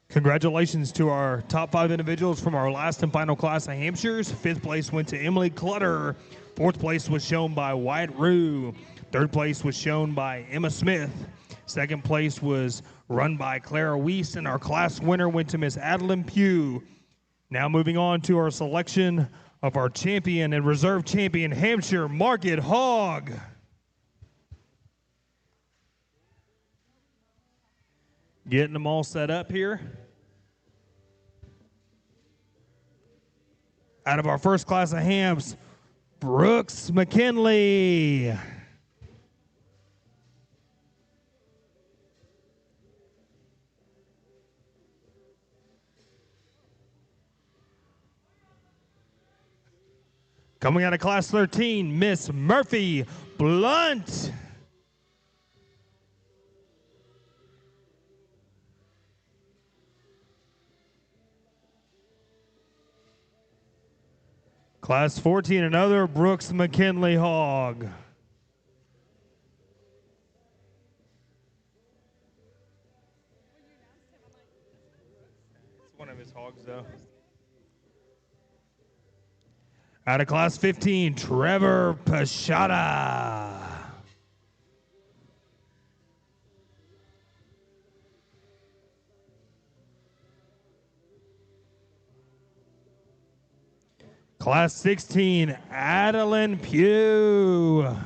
Congratulations to our top 5 individuals from our last and final class of Hampshires. 5th place went to Emily Clutter. 4th place was shown by Wyatt Rue. 3rd place was shown by Emma Smith. 2nd place was run by Clara Weiss, and our class winner went to Miss Adeline Pugh. Now moving on to our selection of our champion and reserve champion Hampshire Market Hog. Getting them all set up here. Out of our first class of hams, Brooks McKinley. Coming out of class 13, Miss Murphy Blunt. Class 14, another Brooks McKinley hog. It's one of his hogs, though. Out of class 15, Trevor Pashada. Class 16, Adeline Pugh.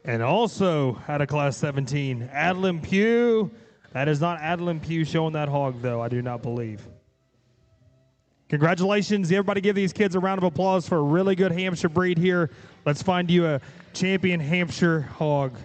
And also out of class 17, Adeline Pugh. That is not Adeline Pugh showing that hog, though, I do not believe. Congratulations. Everybody give these kids a round of applause for a really good Hampshire breed here. Let's find you a champion Hampshire hog.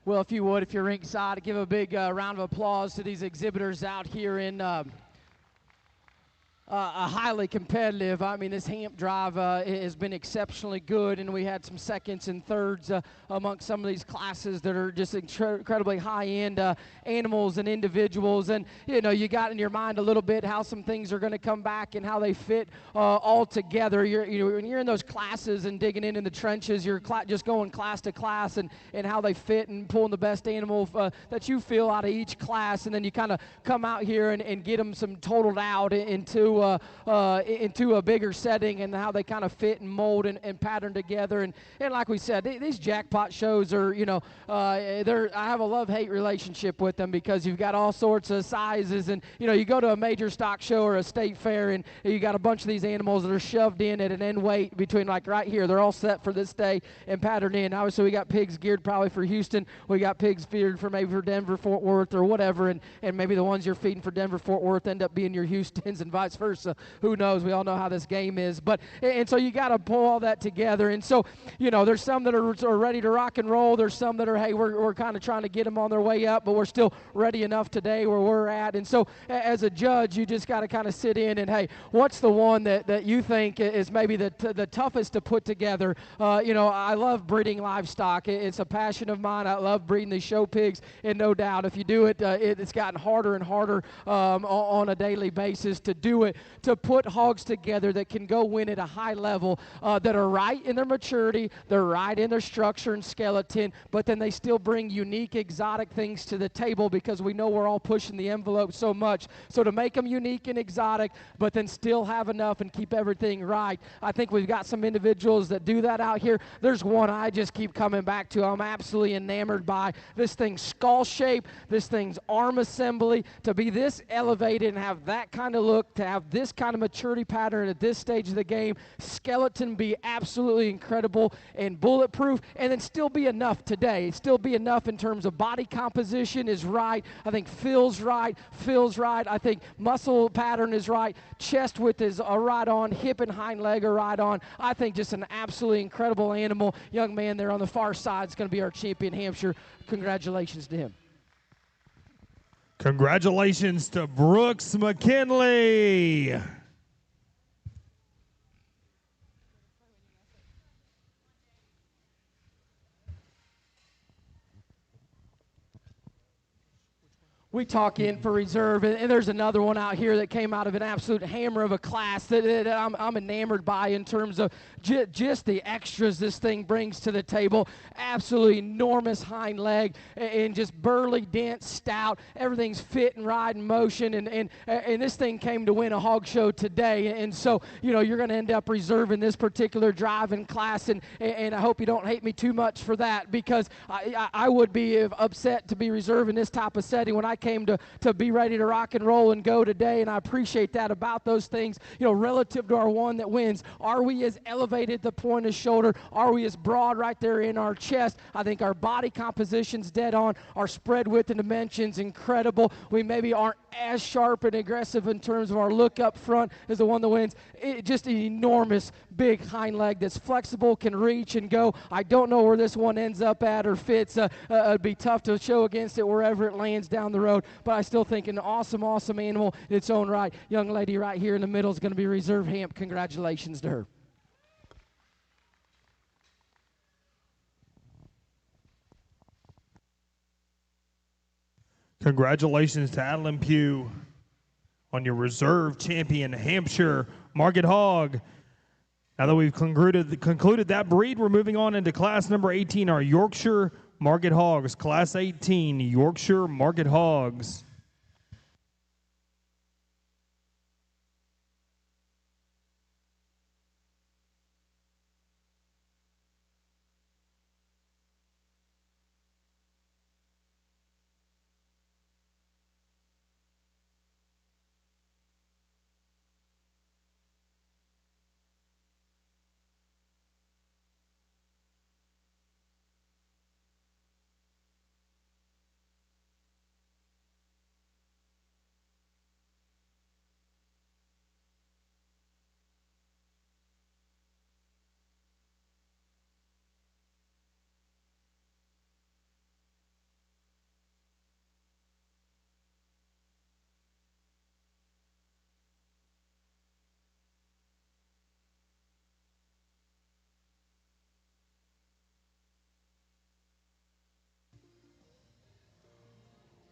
Well, if you would, if you're ringside, give a big round of applause to these exhibitors out here in a highly competitive. I mean, this Hamp drive has been exceptionally good, and we had some seconds and thirds amongst some of these classes that are just incredibly high-end animals and individuals. And, you know, you got in your mind a little bit how some things are going to come back and how they fit all together. When you're in those classes and digging in the trenches, you're just going class to class and how they fit and pulling the best animal that you feel out of each class, and then you kind of come out here and get them some totaled out into a bigger setting and how they kind of fit and mold and pattern together. And like we said, these jackpot shows are, I have a love-hate relationship with them because you've got all sorts of sizes. And, you go to a major stock show or a state fair and you got a bunch of these animals that are shoved in at an end weight between, like right here, they're all set for this day and patterned in. Obviously, we got pigs geared probably for Houston. We got pigs geared for maybe for Denver, Fort Worth, or whatever. And maybe the ones you're feeding for Denver, Fort Worth end up being your Houstons and vice versa. Who knows? We all know how this game is. And so you got to pull all that together. And so, there's some that are ready to rock and roll. There's some that are, hey, we're kind of trying to get them on their way up, but we're still ready enough today where we're at. And so as a judge, you just got to kind of sit in and, hey, what's the one that you think is maybe the toughest to put together? I love breeding livestock. It's a passion of mine. I love breeding these show pigs, and no doubt if you do it, it's gotten harder and harder on a daily basis to do it, to put hogs together that can go win at a high level, that are right in their maturity, they're right in their structure and skeleton, but then they still bring unique, exotic things to the table because we know we're all pushing the envelope so much. So to make them unique and exotic, but then still have enough and keep everything right, I think we've got some individuals that do that out here. There's one I just keep coming back to. I'm absolutely enamored by this thing's skull shape, this thing's arm assembly, to be this elevated and have that kind of look, to have this kind of maturity pattern at this stage of the game, skeleton be absolutely incredible and bulletproof, and then still be enough today. Still be enough in terms of body composition is right. I think feels right. I think muscle pattern is right. Chest width is right on. Hip and hind leg are right on. I think just an absolutely incredible animal. Young man there on the far side is going to be our champion Hampshire. Congratulations to him. Congratulations to Brooks McKinley. We talk in for reserve, and there's another one out here that came out of an absolute hammer of a class that I'm enamored by in terms of just the extras this thing brings to the table. Absolutely enormous hind leg and just burly, dense, stout. Everything's fit and right in motion, and this thing came to win a hog show today. And so, you're going to end up reserving this particular driving class, and I hope you don't hate me too much for that, because I would be upset to be reserving this type of setting when I came to be ready to rock and roll and go today, and I appreciate that about those things. Relative to our one that wins, are we as elevated at the point of shoulder? Are we as broad right there in our chest? I think our body composition's dead on. Our spread width and dimensions incredible. We maybe aren't as sharp and aggressive in terms of our look up front as the one that wins. Just an enormous big hind leg that's flexible, can reach and go. I don't know where this one ends up at or fits. It'd be tough to show against it wherever it lands down the road, but I still think an awesome animal in its own right. Young lady right here in the middle is going to be reserve Hamp. Congratulations to her. Congratulations to Adeline Pugh on your reserve champion Hampshire Market Hog. Now that we've concluded that breed, we're moving on into class number 18, our Yorkshire Market Hogs. Class 18, Yorkshire Market Hogs.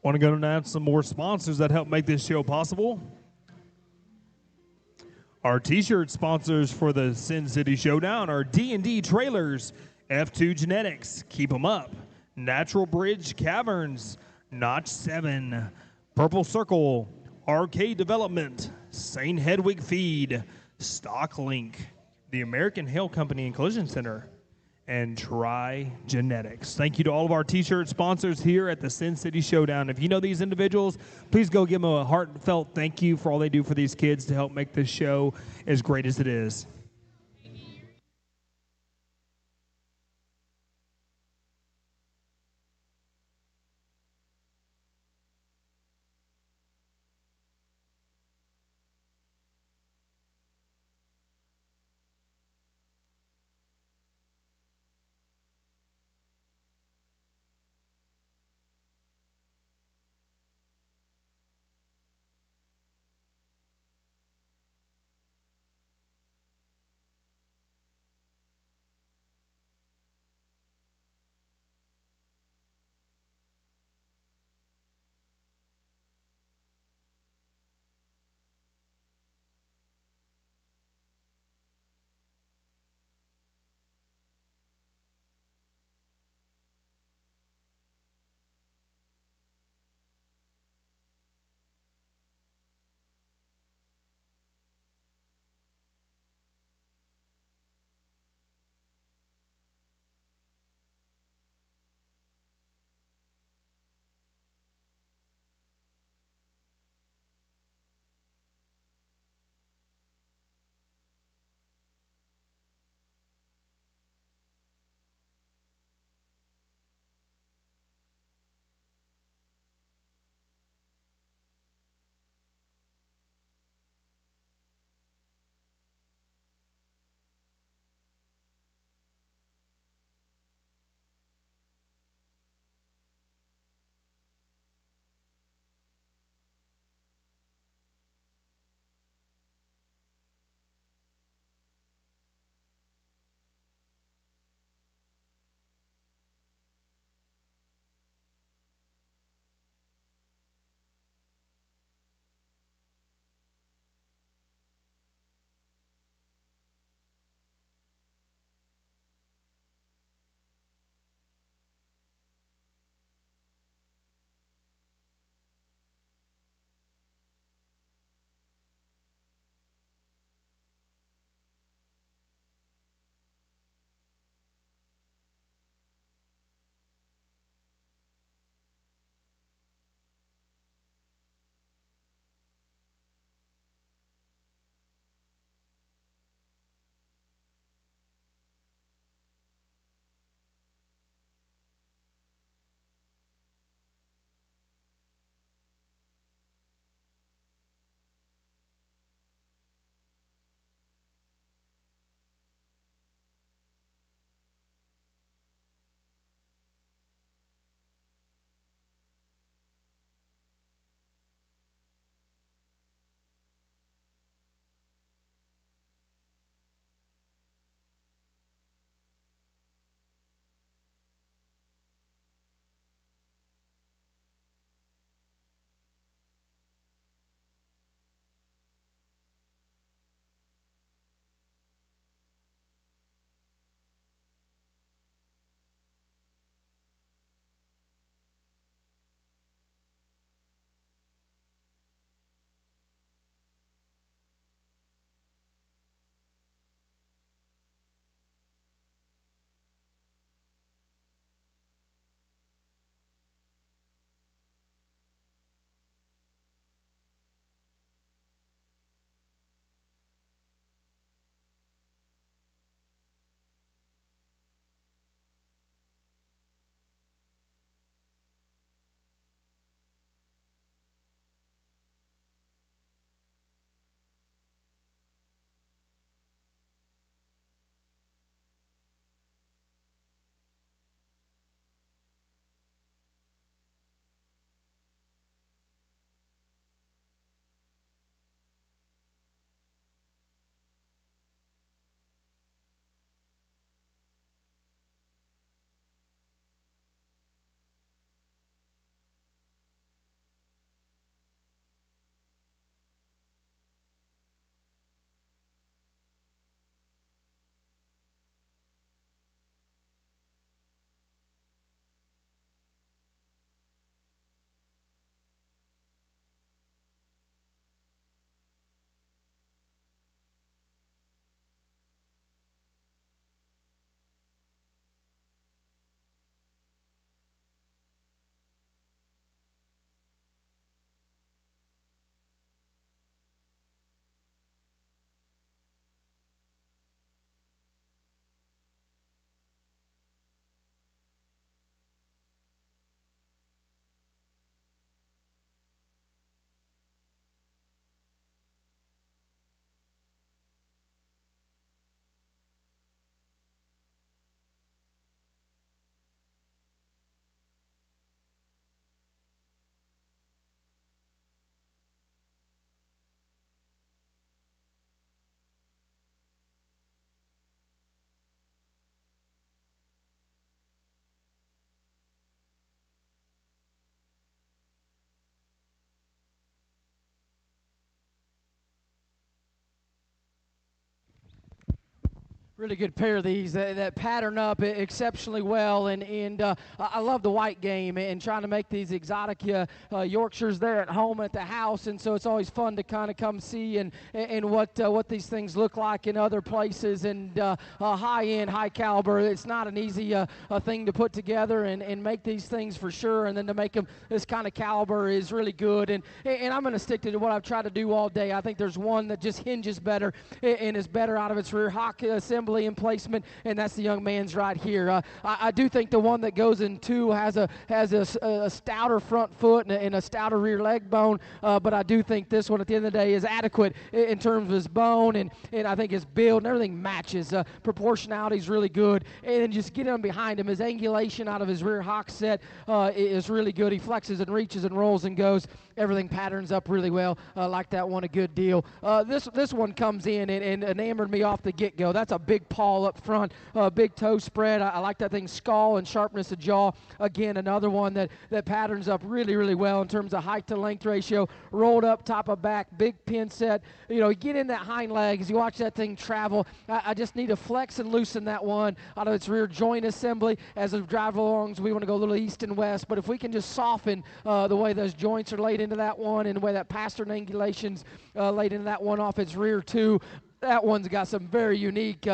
Want to go and announce some more sponsors that help make this show possible? Our t-shirt sponsors for the SynCity Showdown are D&D Trailers, F2 Genetics, Keep 'em Up, Natural Bridge Caverns, Notch 7, Purple Circle, Arcade Development, St. Hedwig Feed, StockLink, the American Hail Company and Collision Center, and Try Genetics. Thank you to all of our t-shirt sponsors here at the SynCity Showdown. If you know these individuals, please go give them a heartfelt thank you for all they do for these kids to help make this show as great as it is. Really good pair of these that pattern up exceptionally well, and I love the white game and trying to make these exotic Yorkshires there at home at the house, and so it's always fun to kind of come see and what these things look like in other places, and high end, high caliber. It's not an easy thing to put together and make these things for sure, and then to make them this kind of caliber is really good, and I'm going to stick to what I've tried to do all day. I think there's one that just hinges better and is better out of its rear hock assembly and placement, and that's the young man's right here. I do think the one that goes in two has a stouter front foot and a stouter rear leg bone, but I do think this one at the end of the day is adequate in terms of his bone, and I think his build and everything matches. Proportionality is really good, and just getting on behind him, his angulation out of his rear hock set is really good. He flexes and reaches and rolls and goes. Everything patterns up really well. Like that one a good deal. This one comes in and enamored me off the get-go. That's a big paw up front, big toe spread. I like that thing's skull and sharpness of jaw. Again, another one that patterns up really, really well in terms of height to length ratio. Rolled up, top of back, big pin set. You get in that hind leg as you watch that thing travel. I just need to flex and loosen that one out of its rear joint assembly as we drive along. So we want to go a little east and west, but if we can just soften the way those joints are laid into that one and the way that pastern angulation's laid into that one off its rear too, that one's got some very unique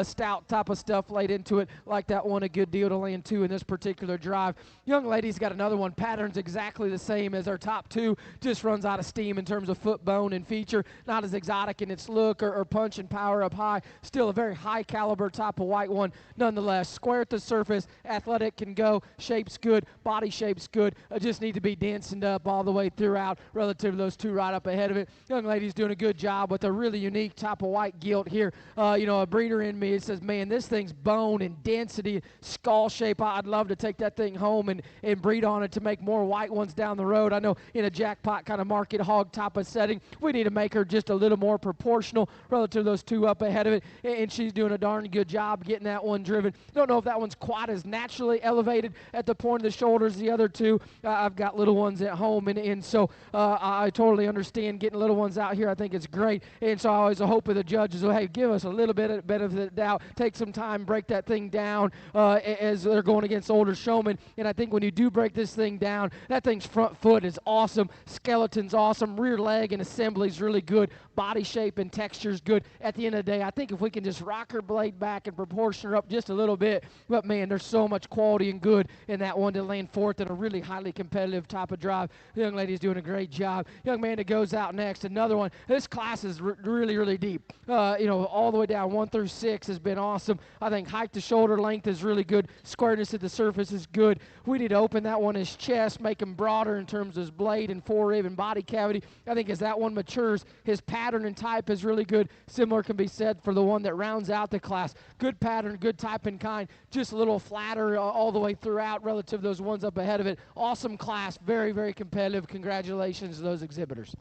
stout type of stuff laid into it. Like that one, a good deal to land two in this particular drive. Young lady's got another one. Patterns exactly the same as our top two. Just runs out of steam in terms of foot bone and feature. Not as exotic in its look or punch and power up high. Still a very high caliber type of white one. Nonetheless, square at the surface. Athletic, can go. Shape's good. Body shape's good. Just need to be dancing up all the way throughout relative to those two right up ahead of it. Young lady's doing a good job with a really unique type of white gilt here. A breeder in me, it says, man, this thing's bone and density, skull shape. I'd love to take that thing home and breed on it to make more white ones down the road. I know in a jackpot kind of market hog type of setting, we need to make her just a little more proportional relative to those two up ahead of it, and she's doing a darn good job getting that one driven. Don't know if that one's quite as naturally elevated at the point of the shoulders as the other two. I've got little ones at home, and so I totally understand getting little ones out here. I think it's great, and so I always hope of the judges, hey, give us a little bit of benefit of the doubt, take some time, break that thing down as they're going against older showmen. And I think when you do break this thing down, that thing's front foot is awesome, skeleton's awesome, rear leg and assembly's really good, body shape and texture's good. At the end of the day, I think if we can just rock her blade back and proportion her up just a little bit, but man, there's so much quality and good in that one to land fourth in a really highly competitive type of drive. The young lady's doing a great job. Young man that goes out next, another one. This class is really, really deep. All the way down 1 through 6 has been awesome. I think height to shoulder length is really good. Squareness at the surface is good. We need to open that one his chest, make him broader in terms of his blade and forerib and body cavity. I think as that one matures, his pattern and type is really good. Similar can be said for the one that rounds out the class. Good pattern, good type and kind, just a little flatter all the way throughout relative to those ones up ahead of it. Awesome class, very, very competitive. Congratulations to those exhibitors.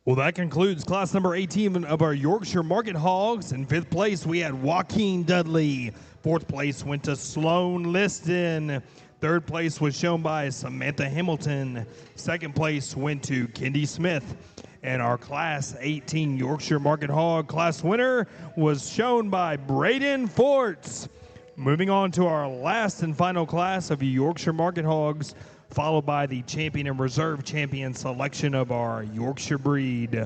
Well, that concludes class number 18 of our Yorkshire Market Hogs. In 5th place, we had Joaquin Dudley. 4th place went to Sloan Liston. 3rd place was shown by Samantha Hamilton. 2nd place went to Kendi Smith. And our class 18 Yorkshire Market Hog class winner was shown by Braden Forts. Moving on to our last and final class of Yorkshire Market Hogs, followed by the champion and reserve champion selection of our Yorkshire breed.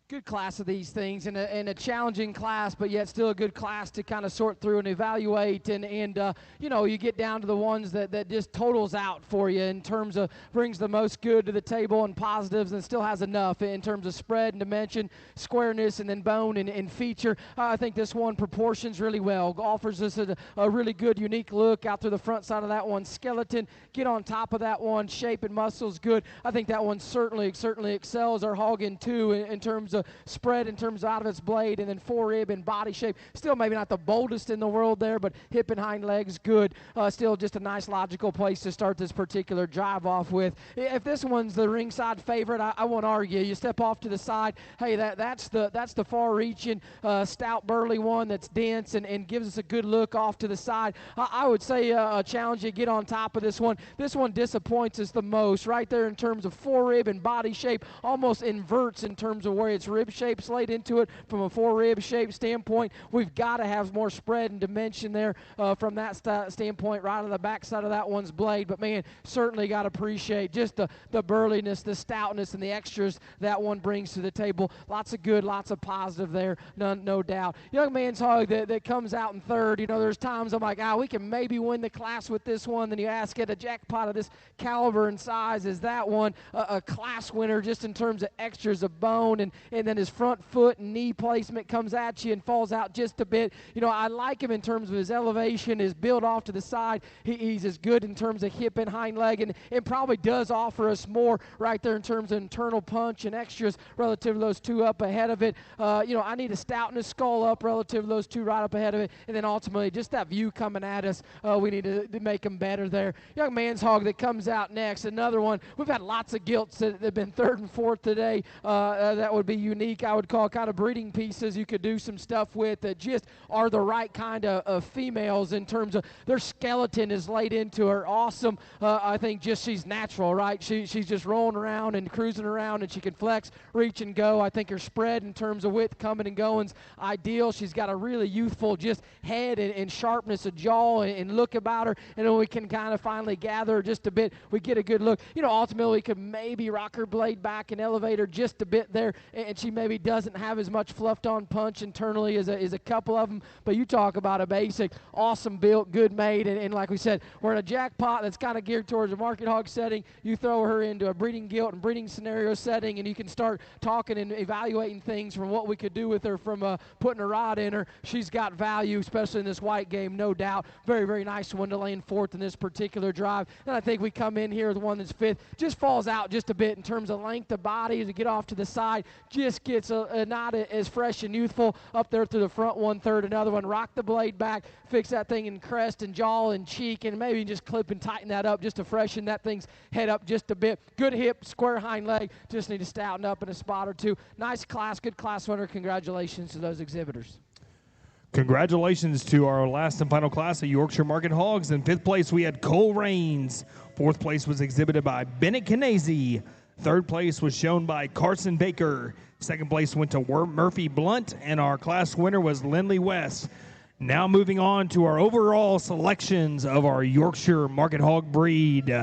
good class of these things, and a challenging class, but yet still a good class to kind of sort through and evaluate. And you know, you get down to the ones that just totals out for you in terms of brings the most good to the table and positives, and still has enough in terms of spread and dimension, squareness, and then bone and feature. I think this one proportions really well, offers us a really good, unique look out through the front side of that one. Skeleton, get on top of that one, shape and muscles good. I think that one certainly excels our hog in two in terms of spread, in terms of out of its blade, and then forerib and body shape. Still maybe not the boldest in the world there, but hip and hind legs good. Still just a nice logical place to start this particular drive off with. If this one's the ringside favorite, I won't argue. You step off to the side, hey, that's the far-reaching, stout, burly one that's dense and gives us a good look off to the side. I would say a challenge you get on top of this one. This one disappoints us the most right there in terms of forerib and body shape, almost inverts in terms of where its rib shape's laid into it from a forerib shape standpoint. We've got to have more spread and dimension there from that standpoint right on the backside of that one's blade. But man, certainly got to appreciate just the burliness, the stoutness, and the extras that one brings to the table. Lots of good, lots of positive there, no doubt. Young man's hog that comes out in third. You know, there's times I'm like, we can maybe win the class with this one. Then you ask at a jackpot of this caliber and size, is that one a class winner just in terms of extras of bone, and then his front foot and knee placement comes at you and falls out just a bit. You know, I like him in terms of his elevation, his build off to the side. He's as good in terms of hip and hind leg, and probably does offer us more right there in terms of internal punch and extras relative to those two up ahead of it. You know, I need a stoutness skull up relative to those two right up ahead of it, and then ultimately just that view coming at us. We need to make him better there. Young man's hog that comes out next, another one. We've had lots of gilts that have been third and fourth today. That would be unique. I would call kind of breeding pieces you could do some stuff with that just are the right kind of females in terms of their skeleton is laid into her. Awesome. I think just she's natural, right? She's just rolling around and cruising around, and she can flex, reach, and go. I think her spread in terms of width coming and going's ideal. She's got a really youthful just head and sharpness of jaw and look about her, and then we can kind of finally gather her just a bit. We get a good look. You know, ultimately we could maybe rock her blade back and elevate her just a bit there, and she maybe doesn't have as much fluffed on punch internally as a couple of them. But you talk about a basic, awesome built, good made, and like we said, we're in a jackpot that's kind of geared towards a market hog setting. You throw her into a breeding gilt and breeding scenario setting, and you can start talking and evaluating things from what we could do with her from putting a rod in her. She's got value, especially in this white game, no doubt. Very, very nice one to land fourth in this particular drive. And I think we come in here with one that's fifth. Just falls out just a bit in terms of length of body to get off to the side. Just gets not as fresh and youthful up there through the front one third. Another one, rock the blade back, fix that thing in crest and jaw and cheek, and maybe just clip and tighten that up just to freshen that thing's head up just a bit. Good hip, square hind leg. Just need to stouten up in a spot or two. Nice class, good class winner. Congratulations to those exhibitors. Congratulations to our last and final class of Yorkshire Market Hogs. In fifth place, we had Cole Rains. Fourth place was exhibited by Bennett Canese. Third place was shown by Carson Baker. Second place went to Murphy Blunt, and our class winner was Lindley West. Now moving on to our overall selections of our Yorkshire Market Hog breed.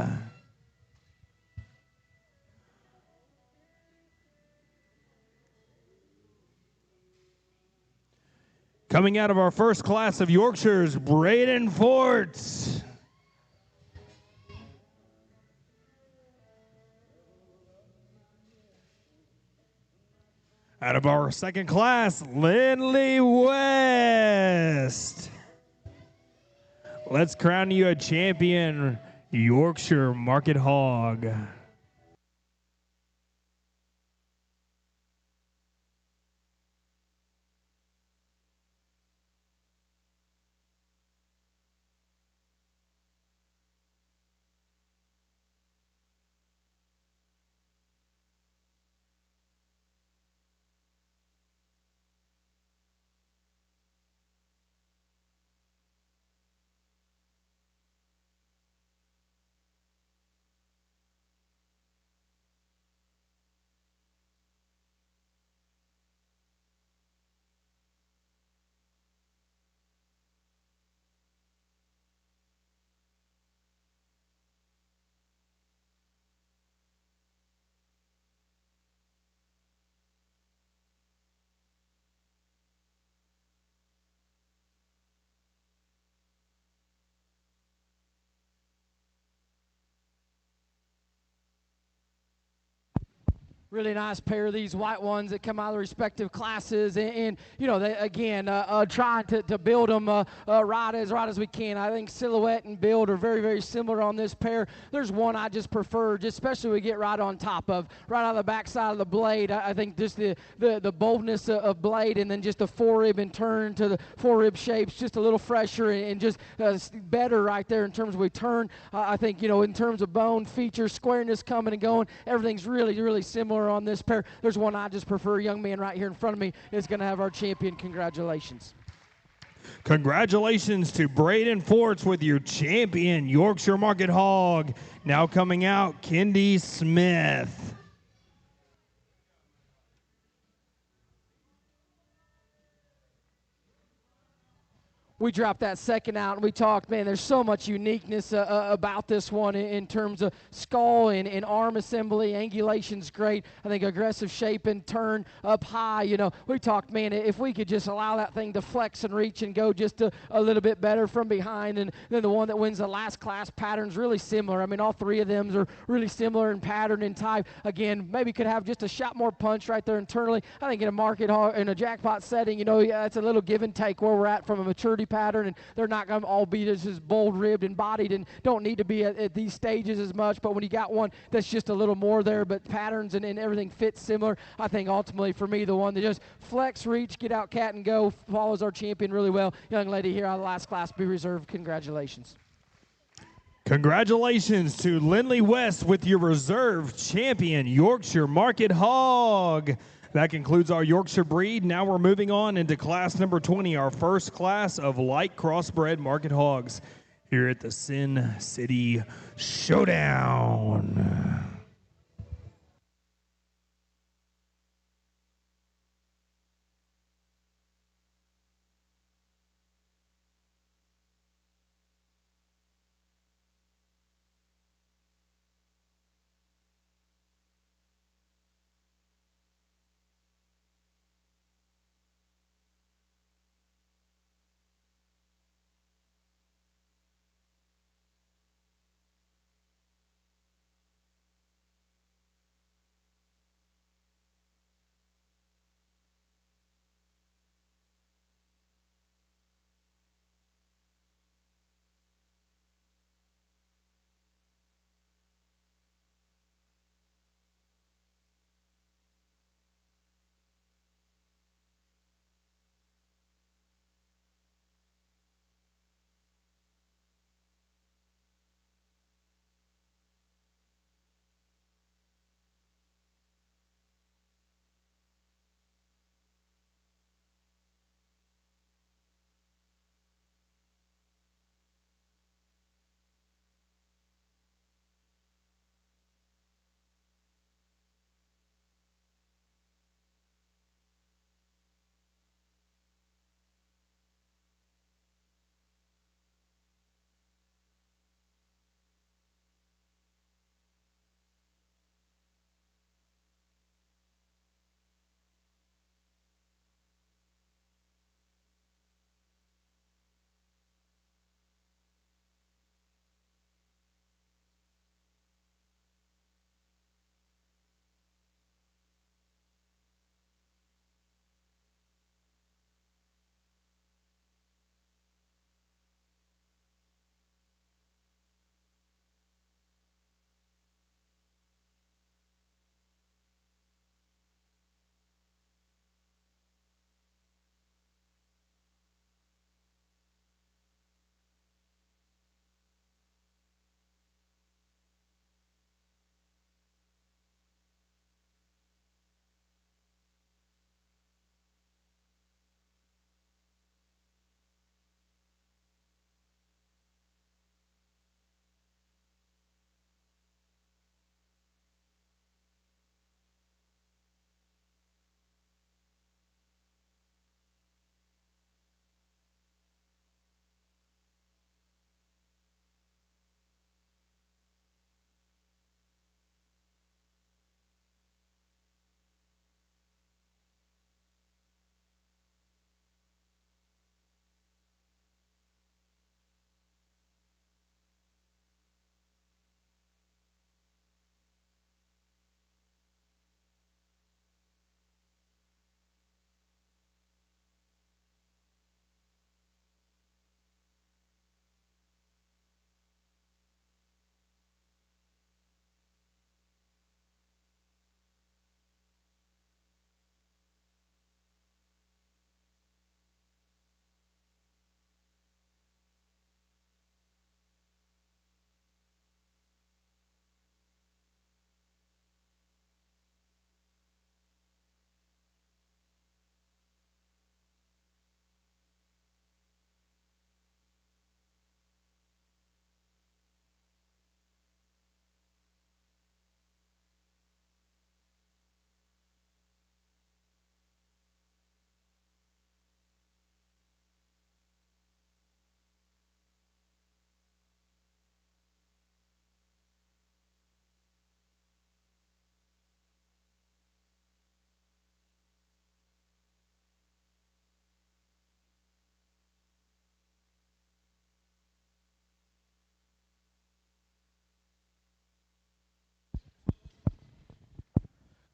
Coming out of our first class of Yorkshires, Braden Forts. Out of our second class, Lindley West. Let's crown you a champion, Yorkshire Market Hog. Really nice pair of these white ones that come out of the respective classes, and you know, they again trying to build them right as we can. I think silhouette and build are very, very similar on this pair. There's one I just prefer, just especially when we get right on top of, right on the back side of the blade. I think just the boldness of blade, and then just the forerib and turn to the forerib shapes, just a little fresher and just better right there in terms of we turn. I think, you know, in terms of bone features, squareness coming and going, everything's really, really similar on this pair. There's one I just prefer. A young man right here in front of me is going to have our champion. Congratulations. Congratulations to Braden Forts with your champion, Yorkshire Market Hog. Now coming out, Kendi Smith. We dropped that second out, and we talked, man, there's so much uniqueness about this one in terms of skull and arm assembly. Angulation's great. I think aggressive shape and turn up high. You know, we talked, man, if we could just allow that thing to flex and reach and go just a little bit better from behind. And then the one that wins the last class pattern's really similar. I mean, all three of them are really similar in pattern and type. Again, maybe could have just a shot more punch right there internally. I think in a jackpot setting, you know, yeah, it's a little give and take where we're at from a maturity pattern, and they're not going to all be as bold ribbed and bodied and don't need to be at these stages as much. But when you got one that's just a little more there, but patterns and everything fits similar, I think ultimately for me the one that just flex, reach, get out, cat, and go follows our champion really well. Young lady here out of the last class, be reserved. Congratulations. Congratulations to Lindley West with your reserve champion, Yorkshire Market Hog. That concludes our Yorkshire breed. Now we're moving on into class number 20, our first class of light crossbred market hogs here at the SynCity Showdown.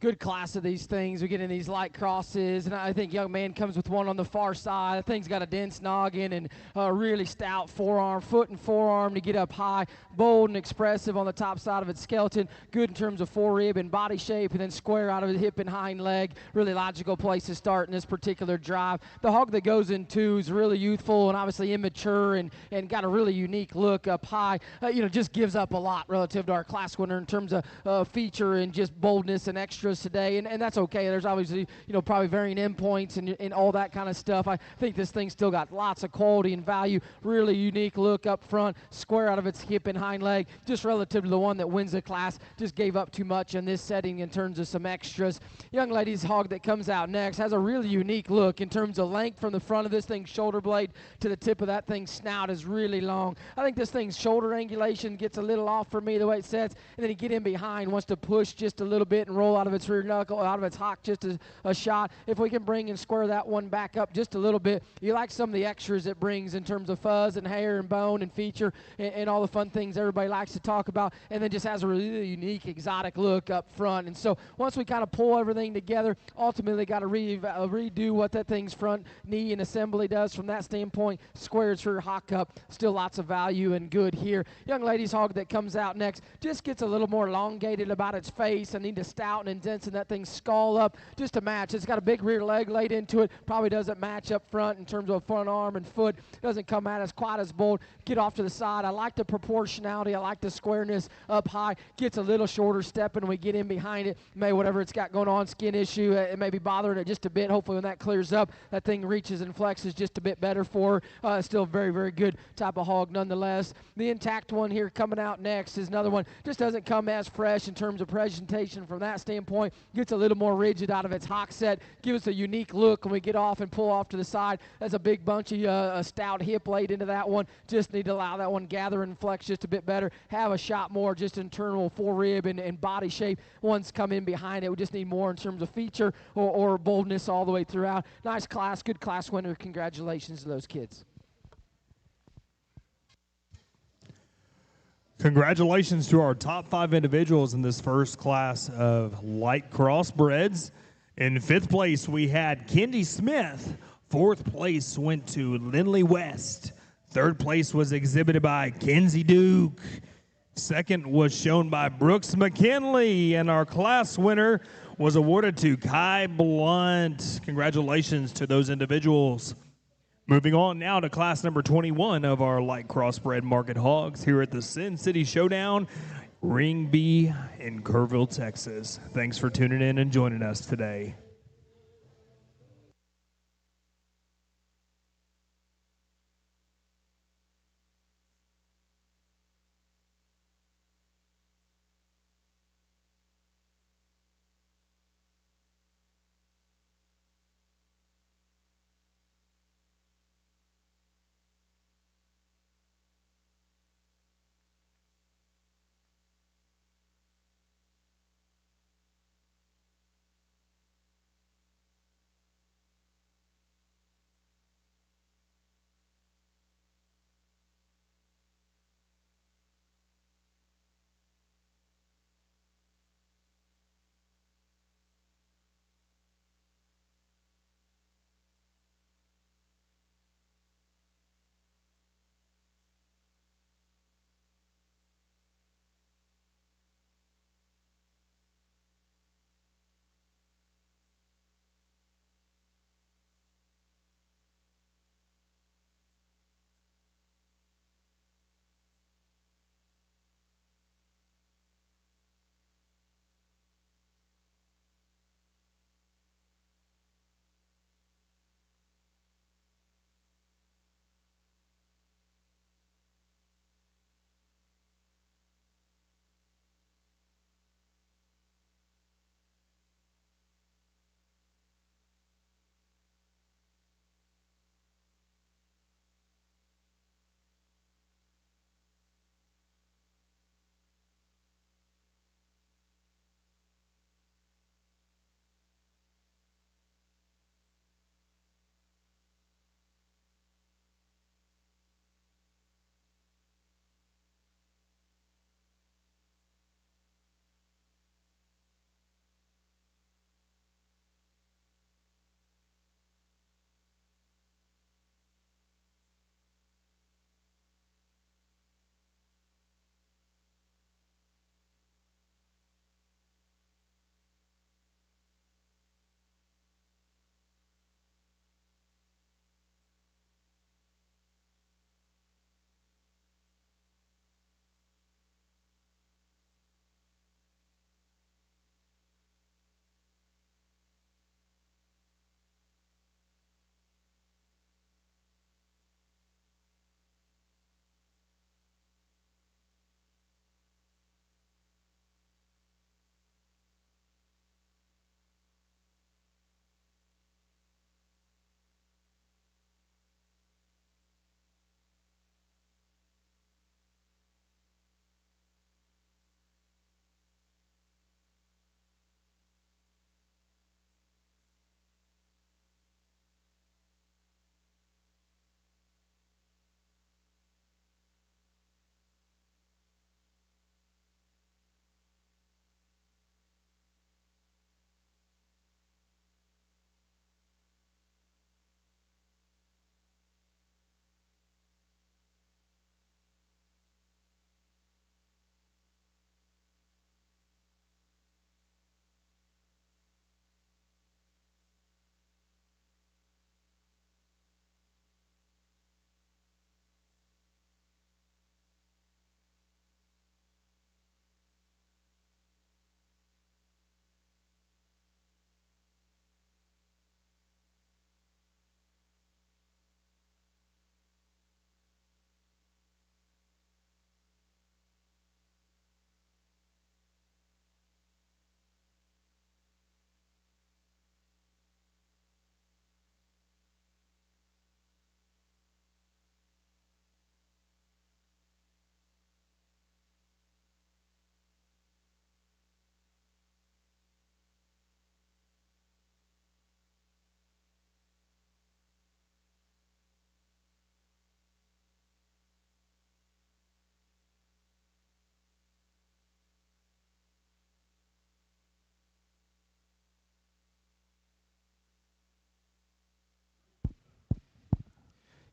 good class of these things. We get in these light crosses, and I think young man comes with one on the far side. The thing's got a dense noggin and a really stout forearm, foot and forearm to get up high, bold and expressive on the top side of its skeleton, good in terms of forerib and body shape, and then square out of the hip and hind leg. Really logical place to start in this particular drive. The hog that goes in two is really youthful and obviously immature and got a really unique look up high. Just gives up a lot relative to our class winner in terms of feature and just boldness and extras today, and that's okay. There's obviously, probably varying endpoints and all that kind of stuff. I think this thing's still got lots of quality and value, really unique look up front, square out of its hip and hind leg, just relative to the one that wins the class. Just gave up too much in this setting in terms of some extras. Young lady's hog that comes out next has a really unique look in terms of length from the front of this thing's shoulder blade to the tip of that thing's snout is really long. I think this thing's shoulder angulation gets a little off for me the way it sets, and then you get in behind, wants to push just a little bit and roll out of its rear knuckle, out of its hock just a shot. If we can bring and square that one back up just a little bit, you like some of the extras it brings in terms of fuzz and hair and bone and feature and all the fun things everybody likes to talk about, and then just has a really unique, exotic look up front. And so once we kind of pull everything together, ultimately got to redo what that thing's front knee and assembly does from that standpoint, square its rear hock up, still lots of value and good here. Young lady's hog that comes out next just gets a little more elongated about its face. I need to stout and indents in that thing's skull up just to match. It's got a big rear leg laid into it, probably doesn't match up front in terms of front arm and foot, doesn't come at us quite as bold. Get off to the side. I like the proportionality, I like the squareness up high, gets a little shorter stepping when we get in behind it. Maybe whatever it's got going on, skin issue, it may be bothering it just a bit. Hopefully when that clears up, that thing reaches and flexes just a bit better for her. Still very, very good type of hog nonetheless. The intact one here coming out next is another one, just doesn't come as fresh in terms of presentation from that standpoint. Gets a little more rigid out of its hock set, gives us a unique look when we get off and pull off to the side. That's a big bunchy a stout hip laid into that one. Just need to allow that one gather and flex just a bit better, have a shot more just internal forerib and body shape. One's come in behind it. We just need more in terms of feature or boldness all the way throughout. Nice class, good class winner. Congratulations to those kids. Congratulations to our top 5 individuals in this first class of light crossbreds. In 5th place, we had Kendi Smith. 4th place went to Lindley West. 3rd place was exhibited by Kenzie Duke. 2nd was shown by Brooks McKinley. And our class winner was awarded to Kai Blunt. Congratulations to those individuals. Moving on now to class number 21 of our light crossbred market hogs here at the SynCity Showdown, Ring B in Kerrville, Texas. Thanks for tuning in and joining us today.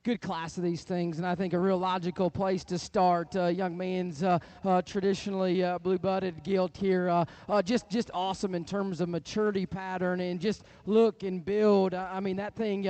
good class of these things, and I think a real logical place to start. Young man's traditionally blue-butted gilt here, just awesome in terms of maturity pattern and just look and build. I mean, that thing,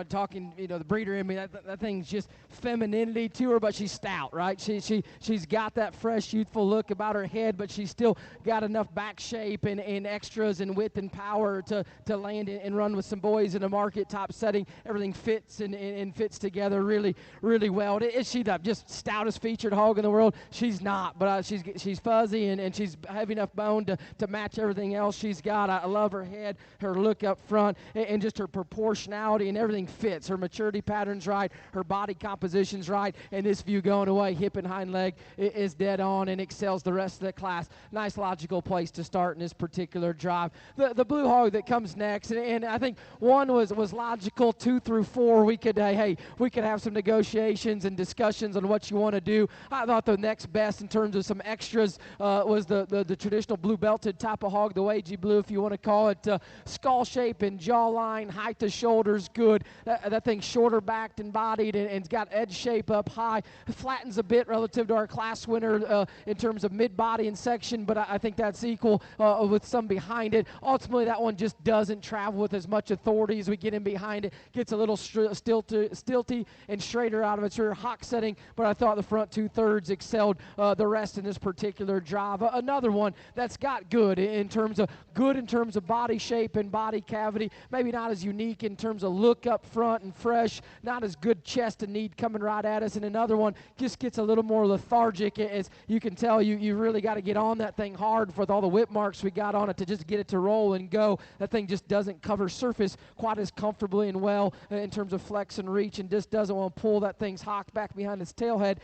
talking, the breeder in me, that thing's just femininity to her, but she's stout, right? She's got that fresh, youthful look about her head, but she's still got enough back shape and extras and width and power to land and run with some boys in a market top setting. Everything fits and fits together really, really well. Is she the just stoutest featured hog in the world? She's not, but she's fuzzy and she's heavy enough bone to match everything else she's got. I love her head, her look up front, and just her proportionality, and everything fits. Her maturity pattern's right, her body composition's right, and this view going away, hip and hind leg is dead on and excels the rest of the class. Nice logical place to start in this particular drive. The blue hog that comes next, and I think one was logical. 2 through 4, we could have some negotiations and discussions on what you want to do. I thought the next best in terms of some extras was the traditional blue belted type of hog, the Wagey blue, if you want to call it. Skull shape and jawline, height to shoulders, good. That thing's shorter backed and bodied, and it's got edge shape up high. It flattens a bit relative to our class winner in terms of mid-body and section, but I think that's equal with some behind it. Ultimately, that one just doesn't travel with as much authority as we get in behind it. Gets a little stilty and straighter out of its rear hock setting, but I thought the front 2/3 excelled the rest in this particular drive. Another one that's got good in terms of body shape and body cavity, maybe not as unique in terms of look up front and fresh, not as good chest and knee coming right at us, and another one just gets a little more lethargic. As you can tell, you really got to get on that thing hard with all the whip marks we got on it to just get it to roll and go. That thing just doesn't cover surface quite as comfortably and well in terms of flex and reach, and just doesn't want to pull that thing's hock back behind its tailhead.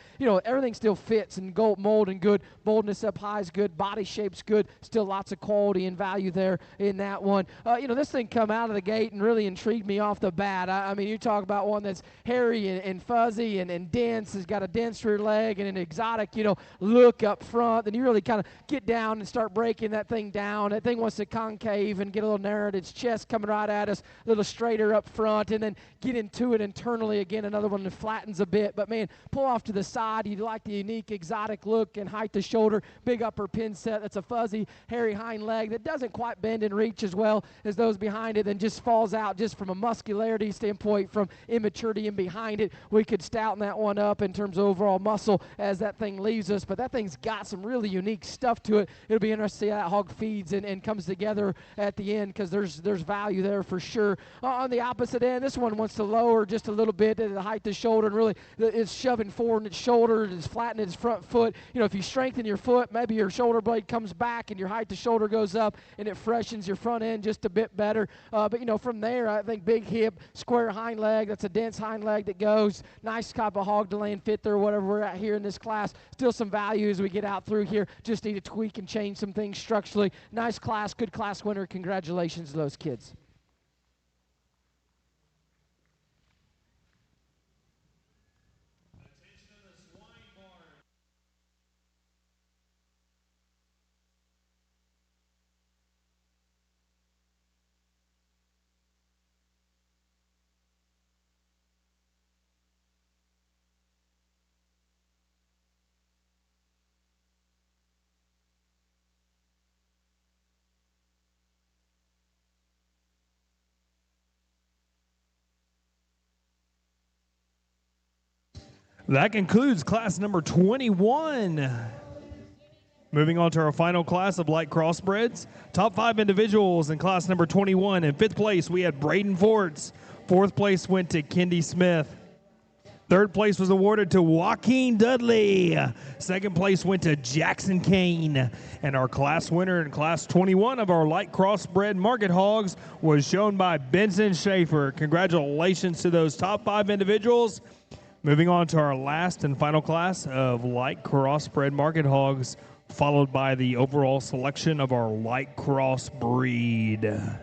Everything still fits and gold mold and good. Boldness up high is good. Body shape's good. Still lots of quality and value there in that one. This thing come out of the gate and really intrigued me off the bat. I mean, you talk about one that's hairy and fuzzy and dense, has got a dense rear leg and an exotic, look up front. Then you really kind of get down and start breaking that thing down. That thing wants to concave and get a little narrowed. Its chest coming right at us, a little straighter up front, and then get into it internally again. Another one that flattens a bit, but man, pull off to the side. You like the unique exotic look and height to shoulder, big upper pin set. That's a fuzzy, hairy hind leg that doesn't quite bend and reach as well as those behind it, and just falls out just from a muscularity standpoint, from immaturity in behind it. We could stouten that one up in terms of overall muscle as that thing leaves us, but that thing's got some really unique stuff to it. It'll be interesting to see how that hog feeds and comes together at the end, because there's value there for sure. On the opposite end, this one wants to lower just a little bit at the height to shoulder, and really it's shoving forward in its shoulder, it's flattening its front foot. If you strengthen your foot, maybe your shoulder blade comes back and your height to shoulder goes up, and it freshens your front end just a bit better. But from there, I think big hip, square hind leg, that's a dense hind leg that goes. Nice type of hog to land fit there, whatever we're at here in this class. Still some value as we get out through here. Just need to tweak and change some things structurally. Nice class, good class winner. Congratulations to those kids. That concludes class number 21. Moving on to our final class of light crossbreds. Top 5 individuals in class number 21. In 5th place, we had Braden Forts. 4th place went to Kendi Smith. 3rd place was awarded to Joaquin Dudley. 2nd place went to Jackson Kane. And our class winner in class 21 of our light crossbred market hogs was shown by Benson Schaefer. Congratulations to those top 5 individuals. Moving on to our last and final class of light crossbred market hogs, followed by the overall selection of our light crossbreed.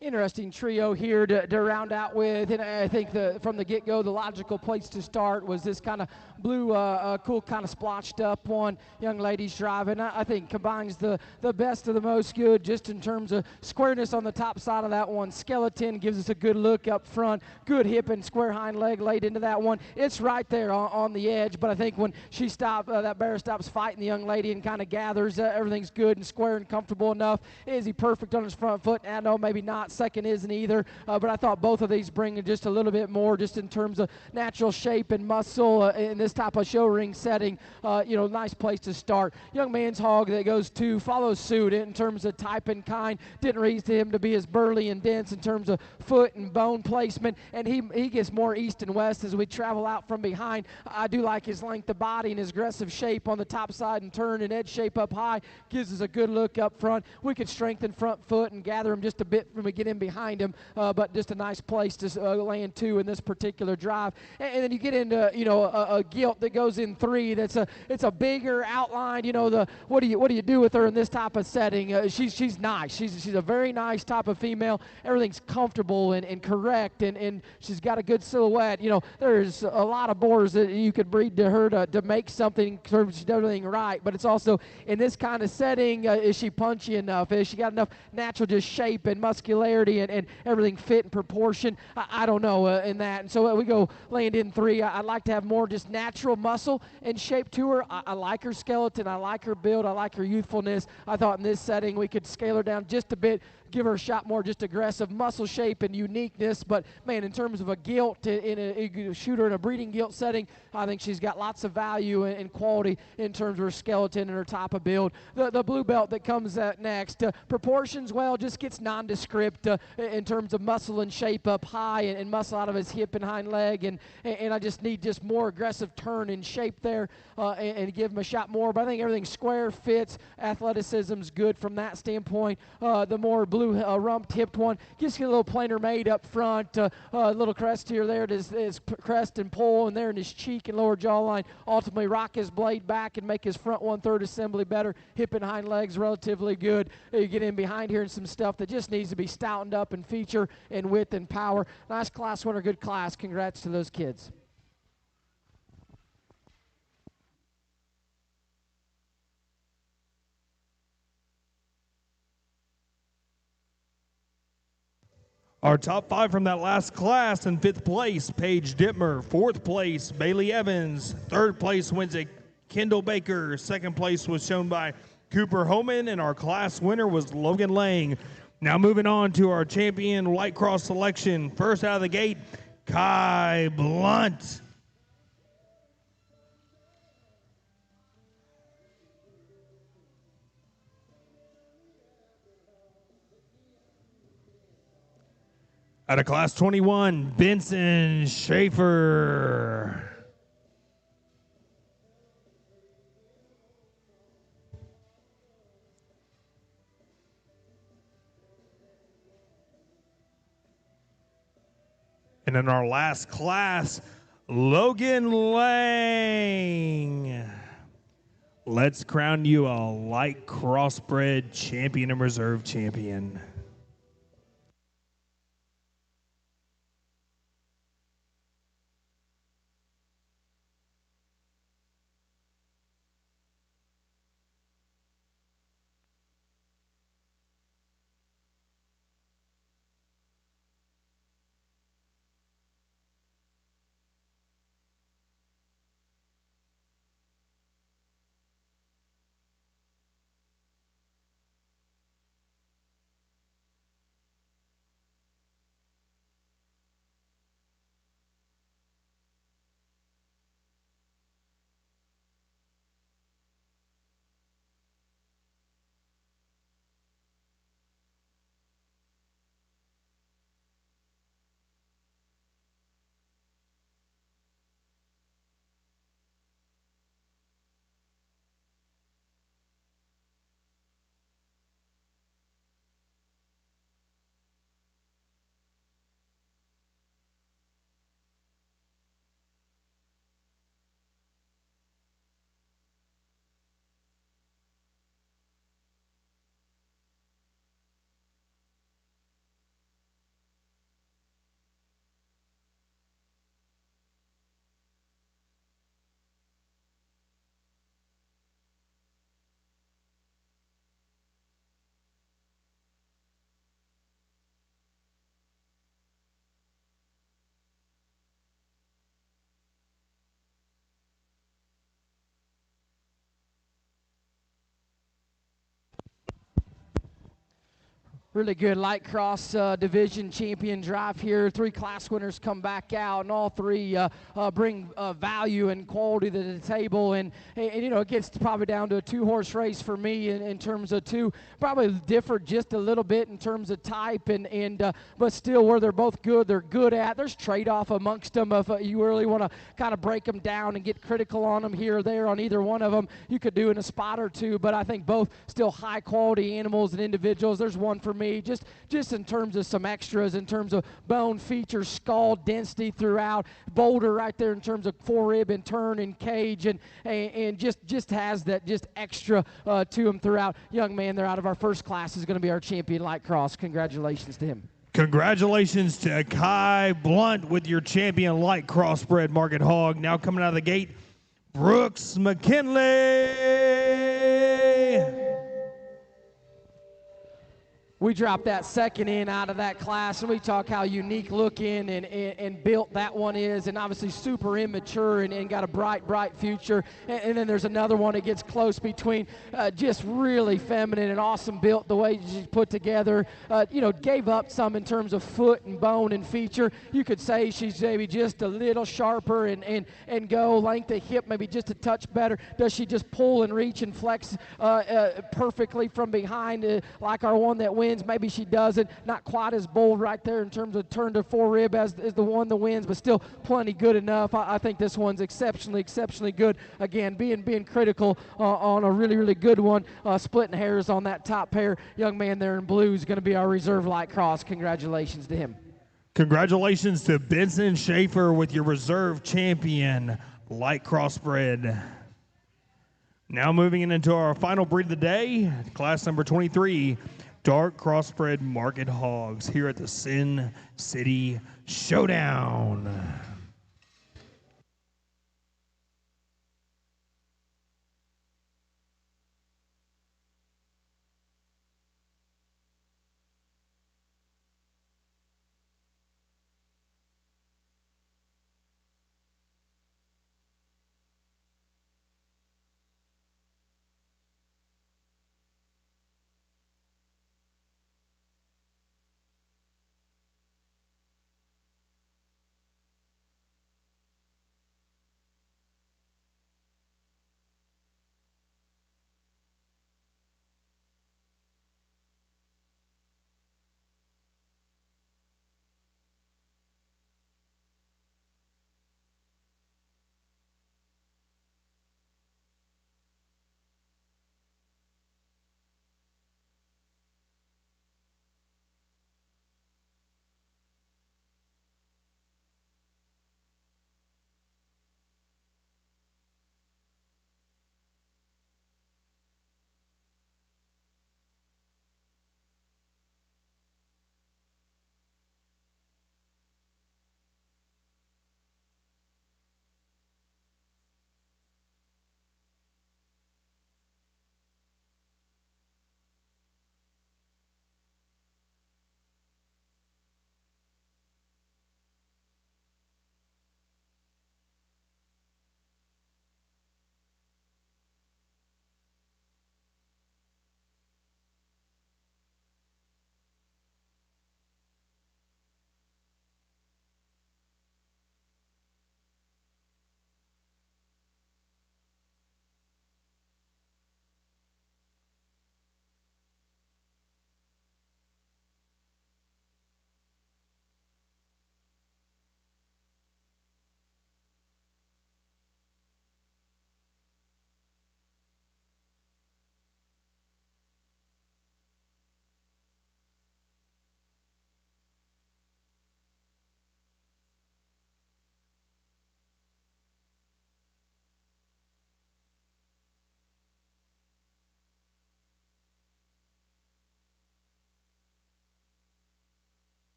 Interesting trio here to round out with, and I think from the get-go, the logical place to start was this kind of blue, cool kind of splotched up one. Young lady's driving. I think combines the best of the most good just in terms of squareness on the top side of that one. Skeleton gives us a good look up front. Good hip and square hind leg laid into that one. It's right there on the edge, but I think when she that bear stops fighting the young lady and kind of gathers, everything's good and square and comfortable enough. Is he perfect on his front foot? I know maybe not. Second isn't either, but I thought both of these bring just a little bit more just in terms of natural shape and muscle in this type of show ring setting. Nice place to start. Young man's hog that goes to follows suit in terms of type and kind. Didn't reason him to be as burly and dense in terms of foot and bone placement, and he gets more east and west as we travel out from behind. I do like his length of body and his aggressive shape on the top side and turn and edge shape up high. Gives us a good look up front. We could strengthen front foot and gather him just a bit when we get in behind him, but just a nice place to land two in this particular drive. And then you get into a gilt that goes in three. It's a bigger outline. What do you do with her in this type of setting? She's nice. She's a very nice type of female. Everything's comfortable and correct, and she's got a good silhouette. There's a lot of boars that you could breed to her to make something in terms of she does everything right, but it's also in this kind of setting, is she punchy enough? Has she got enough natural just shape and muscularity and everything fit in proportion? I don't know in that. And so we go land in three. I'd like to have more just natural muscle and shape to her. I like her skeleton. I like her build. I like her youthfulness. I thought in this setting we could scale her down just a bit, give her a shot more just aggressive muscle shape and uniqueness. But, man, in terms of a gilt in a shooter in a breeding gilt setting, I think she's got lots of value and quality in terms of her skeleton and her type of build. The blue belt that comes next, proportions, well, just gets nondescript in terms of muscle and shape up high and muscle out of his hip and hind leg. And I just need just more aggressive turn and shape there and give him a shot more. But I think everything square fits. Athleticism's good from that standpoint. The more blue rump tipped one just get a little plainer made up front. A little crest here there, his crest and pull, and there in his cheek and lower jawline. Ultimately rock his blade back and make his front 1/3 assembly better. Hip and hind legs relatively good. You get in behind here and some stuff that just needs to be stoutened up in feature and width and power. Nice class winner, good class. Congrats to those kids. Our top five from that last class: in fifth place, Paige Dittmer. Fourth place, Bailey Evans. Third place wins a Kendall Baker. Second place was shown by Cooper Homan, and our class winner was Logan Lang. Now moving on to our champion light cross selection. First out of the gate, Kai Blunt. Out of class 21, Benson Schaefer. And in our last class, Logan Lang. Let's crown you a light crossbred champion and reserve champion. really good light cross division champion drive here. 3 class winners come back out, and all 3 bring value and quality to the table. And you know, it gets probably down to a 2-horse race for me in terms of 2. Probably differ just a little bit in terms of type, but still where they're both good, they're good at. There's trade-off amongst them. If you really want to kind of break them down and get critical on them here or there on either one of them, you could do in a spot or 2. But I think both still high-quality animals and individuals. There's one for me, just in terms of some extras, in terms of bone features, skull density throughout, boulder right there in terms of forerib and turn and cage, and just has that just extra to him throughout. Young man, they're out of our first class, is going to be our champion light cross. Congratulations to him. Congratulations to Kai Blunt with your champion light crossbred market hog. Now coming out of the gate, Brooks McKinley. We dropped that second in out of that class, and we talk how unique looking and built that one is, and obviously super immature and got a bright future. And then there's another one that gets close between just really feminine and awesome built the way she's put together. You know, gave up some in terms of foot and bone and feature. You could say she's maybe just a little sharper and go length of hip maybe just a touch better. Does she just pull and reach and flex perfectly from behind like our one that wins? Maybe she doesn't. Not quite as bold right there in terms of turn to forerib as the one that wins, but still plenty good enough. I think this one's exceptionally good. Again, being critical on a really good one. Splitting hairs on that top pair. Young man there in blue is going to be our reserve light cross. Congratulations to him. Congratulations to Benson Schaefer with your reserve champion light crossbred. Now moving into our final breed of the day, class number 23. Dark crossbred market hogs here at the Sin City Showdown.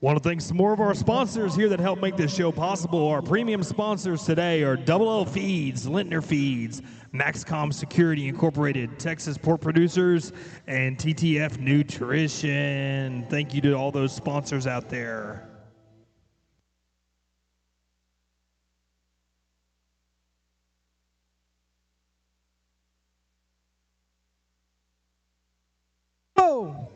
Want to thank some more of our sponsors here that help make this show possible. Our premium sponsors today are Double L Feeds, Lintner Feeds, Maxcom Security Incorporated, Texas Pork Producers, and TTF Nutrition. Thank you to all those sponsors out there. go!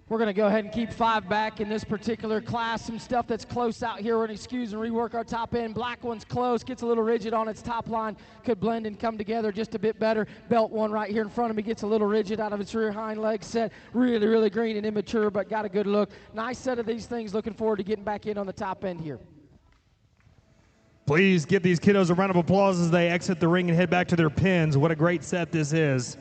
We're going to go ahead and keep 5 back in this particular class. Some stuff that's close out here. We're going to excuse and rework our top end. Black one's close, gets a little rigid on its top line. Could blend and come together just a bit better. Belt one right here in front of me gets a little rigid out of its rear hind leg set. Really, really green and immature, but got a good look. Nice set of these things. Looking forward to getting back in on the top end here. Please give these kiddos a round of applause as they exit the ring and head back to their pins. What a great set this is.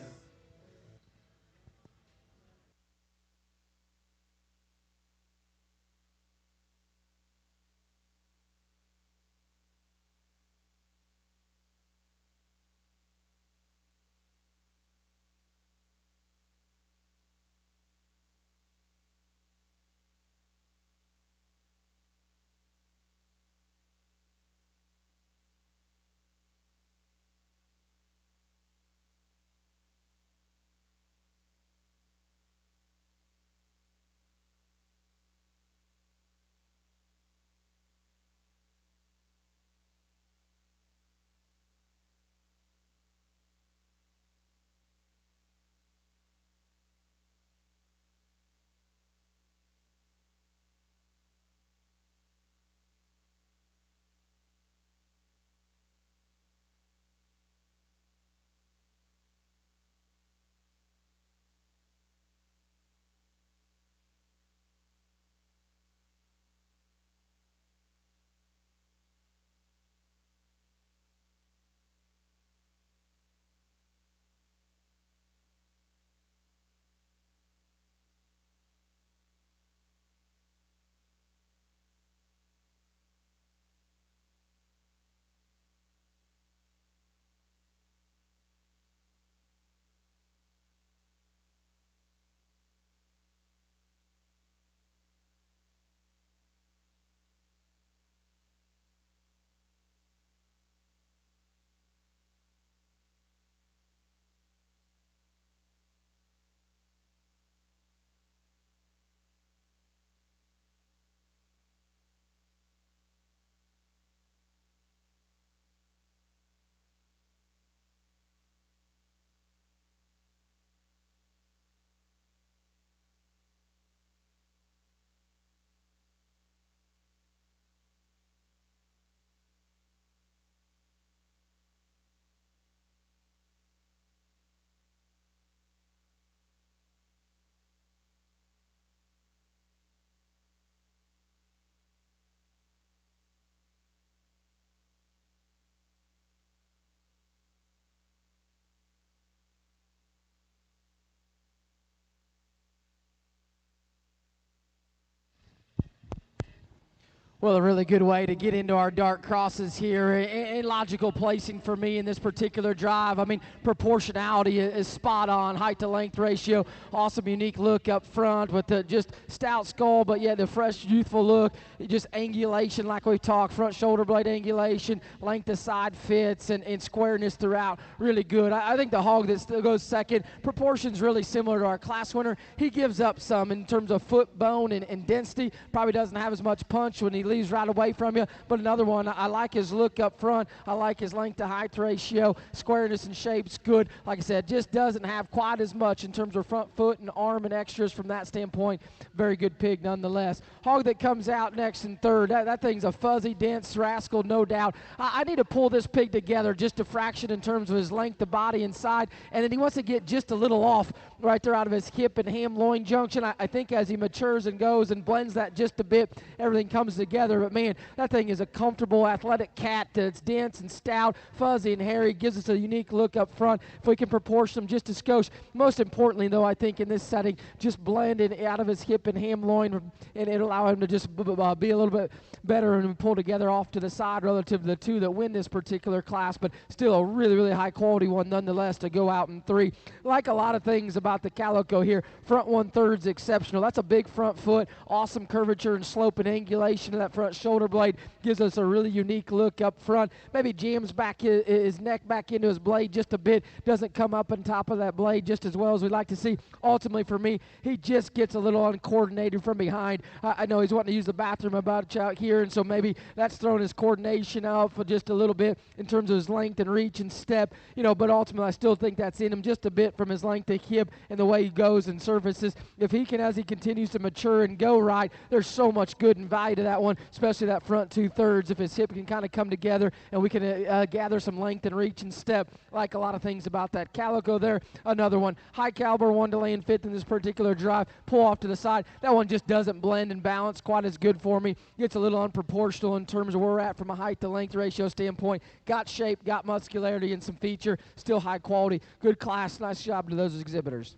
Well, a really good way to get into our dark crosses here. A logical placing for me in this particular drive. I mean, proportionality is spot on. Height to length ratio, awesome, unique look up front with the just stout skull, but yeah, the fresh, youthful look. Just angulation, like we talked, front shoulder blade angulation, length to side fits, and squareness throughout. Really good. I think the hog that still goes second, proportions really similar to our class winner. He gives up some in terms of foot bone and density. Probably doesn't have as much punch when he leaves right away from you, but another one, I like his look up front. I like his length to height ratio. Squareness and shape's good. Like I said, just doesn't have quite as much in terms of front foot and arm and extras from that standpoint. Very good pig nonetheless. Hog that comes out next in third, that thing's a fuzzy, dense rascal, no doubt. I need to pull this pig together just a fraction in terms of his length, the body and side, and then he wants to get just a little off right there out of his hip and ham loin junction. I think as he matures and goes and blends that just a bit, everything comes together. But man, that thing is a comfortable athletic cat that's dense and stout, fuzzy and hairy, gives us a unique look up front. If we can proportion them just a skosh. Most importantly though, I think in this setting, just blend it out of his hip and ham loin, and it'll allow him to just be a little bit better and pull together off to the side relative to the two that win this particular class, but still a really, really high quality one nonetheless to go out in three. Like a lot of things about the Calico here, front 1/3 is exceptional. That's a big front foot, awesome curvature and slope and angulation of that front shoulder blade, gives us a really unique look up front. Maybe jams back his neck back into his blade just a bit, doesn't come up on top of that blade just as well as we'd like to see. Ultimately for me, he just gets a little uncoordinated from behind. I know he's wanting to use the bathroom about out here, and so maybe that's throwing his coordination out for just a little bit in terms of his length and reach and step, but ultimately I still think that's in him just a bit from his length to hip and the way he goes and surfaces. If he can, as he continues to mature and go right, there's so much good and value to that one, especially that front 2/3. If his hip can kind of come together and we can gather some length and reach and step, like a lot of things about that Calico there. Another one, high caliber, one to lay in fifth in this particular drive, pull off to the side. That one just doesn't blend and balance quite as good for me. Gets a little unproportional in terms of where we're at from a height to length ratio standpoint. Got shape, got muscularity and some feature, still high quality, good class. Nice job to those exhibitors.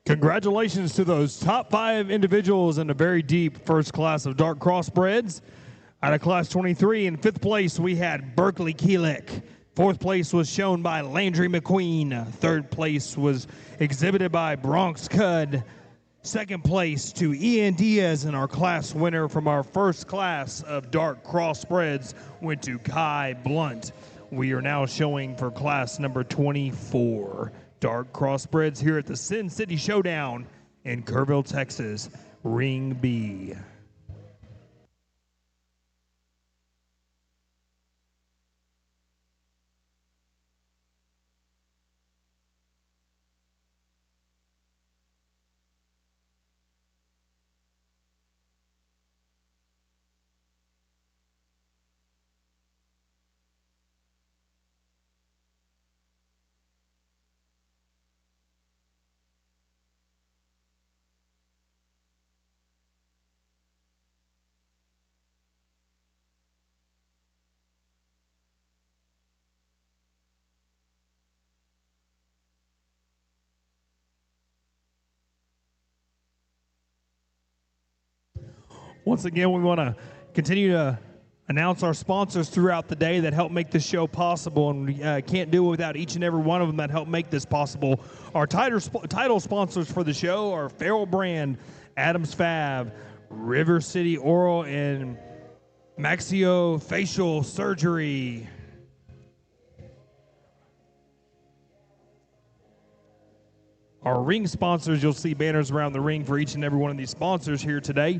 Congratulations to those top 5 individuals in a very deep first class of dark crossbreds. Out of class 23, in 5th place, we had Berkeley Keelik. 4th place was shown by Landry McQueen. 3rd place was exhibited by Bronx Cud. 2nd place to Ian Diaz, and our class winner from our first class of dark crossbreds went to Kai Blunt. We are now showing for class number 24. Dark crossbreds here at the SynCity Showdown in Kerrville, Texas, Ring B. Once again, we want to continue to announce our sponsors throughout the day that help make this show possible, and we can't do it without each and every one of them that help make this possible. Our title sponsors for the show are Farrell Brand, Adams Fab, River City Oral and Maxillofacial Surgery, our ring sponsors. You'll see banners around the ring for each and every one of these sponsors here today.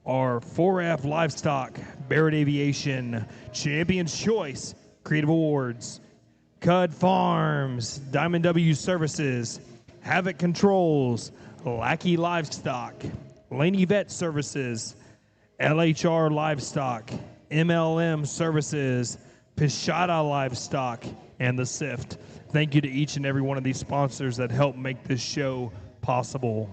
Are 4F Livestock, Barrett Aviation, Champion's Choice, Creative Awards, Cud Farms, Diamond W Services, Havoc Controls, Lackey Livestock, Laney Vet Services, LHR Livestock, MLM Services, Pishada Livestock, and The Sift. Thank you to each and every one of these sponsors that help make this show possible.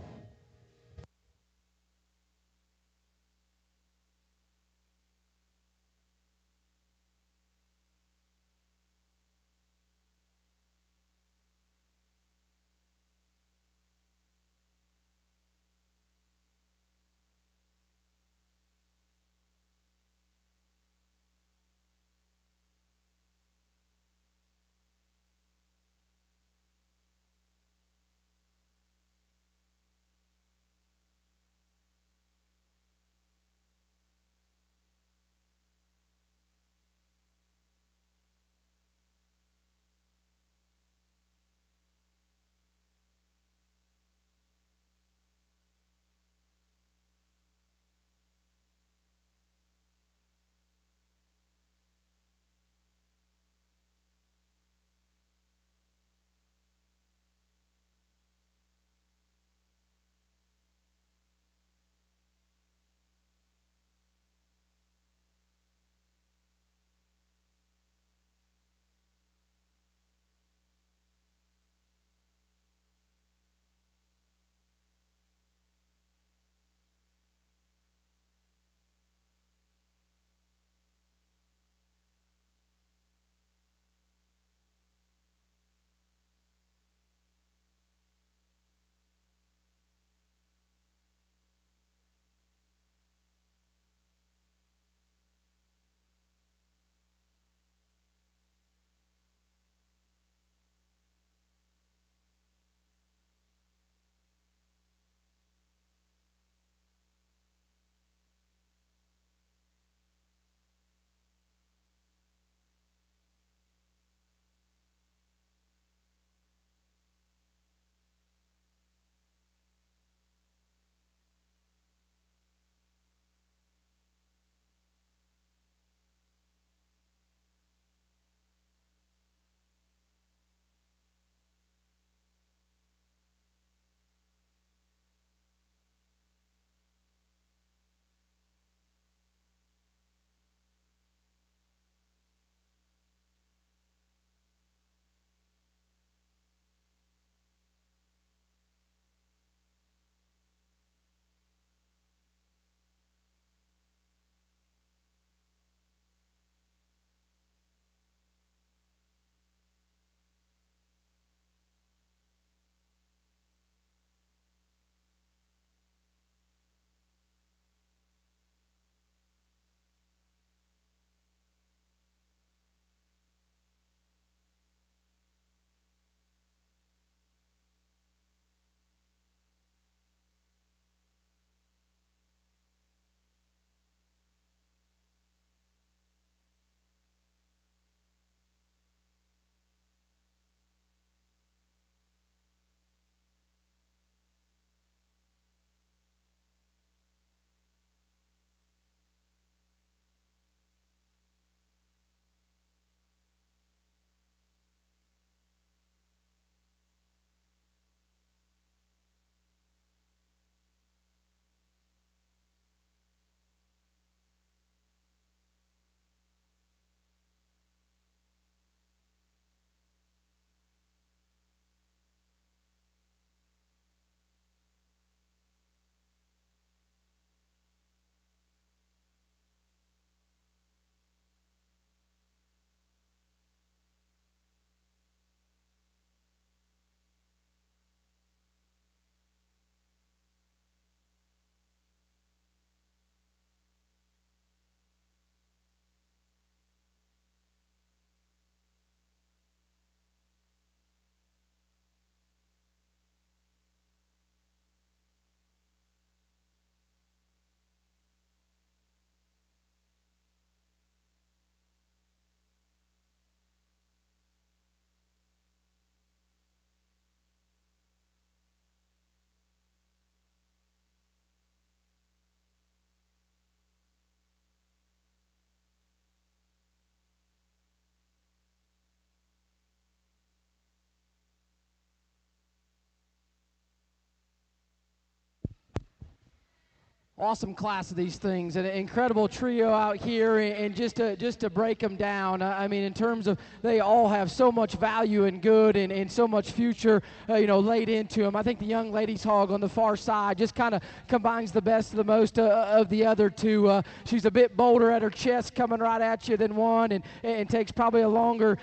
awesome class of these things, and an incredible trio out here, and just to break them down. I mean, in terms of they all have so much value and good, and so much future, laid into them. I think the young lady's hog on the far side just kind of combines the best of the most of the other two. She's a bit bolder at her chest, coming right at you than one, and takes probably a longer,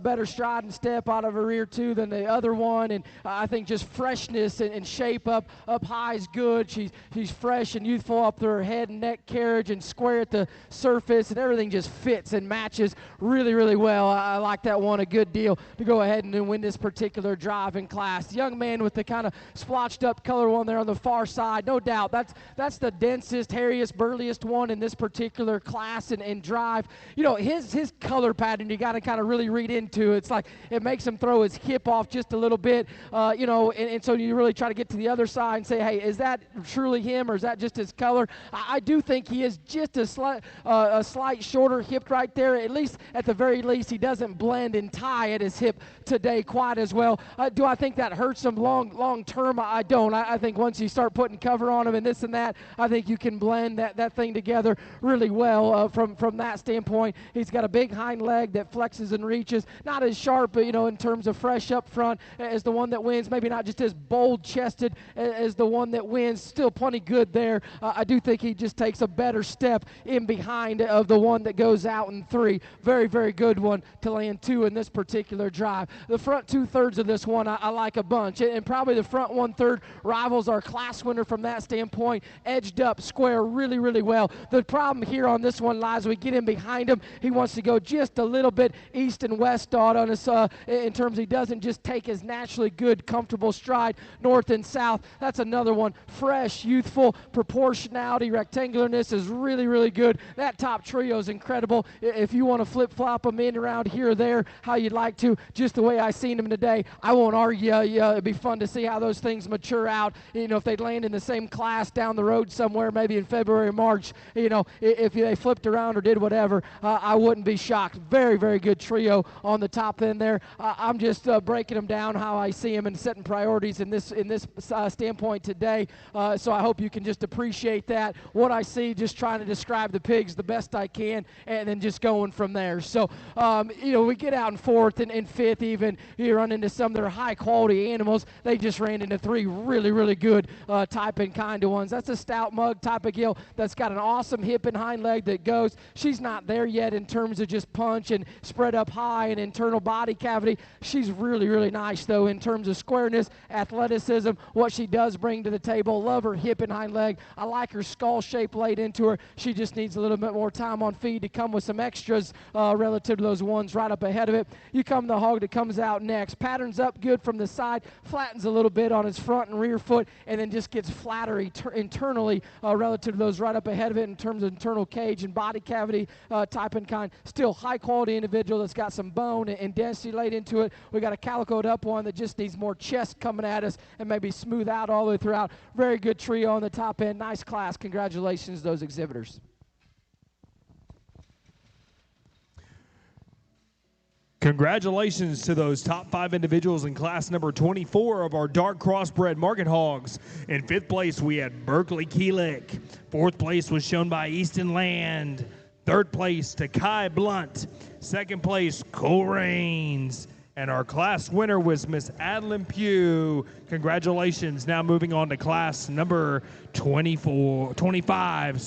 better stride and step out of her rear too than the other one. And I think just freshness and shape up high is good. She's fresh and youthful up to her head and neck carriage, and square at the surface, and everything just fits and matches really, really well. I like that one a good deal to go ahead and win this particular driving class. The young man with the kind of splotched up color one there on the far side, no doubt that's the densest, hairiest, burliest one in this particular class and drive. His color pattern you got to kind of really read into. It's like it makes him throw his hip off just a little bit, and so you really try to get to the other side and say, hey, is that truly him, or is that just his color? I do think he is just a slight shorter hipped right there. At the very least, he doesn't blend and tie at his hip today quite as well. Do I think that hurts him long term? I don't. I think once you start putting cover on him and this and that, I think you can blend that thing together really well from that standpoint. He's got a big hind leg that flexes and reaches. Not as sharp, but in terms of fresh up front as the one that wins. Maybe not just as bold chested as the one that wins. Still plenty good there. I do think he just takes a better step in behind of the one that goes out in 3. Very, very good one to land 2 in this particular drive. The front 2/3 of this one I like a bunch, and probably the front 1/3 rivals our class winner from that standpoint. Edged up square really, really well. The problem here on this one lies we get in behind him. He wants to go just a little bit east and west on us in terms he doesn't just take his naturally good, comfortable stride north and south. That's another one. Fresh, youthful, proportionality, rectangularness is really, really good. That top trio is incredible. If you want to flip-flop them in around here or there, how you'd like to, just the way I seen them today, I won't argue. It'd be fun to see how those things mature out. If they'd land in the same class down the road somewhere, maybe in February or March, if they flipped around or did whatever, I wouldn't be shocked. Very, very good trio on the top end there. I'm just breaking them down how I see them and setting priorities in this standpoint today. So I hope you can just appreciate that. What I see, just trying to describe the pigs the best I can, and then just going from there. So, we get out in 4th and 5th even. You run into some that are high-quality animals. They just ran into 3 really, really good type and kind of ones. That's a stout mug type of gill that's got an awesome hip and hind leg that goes. She's not there yet in terms of just punch and spread up high and internal body cavity. She's really, really nice, though, in terms of squareness, athleticism, what she does bring to the table. Love her hip and hind leg. I like her skull shape laid into her. She just needs a little bit more time on feed to come with some extras relative to those ones right up ahead of it. You come to the hog that comes out next. Patterns up good from the side, flattens a little bit on his front and rear foot, and then just gets flatter internally relative to those right up ahead of it in terms of internal cage and body cavity type and kind. Still high-quality individual that's got some bone and density laid into it. We got a calicoed up one that just needs more chest coming at us and maybe smooth out all the way throughout. Very good trio on the top end. Nice class. Congratulations to those exhibitors. Congratulations to those top 5 individuals in class number 24 of our dark crossbred market hogs. In 5th place, we had Berkeley Keelick. 4th place was shown by Easton Land. 3rd place to Kai Blunt. 2nd place, Cole Rains. And our class winner was Miss Adeline Pugh. Congratulations. Now moving on to class number 25.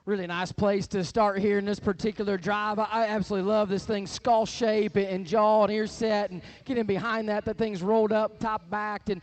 Really nice place to start here in this particular drive. I absolutely love this thing, skull shape and jaw and ear set, and getting behind that. That thing's rolled up, top backed, and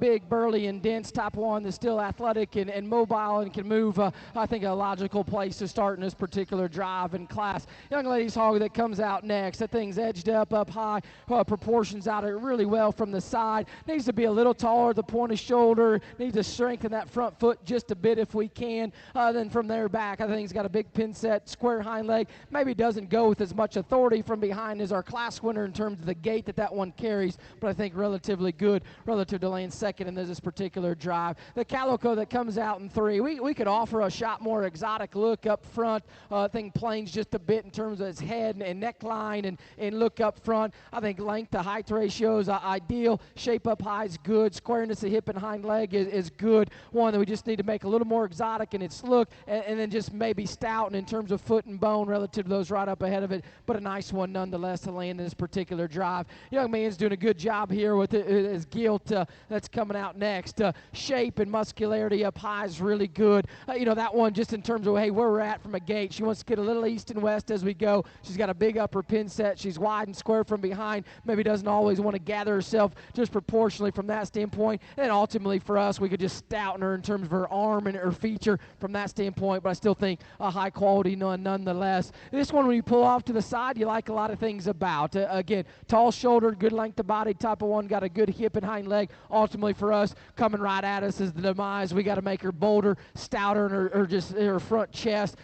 big, burly, and dense type one that's still athletic and mobile and can move. I think a logical place to start in this particular drive and class. Young Ladies Hog that comes out next. That thing's edged up high, proportions out it really well from the side. Needs to be a little taller at the point of shoulder. Needs to strengthen that front foot just a bit if we can. Then from there back, I think he's got a big pin set, square hind leg. Maybe doesn't go with as much authority from behind as our class winner in terms of the gait that one carries, but I think relatively good relative to laying second in this particular drive. The Calico that comes out in 3, we could offer a shot more exotic look up front. I think planes just a bit in terms of its head and neckline and look up front. I think length to height ratio is ideal. Shape up high is good. Squareness of hip and hind leg is good. One that we just need to make a little more exotic in its look, and then just maybe stout in terms of foot and bone relative to those right up ahead of it, but a nice one nonetheless to land in this particular drive. Young man's doing a good job here with his gilt that's coming out next. Shape and muscularity up high is really good. That one just in terms of, hey, where we're at from a gait. She wants to get a little east and west as we go. She's got a big upper pin set. She's wide and square from behind. Maybe doesn't always want to gather herself just proportionally from that standpoint. And ultimately for us, we could just stouten her in terms of her arm and her feature from that standpoint, but I still think a high quality nonetheless. This one, when you pull off to the side, you like a lot of things about. Again, tall shouldered, good length of body type of one, got a good hip and hind leg. Ultimately for us, coming right at us is the demise. We got to make her bolder, stouter in her front chest,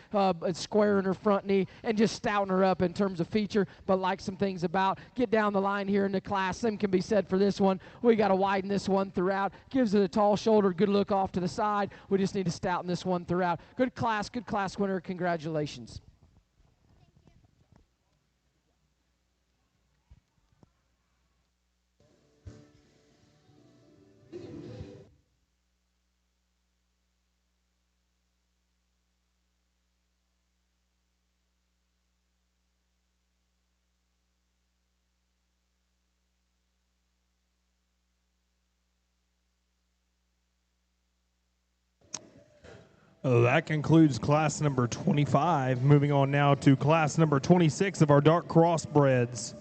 square in her front knee, and just stouten her up in terms of feature, but like some things about. Get down the line here in the class. Same can be said for this one. We got to widen this one throughout. Gives it a tall shoulder, good look off to the side. We just need to stouten this one throughout. Good class winner. Congratulations. That concludes class number 25. Moving on now to class number 26 of our dark crossbreds.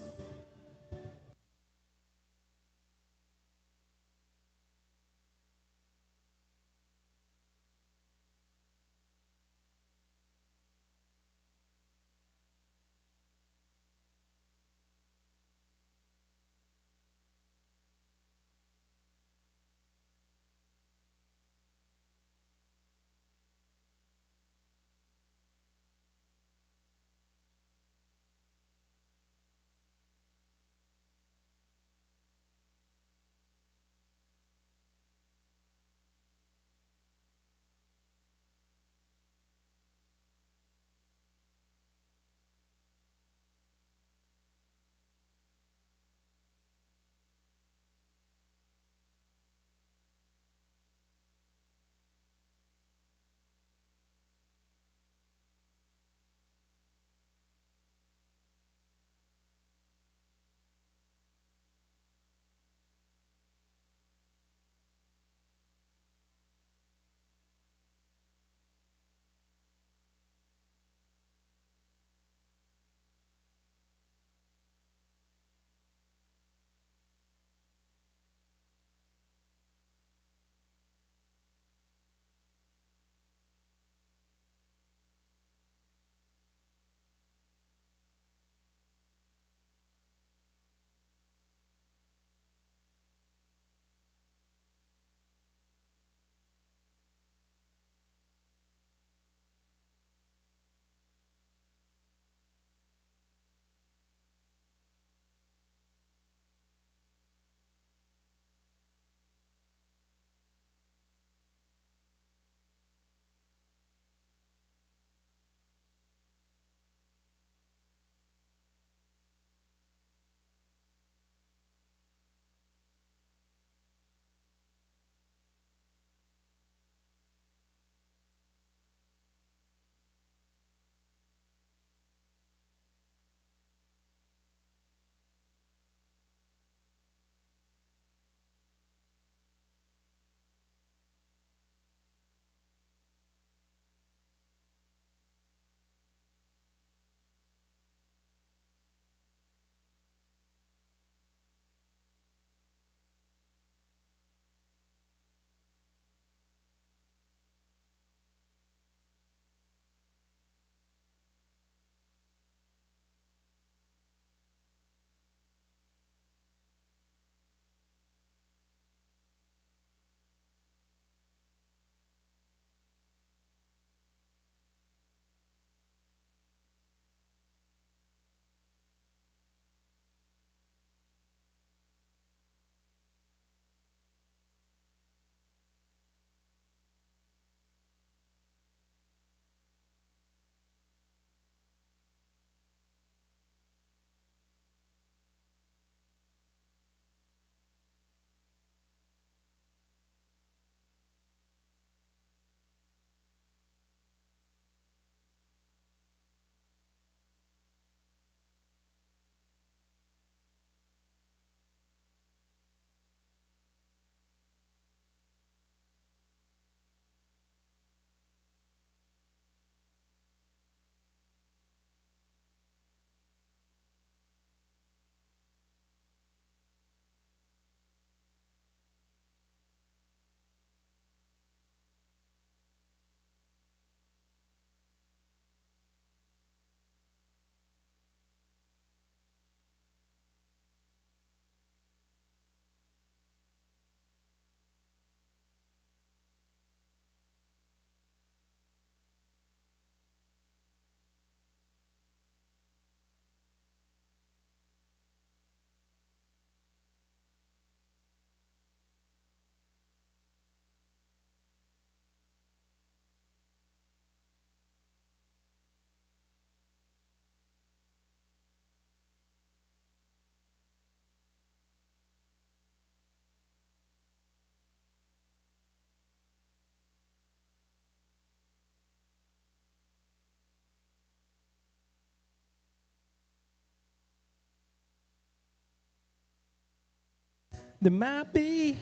There might be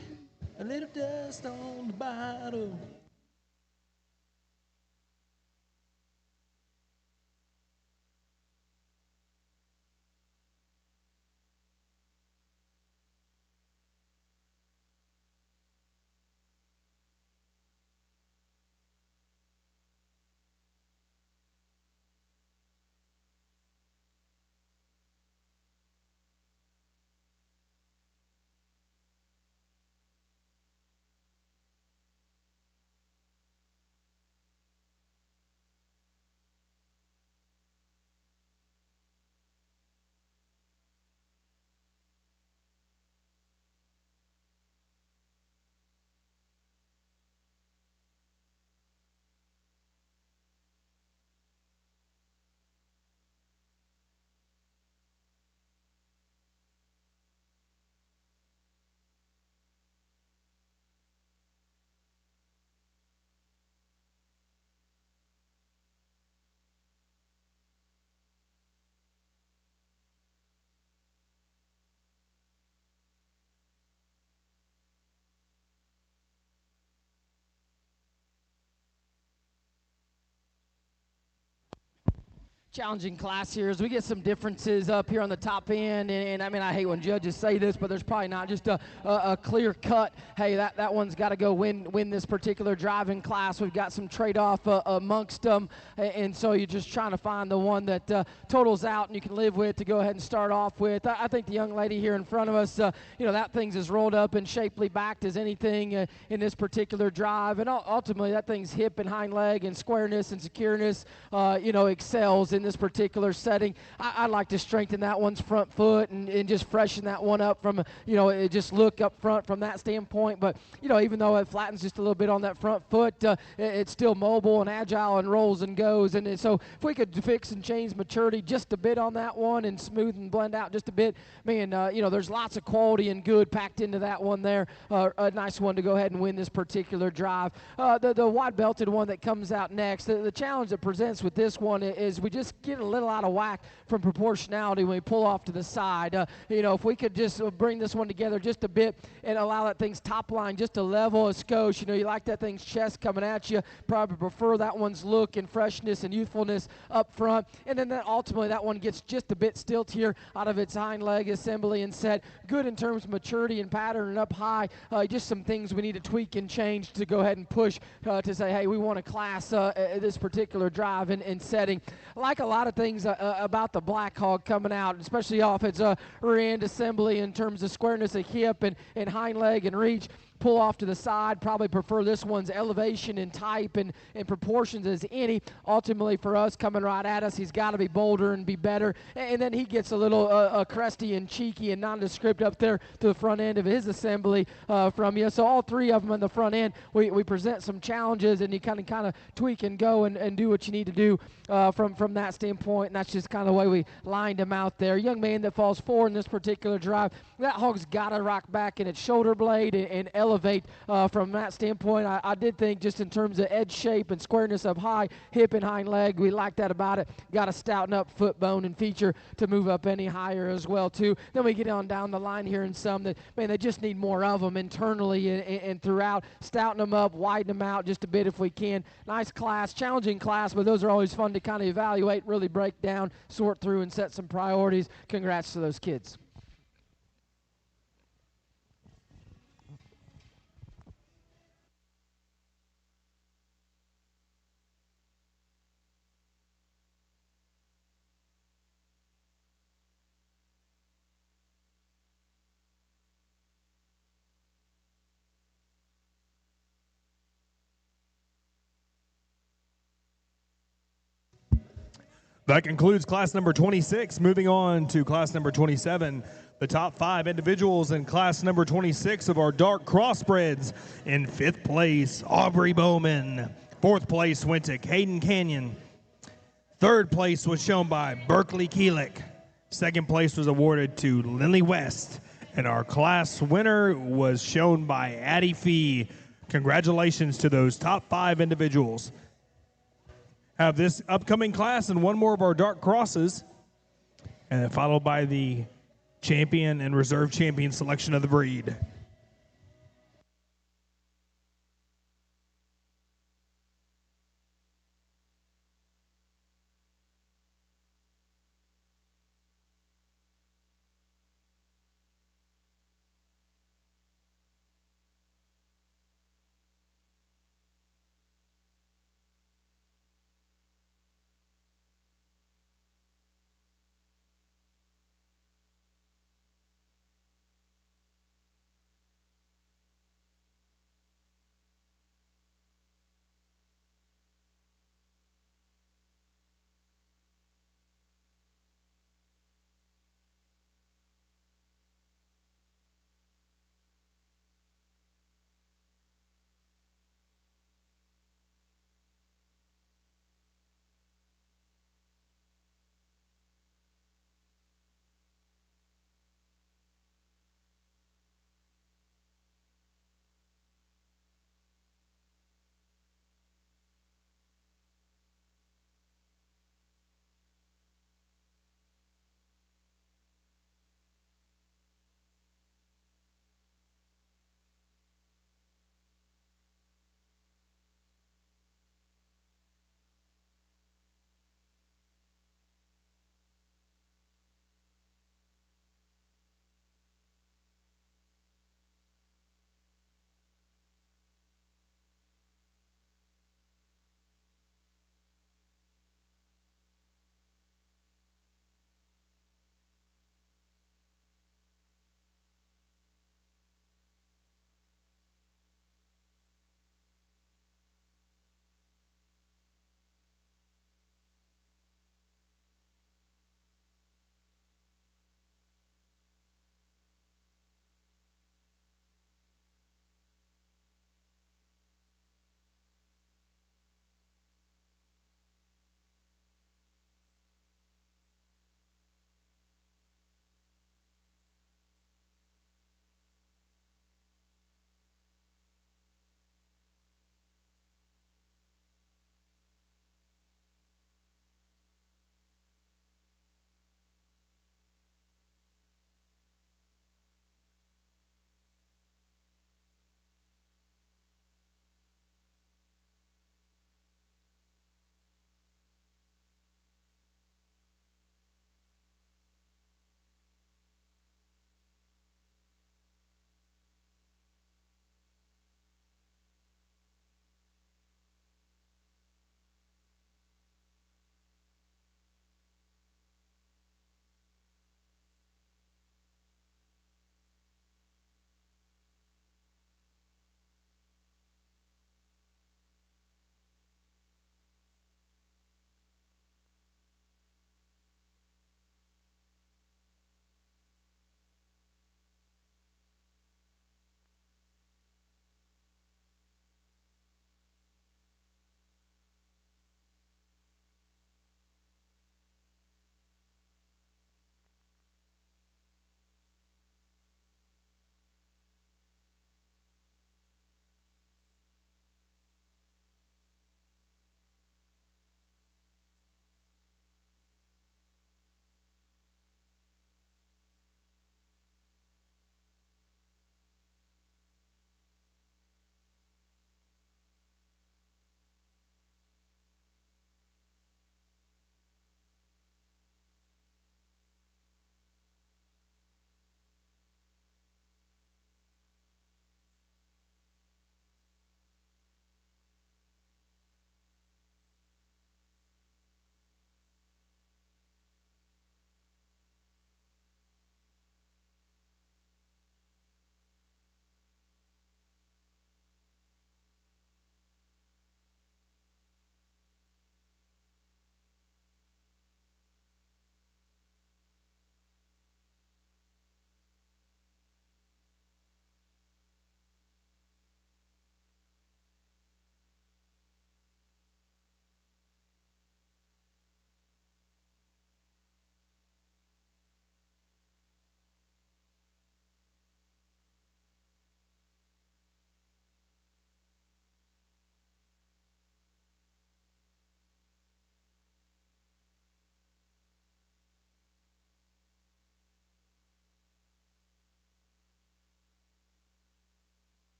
a little dust on the bottle. Challenging class here as we get some differences up here on the top end, and I mean, I hate when judges say this, but there's probably not just a clear cut, hey, that one's got to go win this particular driving class. We've got some trade-off amongst them, and so you're just trying to find the one that totals out and you can live with to go ahead and start off with. I think the young lady here in front of us, that thing's as rolled up and shapely backed as anything in this particular drive, and ultimately that thing's hip and hind leg and squareness and secureness, excels in this particular setting. I'd like to strengthen that one's front foot and just freshen that one up from, just look up front from that standpoint. But, even though it flattens just a little bit on that front foot, it's still mobile and agile and rolls and goes. And so if we could fix and change maturity just a bit on that one and smooth and blend out just a bit, man, there's lots of quality and good packed into that one there. A nice one to go ahead and win this particular drive. The wide belted one that comes out next, the challenge that presents with this one is we just get a little out of whack from proportionality when we pull off to the side. If we could just bring this one together just a bit and allow that thing's top line just to level a skosh. You like that thing's chest coming at you. Probably prefer that one's look and freshness and youthfulness up front. And then ultimately that one gets just a bit stiltier out of its hind leg assembly and set. Good in terms of maturity and pattern and up high. Just some things we need to tweak and change to go ahead and push to say, hey, we want to class this particular drive and setting. Like a lot of things about the Black Hog coming out, especially off its rear end assembly in terms of squareness of hip and hind leg and reach. Pull off to the side, probably prefer this one's elevation and type and proportions as any. Ultimately for us, coming right at us, he's got to be bolder and be better. And then he gets a little crusty and cheeky and nondescript up there to the front end of his assembly from you. So all three of them on the front end, we present some challenges, and you kind of tweak and go and do what you need to do from that standpoint. And that's just kind of the way we lined him out there. Young man that falls forward in this particular drive, that hog's got to rock back in its shoulder blade and elevate from that standpoint. I did think just in terms of edge shape and squareness up high, hip and hind leg, we like that about it. Got to stouten up foot bone and feature to move up any higher as well too. Then we get on down the line here in some that, man, they just need more of them internally and throughout. Stouten them up, widen them out just a bit if we can. Nice class, challenging class, but those are always fun to kind of evaluate, really break down, sort through, and set some priorities. Congrats to those kids. That concludes class number 26. Moving on to class number 27. The top 5 individuals in class number 26 of our dark crossbreds. In 5th place, Aubrey Bowman. 4th place went to Caden Canyon. 3rd place was shown by Berkeley Keelick. 2nd place was awarded to Lindley West. And our class winner was shown by Addie Fee. Congratulations to those top 5 individuals. Have this upcoming class and one more of our dark crosses, and then followed by the champion and reserve champion selection of the breed.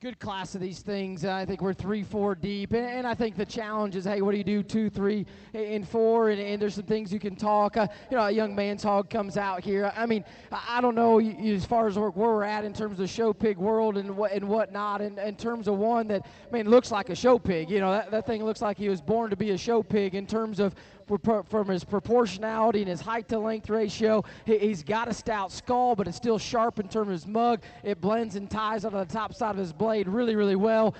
good class of these things. I think we're 3-4 deep, and I think the challenge is, hey, what do you do 2, 3, and 4? And there's some things you can talk. A young man's hog comes out here. I mean, I don't know as far as where we're at in terms of show pig world and whatnot. And in terms of one that, looks like a show pig. That thing looks like he was born to be a show pig in terms of from his proportionality and his height to length ratio. He's got a stout skull, but it's still sharp in terms of his mug. It blends and ties out of the top side of his blade really, really well.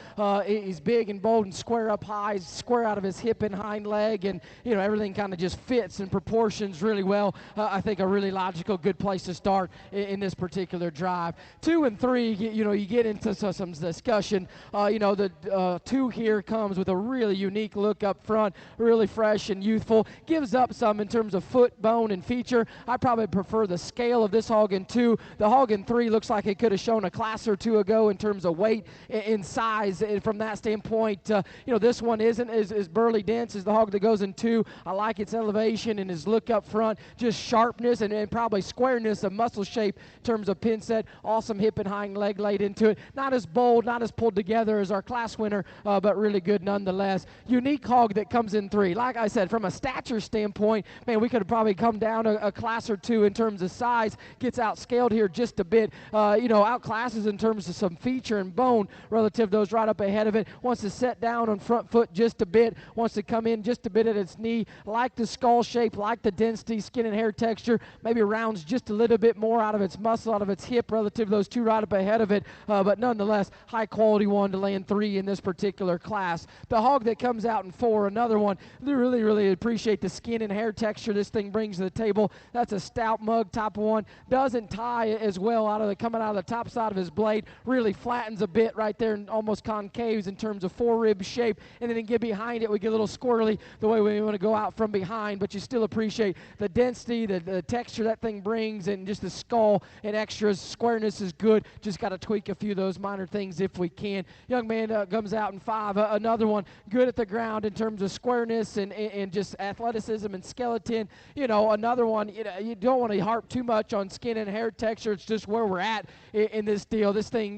He's big and bold and square up high, square out of his hip and hind leg, and everything kind of just fits and proportions really well. I think a really logical, good place to start in this particular drive. 2 and 3, you get into some discussion. The 2 here comes with a really unique look up front, really fresh and youthful. Gives up some in terms of foot, bone, and feature. I probably prefer the scale of this hog in 2. The hog in 3 looks like it could have shown a class or 2 ago in terms of weight and size. And from that standpoint, this one isn't as burly dense as the hog that goes in 2. I like its elevation and his look up front, just sharpness and probably squareness of muscle shape in terms of pin set. Awesome hip and hind leg laid into it. Not as bold, not as pulled together as our class winner, but really good nonetheless. Unique hog that comes in 3. Like I said, from a stature standpoint, we could have probably come down a class or 2 in terms of size. Gets outscaled here just a bit. Outclasses in terms of some feature and bone relative to those right up ahead of it. Wants to set down on front foot just a bit. Wants to come in just a bit at its knee. Like the skull shape, like the density, skin and hair texture. Maybe rounds just a little bit more out of its muscle, out of its hip relative to those 2 right up ahead of it. But nonetheless, high quality one to land 3 in this particular class. The hog that comes out in 4, another one. Really, really appreciate the skin and hair texture this thing brings to the table. That's a stout mug type of one. Doesn't tie as well coming out of the top side of his blade. Really flattens a bit right there and almost concaves in terms of forerib shape. And then get behind it, we get a little squirrely the way we want to go out from behind, but you still appreciate the density, the texture that thing brings, and just the skull and extras. Squareness is good. Just got to tweak a few of those minor things if we can. Young man comes out in 5. Another one good at the ground in terms of squareness and just athleticism and skeleton. Another one, you don't want to harp too much on skin and hair texture. It's just where we're at in this deal. This thing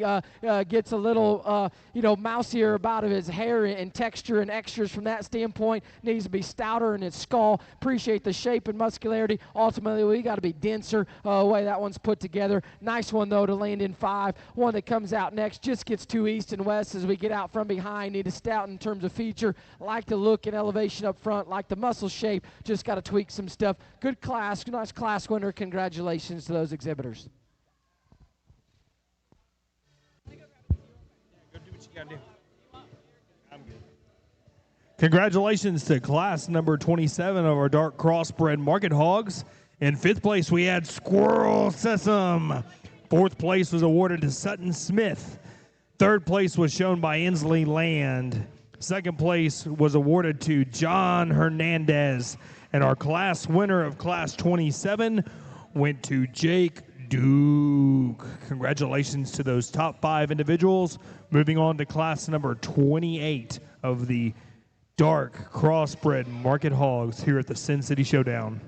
gets a little, mousier about his hair and texture and extras from that standpoint. Needs to be stouter in its skull. Appreciate the shape and muscularity. Ultimately, we got to be denser the way that one's put together. Nice one, though, to land in 5. One that comes out next just gets too east and west as we get out from behind. Need to stout in terms of feature. Like the look and elevation up front. Like the muscle shape. Just got to tweak some stuff. Good class. Nice class winner. Congratulations to those exhibitors. Go do what you got to do. I'm good. Congratulations to class number 27 of our dark crossbred market hogs. In 5th place, we had Squirrel Sesame. 4th place was awarded to Sutton Smith. 3rd place was shown by Inslee Land. 2nd place was awarded to John Hernandez. And our class winner of class 27 went to Jake Duke. Congratulations to those top 5 individuals. Moving on to class number 28 of the dark crossbred market hogs here at the SynCity Showdown.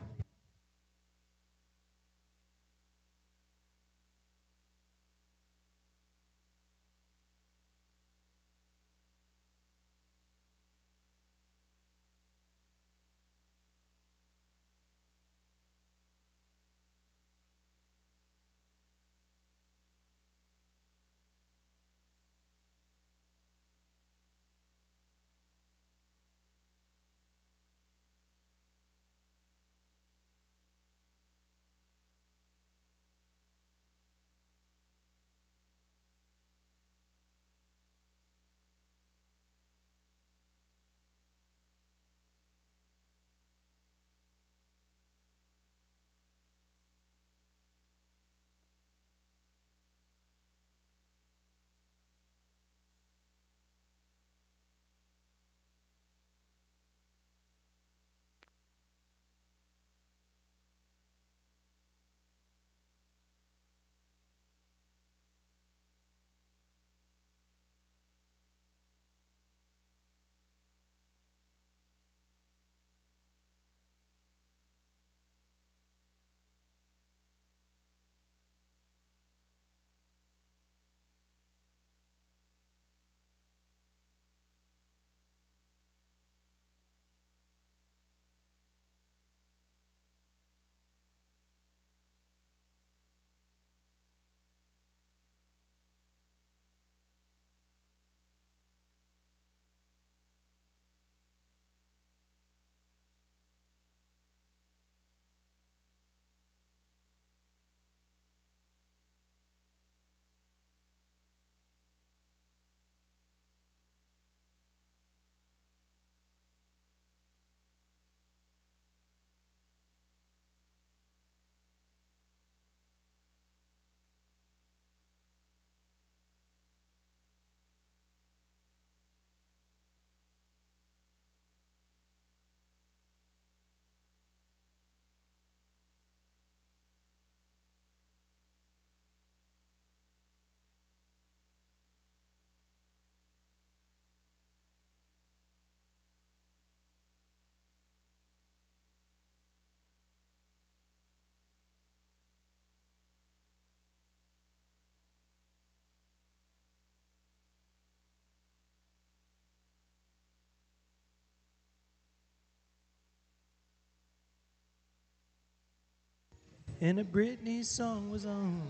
and a Britney song was on.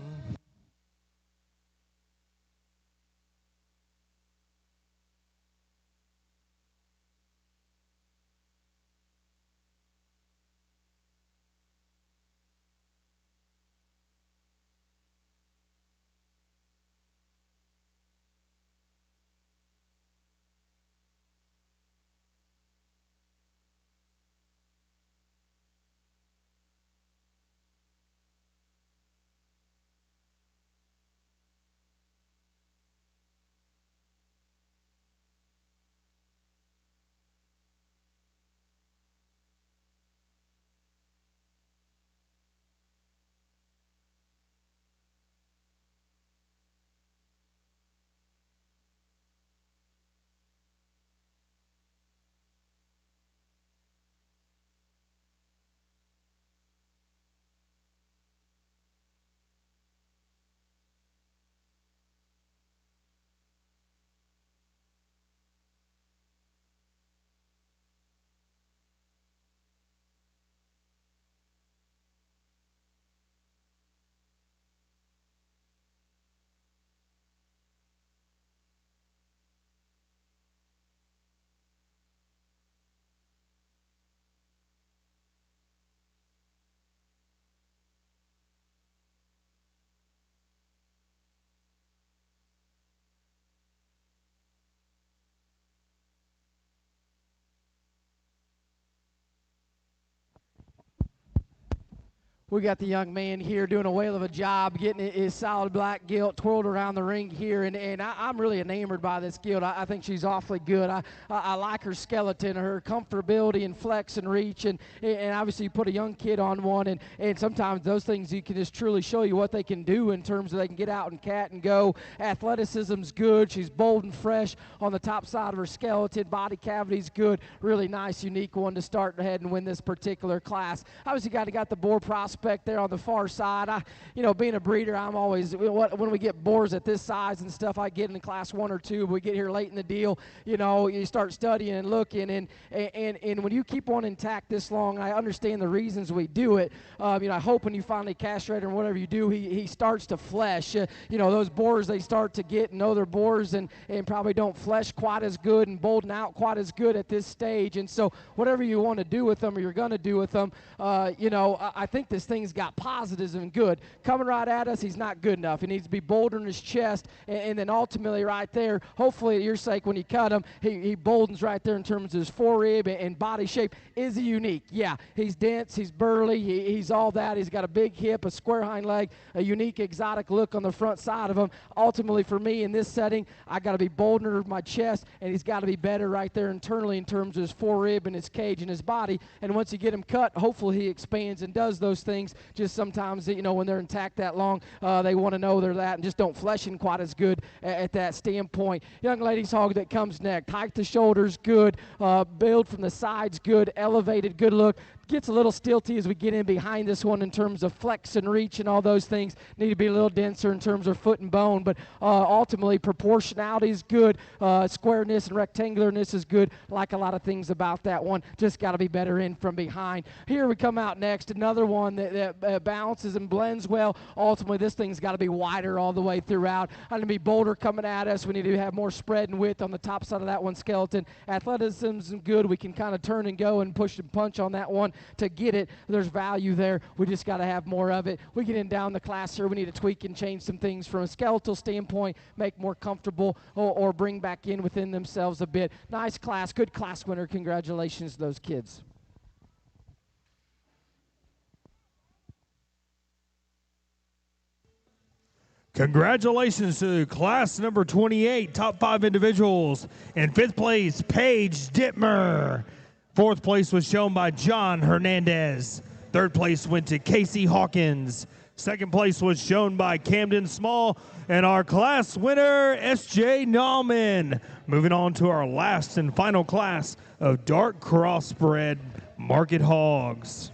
We got the young man here doing a whale of a job getting his solid black gilt twirled around the ring here, and I'm really enamored by this gilt. I think she's awfully good. I like her skeleton, her comfortability and flex and reach, and obviously you put a young kid on one, and sometimes those things you can just truly show you what they can do in terms of they can get out and cat and go. Athleticism's good. She's bold and fresh on the top side of her skeleton. Body cavity's good. Really nice, unique one to start ahead and win this particular class. Obviously got the boar prospect there on the far side. Being a breeder, I'm always, when we get boars at this size and stuff, I get in class 1 or 2, but we get here late in the deal, you start studying and looking, and when you keep one intact this long, I understand the reasons we do it. I hope when you finally castrate or whatever you do, he starts to flesh. Those boars, they start to get know their boars and probably don't flesh quite as good and bolden out quite as good at this stage, and so whatever you want to do with them or you're going to do with them, I think this thing's got positives and good. Coming right at us, he's not good enough. He needs to be bolder in his chest, and then ultimately right there, hopefully at your sake, when you cut him, he boldens right there in terms of his forerib and body shape. Is he unique? Yeah, he's dense, he's burly, he's all that. He's got a big hip, a square hind leg, a unique exotic look on the front side of him. Ultimately for me in this setting, I got to be bolder of my chest, and he's got to be better right there internally in terms of his forerib and his cage and his body. And once you get him cut, hopefully he expands and does those things. Just sometimes, when they're intact that long, they want to know they're that and just don't flesh in quite as good at that standpoint. Young lady's hog that comes next. Height to shoulders, good. Build from the sides, good. Elevated, good look. Gets a little stilty as we get in behind this one in terms of flex and reach and all those things. Need to be a little denser in terms of foot and bone, but ultimately proportionality is good. Squareness and rectangularness is good. Like a lot of things about that one. Just got to be better in from behind. Here we come out next. Another one that balances and blends well. Ultimately, this thing's got to be wider all the way throughout. I need to be bolder coming at us. We need to have more spread and width on the top side of that one skeleton. Athleticism's good. We can kind of turn and go and push and punch on that one. To get it, there's value there. We just got to have more of it. We get in down the class here. We need to tweak and change some things from a skeletal standpoint, make more comfortable or bring back in within themselves a bit. Nice class, good class winner. Congratulations to those kids. Congratulations to class number 28, top 5 individuals. In 5th place, Paige Dittmer. 4th place was shown by John Hernandez. 3rd place went to Casey Hawkins. 2nd place was shown by Camden Small. And our class winner, S.J. Nauman. Moving on to our last and final class of dark crossbred market hogs.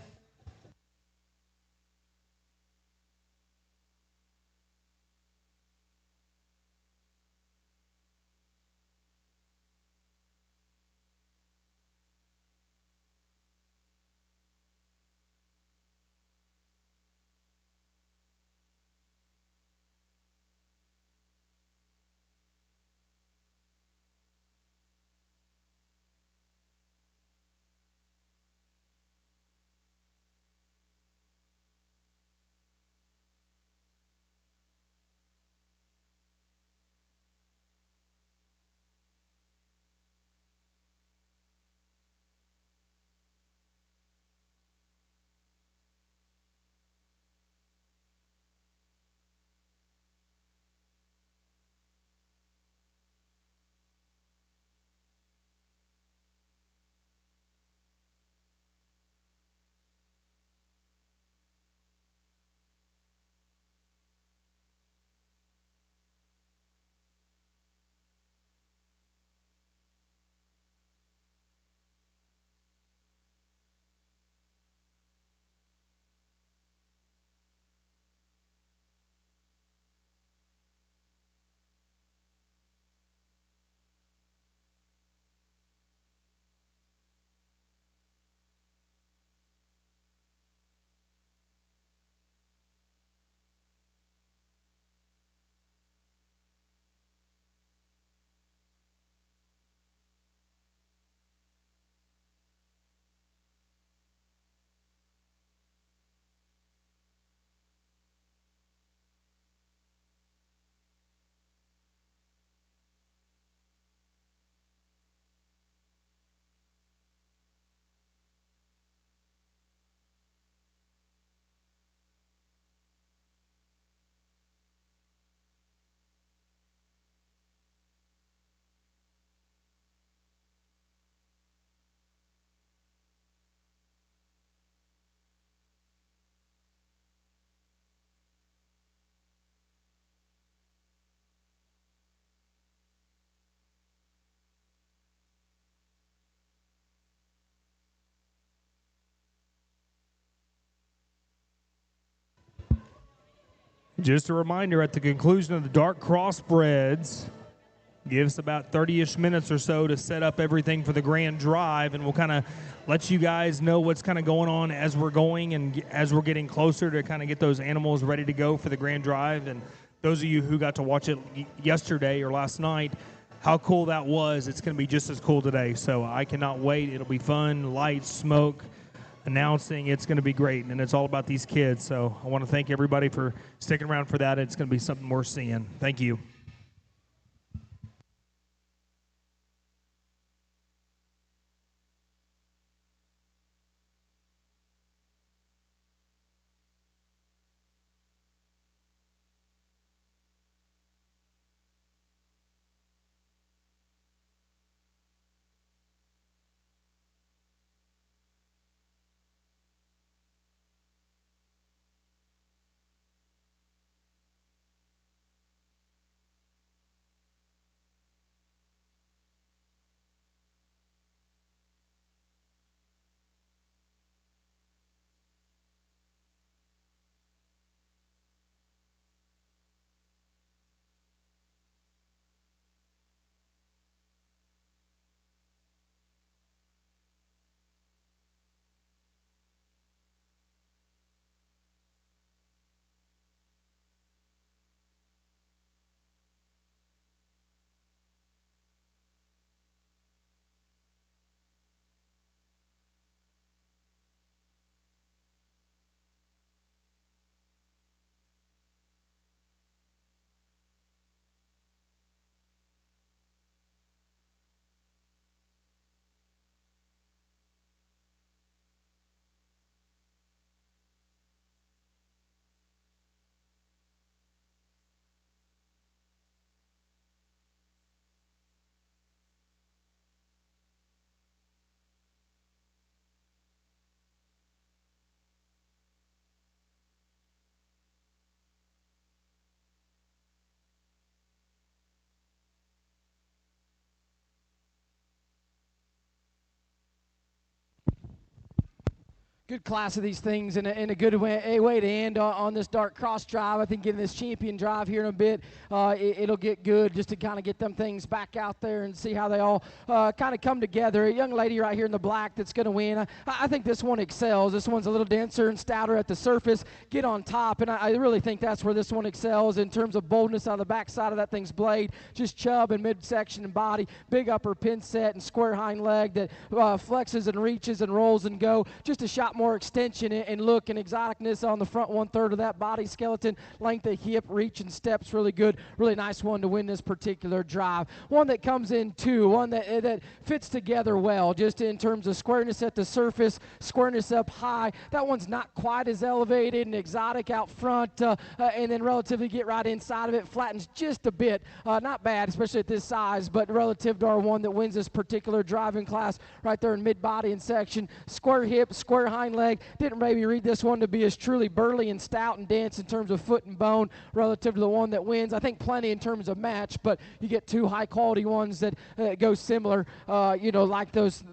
Just a reminder, at the conclusion of the dark crossbreds, give us about 30-ish minutes or so to set up everything for the grand drive, and we'll kind of let you guys know what's kind of going on as we're going and as we're getting closer to kind of get those animals ready to go for the grand drive. And those of you who got to watch it yesterday or last night, how cool that was. It's going to be just as cool today. So I cannot wait. It'll be fun, lights, smoke, announcing. It's going to be great, and it's all about these kids. So I want to thank everybody for sticking around for that. It's going to be something worth seeing. Thank you. Good class of these things and a good way to end on this dark cross drive. I think getting this champion drive here in a bit, it'll get good just to kind of get them things back out there and see how they all kind of come together. A young lady right here in the black that's going to win. I think this one excels. This one's a little denser and stouter at the surface, get on top, and I really think that's where this one excels in terms of boldness on the backside of that thing's blade, just chub and midsection and body, big upper pin set and square hind leg that flexes and reaches and rolls and go. Just a shot more extension and look and exoticness on the front 1/3 of that body skeleton, length of hip, reach and steps really good. Really nice one to win this particular drive. One that comes in two, one that fits together well just in terms of squareness at the surface, squareness up high. That one's not quite as elevated and exotic out front, and then relatively get right inside of it, flattens just a bit. Not bad, especially at this size, but relative to our one that wins this particular driving class right there in mid-body and section. Square hip, square hind leg. Didn't maybe read this one to be as truly burly and stout and dense in terms of foot and bone relative to the one that wins. I think plenty in terms of match, but you get two high-quality ones that go similar, like those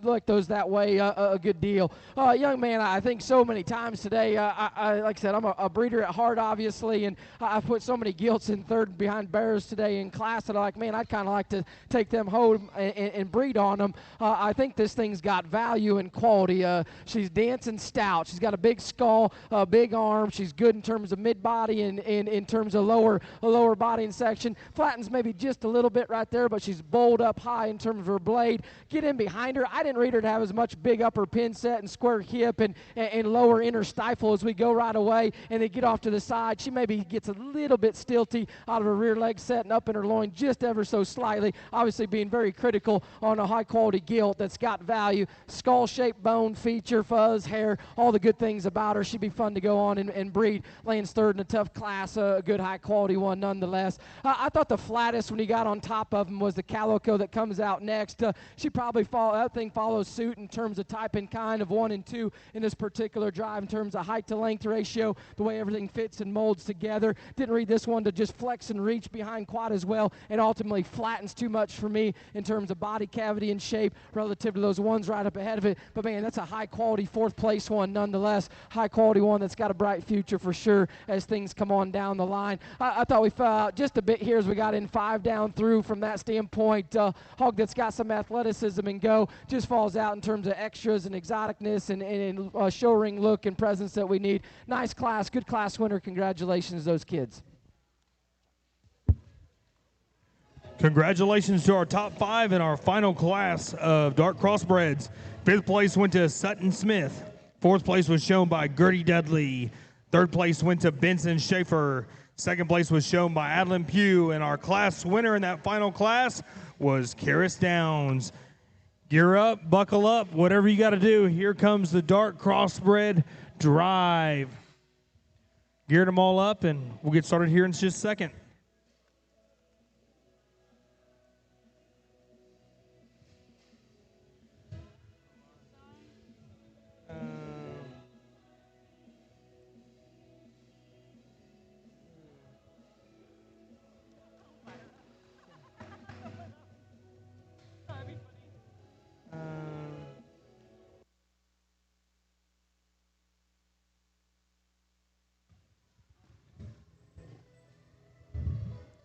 that way, a good deal. Young man, I think so many times today, I like I said, I'm a breeder at heart, obviously, and I've put so many gilts in third behind bears today in class that I'm like, man, I'd kind of like to take them home and breed on them. I think this thing's got value and quality. She's dense and stout. She's got a big skull, a big arm. She's good in terms of mid-body and in terms of lower body and section. Flattens maybe just a little bit right there, but she's bold up high in terms of her blade. Get in behind her. I didn't read her to have as much big upper pin set and square hip and lower inner stifle as we go right away and then get off to the side. She maybe gets a little bit stilty out of her rear leg set and up in her loin just ever so slightly. Obviously being very critical on a high-quality gilt that's got value. Skull-shaped bone feature, fuzz, hair, all the good things about her. She'd be fun to go on and breed. Lands third in a tough class, a good high-quality one nonetheless. I thought the flattest when he got on top of him was the Calico that comes out next. She probably that thing follows suit in terms of type and kind of 1 and 2 in this particular drive in terms of height to length ratio, the way everything fits and molds together. Didn't read this one to just flex and reach behind quad as well, and ultimately flattens too much for me in terms of body cavity and shape relative to those ones right up ahead of it. But man, that's a high quality fourth place nice one nonetheless, high-quality one that's got a bright future for sure as things come on down the line. I thought we fell out just a bit here as we got in 5 down through from that standpoint. Hog that's got some athleticism and go just falls out in terms of extras and exoticness and show ring look and presence that we need. Nice class, good class winner. Congratulations to those kids. Congratulations to our top 5 in our final class of dark crossbreds. 5th place went to Sutton Smith. 4th place was shown by Gertie Dudley. 3rd place went to Benson Schaefer. 2nd place was shown by Adeline Pugh. And our class winner in that final class was Karis Downs. Gear up, buckle up, whatever you got to do. Here comes the dark crossbred drive. Geared them all up, and we'll get started here in just a second.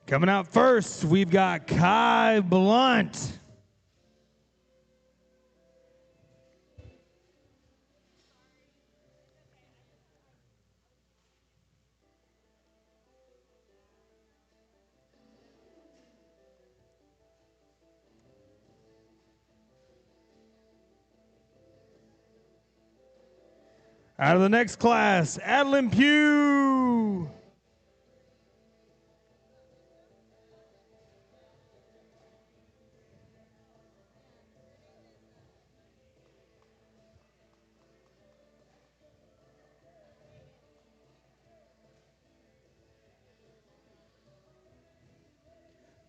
Coming out first, we've got Kai Blunt. Out of the next class, Adeline Pugh.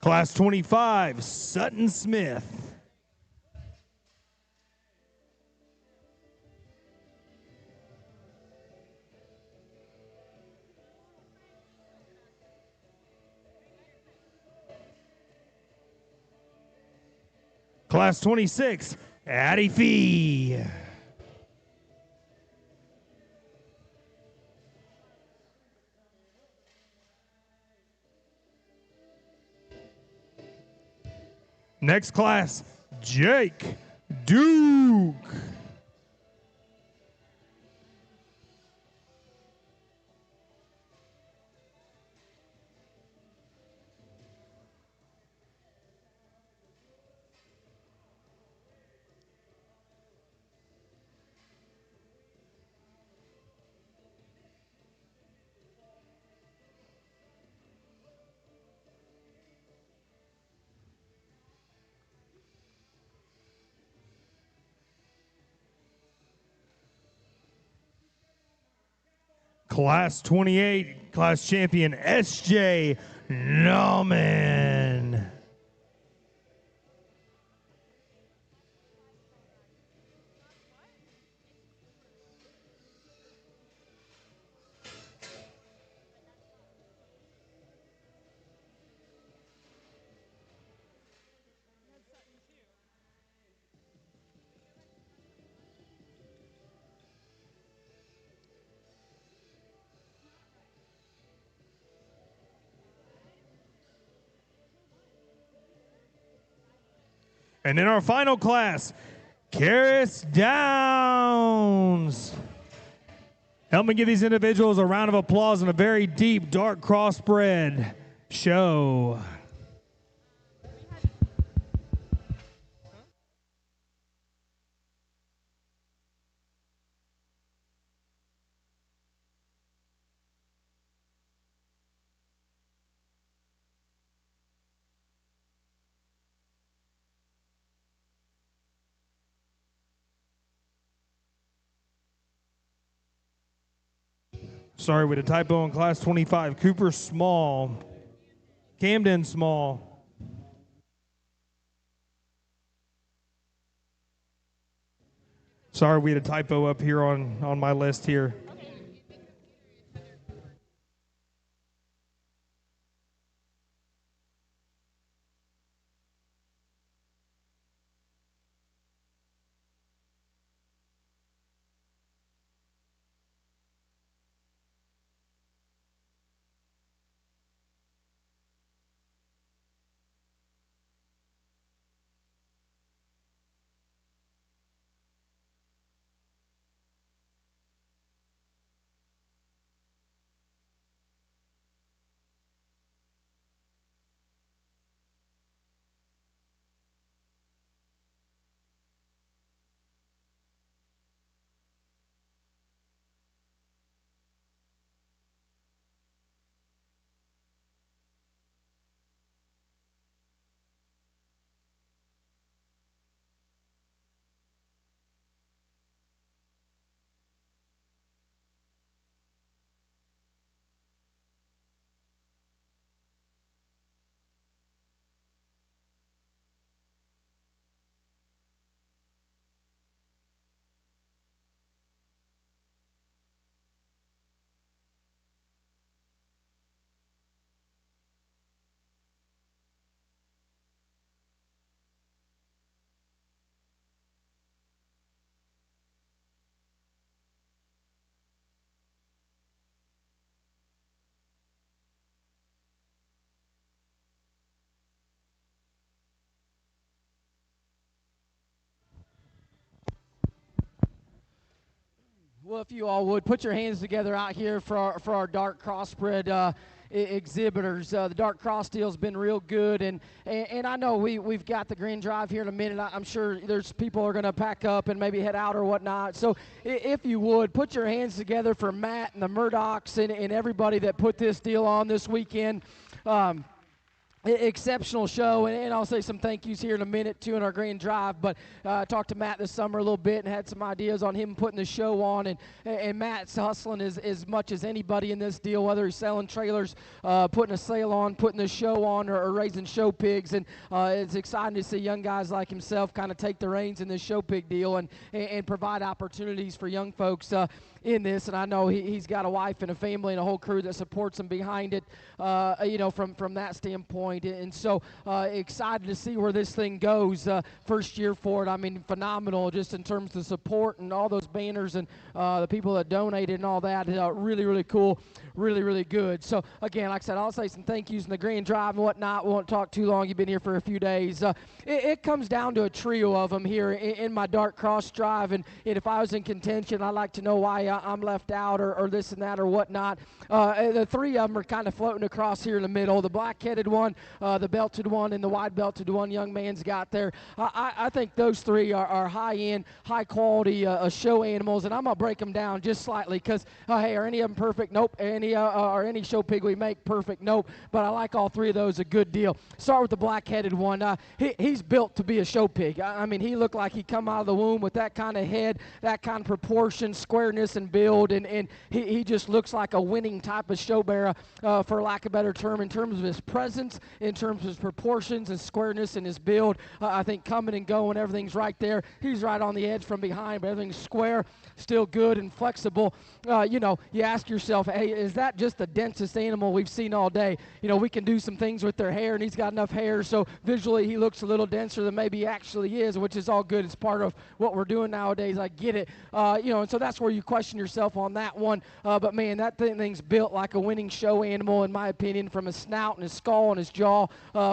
Class 25, Sutton Smith. Class 26, Addie Fee. Next class, Jake Duke. Class 28, class champion S.J. Nauman. And in our final class, Karis Downs. Help me give these individuals a round of applause and a very deep, dark crossbred show. Sorry, with a typo in class 25. Cooper Small. Camden Small. Sorry, we had a typo up here on my list here. Well, if you all would, put your hands together out here for our dark crossbred exhibitors. The dark cross deal's been real good, and I know we've got the Green Drive here in a minute. I'm sure there's people are going to pack up and maybe head out or whatnot. So if you would, put your hands together for Matt and the Murdochs and everybody that put this deal on this weekend. Exceptional show, and I'll say some thank yous here in a minute too in our Grand Drive, but I talked to Matt this summer a little bit and had some ideas on him putting the show on, and Matt's hustling as much as anybody in this deal, whether he's selling trailers, putting a sale on, putting the show on, or raising show pigs, and it's exciting to see young guys like himself kind of take the reins in this show pig deal and provide opportunities for young folks in this. And I know he's got a wife and a family and a whole crew that supports him behind it, from that standpoint. And so excited to see where this thing goes. First year for it, I mean, phenomenal just in terms of support and all those banners and the people that donated and all that. Really, really cool, really, really good. So again, like I said, I'll say some thank yous in the Grand Drive and whatnot. We won't talk too long. You've been here for a few days. It comes down to a trio of them here in my dark cross drive, and if I was in contention, I'd like to know why I'm left out or this and that or whatnot. The three of them are kind of floating across here in the middle. The black-headed one, the belted one, and the wide-belted one young man's got there. I think those three are high-end, high-quality show animals, and I'm going to break them down just slightly because, hey, are any of them perfect? Nope. Are any show pig we make perfect? Nope. But I like all three of those a good deal. Start with the black-headed one. He's built to be a show pig. I mean, he looked like he come out of the womb with that kind of head, that kind of proportion, squareness, and build, and he just looks like a winning type of show bearer, for lack of a better term, in terms of his presence, in terms of his proportions and squareness and his build. I think coming and going, everything's right there. He's right on the edge from behind, but everything's square, still good and flexible. You ask yourself, hey, is that just the densest animal we've seen all day? We can do some things with their hair, and he's got enough hair, so visually he looks a little denser than maybe he actually is, which is all good. It's part of what we're doing nowadays. I get it. And so that's where you question yourself on that one. But man, that thing's built like a winning show animal, in my opinion, from his snout and his skull and his jaw,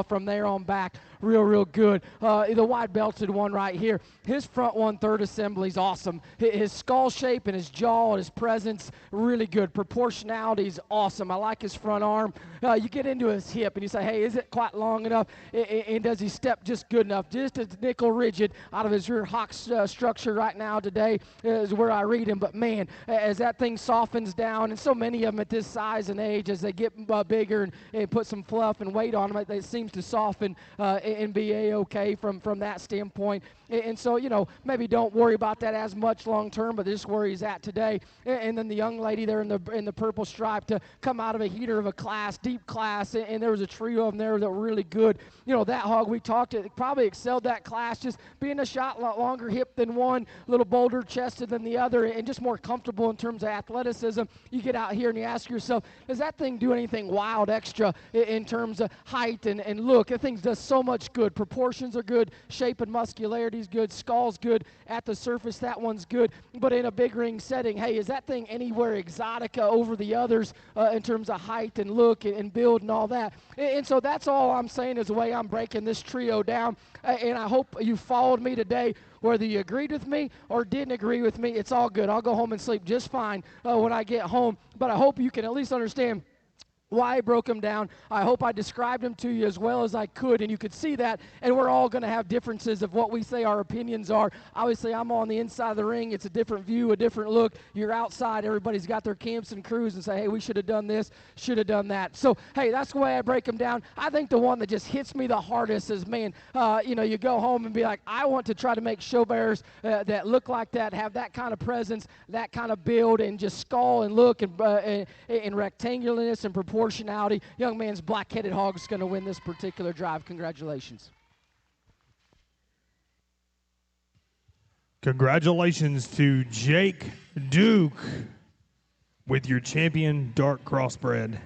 from there on back. Real good. The wide-belted one right here, his front 1/3 assembly is awesome. His skull shape and his jaw and his presence, really good. Proportionality is awesome. I like his front arm. You get into his hip and you say, hey, is it quite long enough? And does he step just good enough? Just as nickel rigid out of his rear hock structure right now today is where I read him. But man, as that thing softens down, and so many of them at this size and age, as they get bigger and put some fluff and weight on them, it seems to soften and be a-okay from that standpoint. And so, maybe don't worry about that as much long term, but this is where he's at today. And then the young lady there in the purple stripe to come out of a heater of a class, deep class, and there was a trio of them there that were really good. That hog we talked to probably excelled that class, just being a shot lot longer hip than one, a little bolder chested than the other, and just more comfortable in terms of athleticism. You get out here and you ask yourself, does that thing do anything wild extra in terms of height and look? That thing does so much good. Proportions are good, shape and muscularity is good, skull's good, at the surface that one's good, but in a big ring setting, hey, is that thing anywhere exotica over the others in terms of height and look and build and all that? And so that's all I'm saying is the way I'm breaking this trio down, and I hope you followed me today. Whether you agreed with me or didn't agree with me, it's all good. I'll go home and sleep just fine when I get home, but I hope you can at least understand why I broke them down. I hope I described them to you as well as I could, and you could see that, and we're all going to have differences of what we say our opinions are. Obviously, I'm on the inside of the ring. It's a different view, a different look. You're outside. Everybody's got their camps and crews and say, hey, we should have done this, should have done that. So, hey, that's the way I break them down. I think the one that just hits me the hardest is, man, you go home and be like, I want to try to make show bearers that look like that, have that kind of presence, that kind of build, and just skull and look and rectangularness and proportionality. Young man's black-headed hog is going to win this particular drive. Congratulations. Congratulations to Jake Duke with your champion dark crossbred.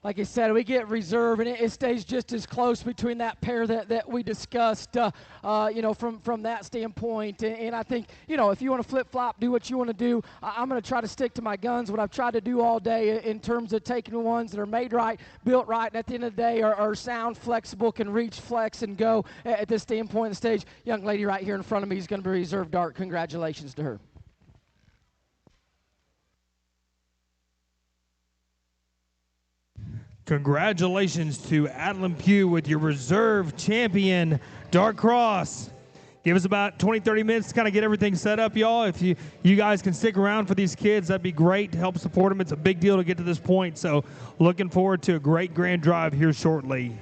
like I said, we get reserve, and it stays just as close between that pair that we discussed, from that standpoint. And I think, if you want to flip-flop, do what you want to do. I'm going to try to stick to my guns, what I've tried to do all day in terms of taking the ones that are made right, built right, and at the end of the day are sound, flexible, can reach, flex, and go at this standpoint of the stage. Young lady right here in front of me is going to be reserve dart. Congratulations to her. Congratulations to Adeline Pugh with your reserve champion dart cross. Give us about 20, 30 minutes to kind of get everything set up, y'all. If you guys can stick around for these kids, that'd be great to help support them. It's a big deal to get to this point. So looking forward to a great grand drive here shortly.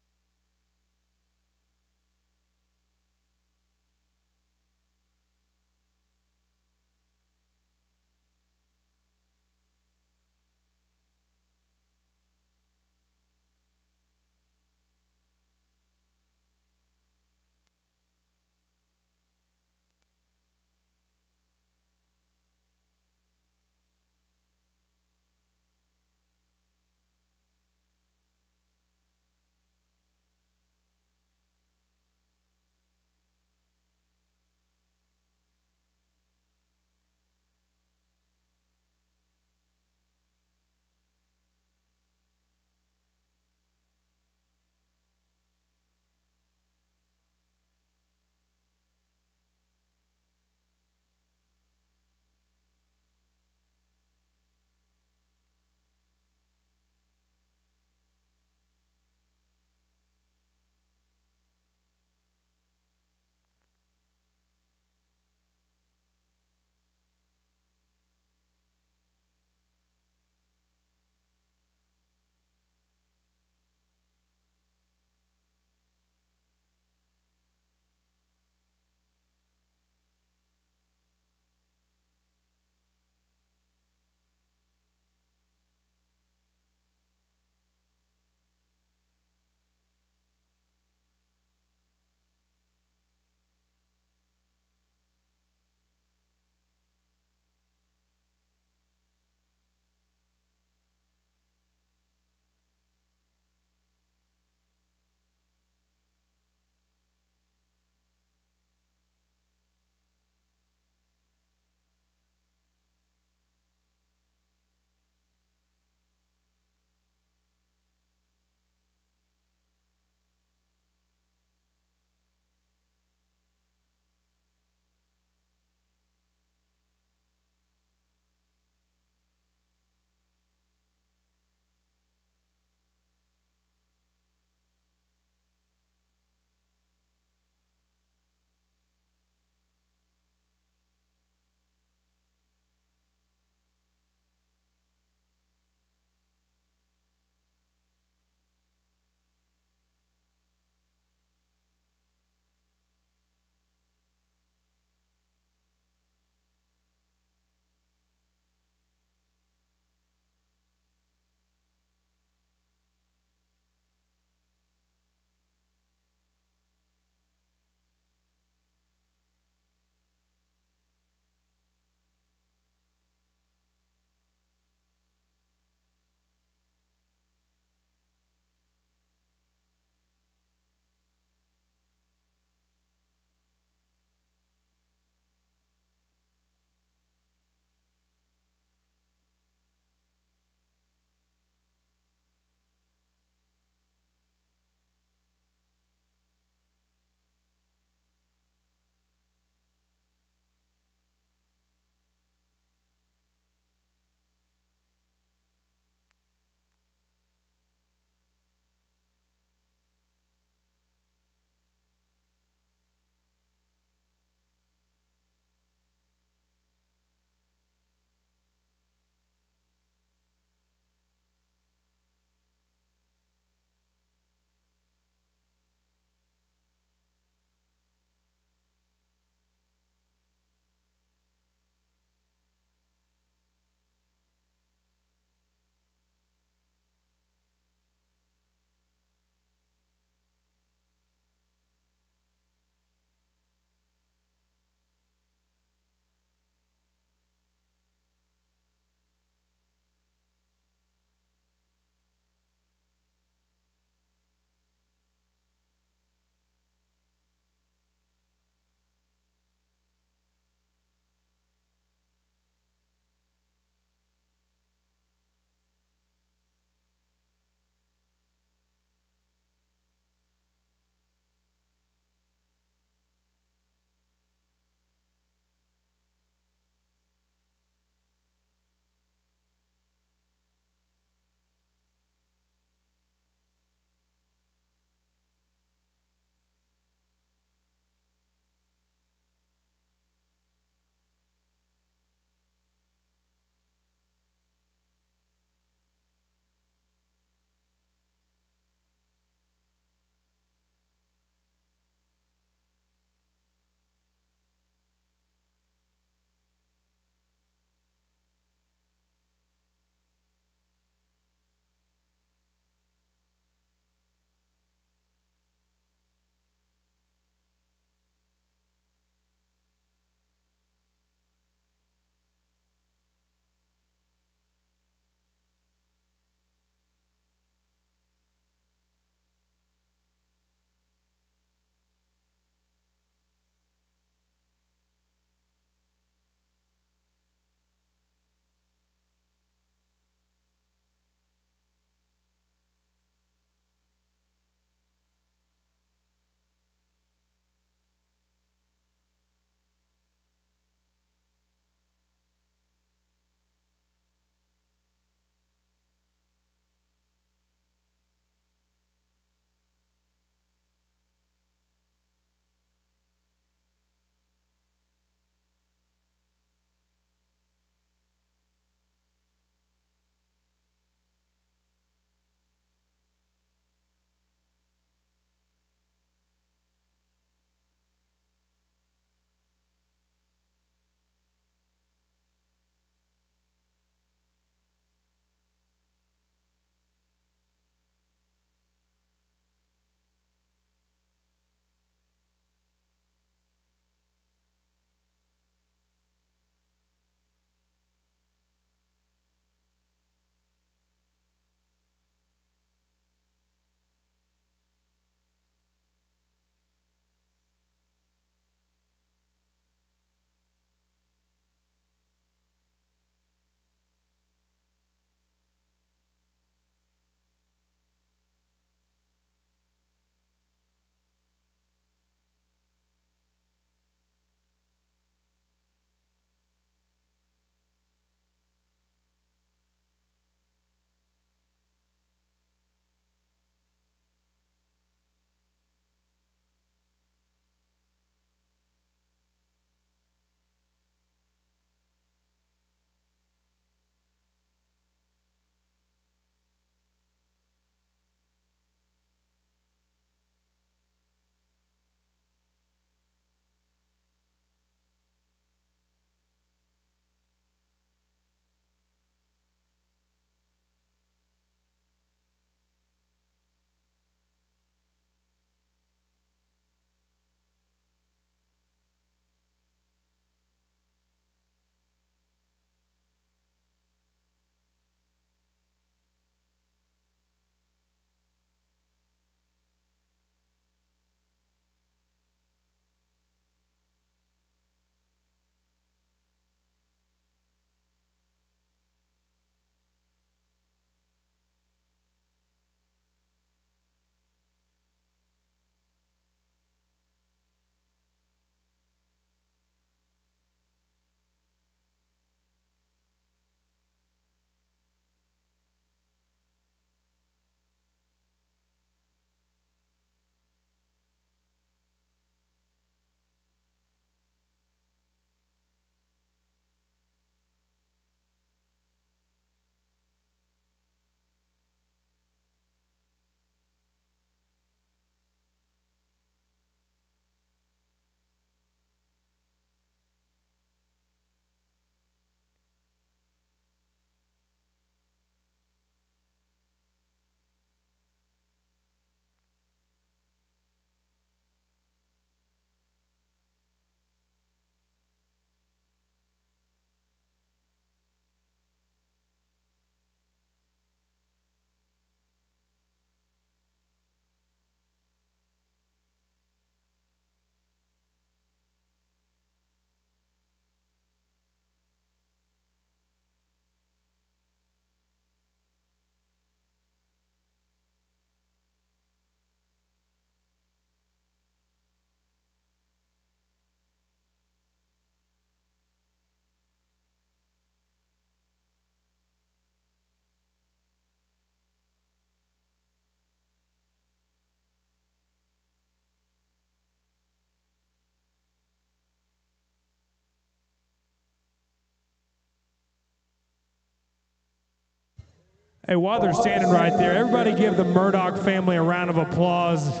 Hey, while they're standing right there, everybody give the Murdoch family a round of applause.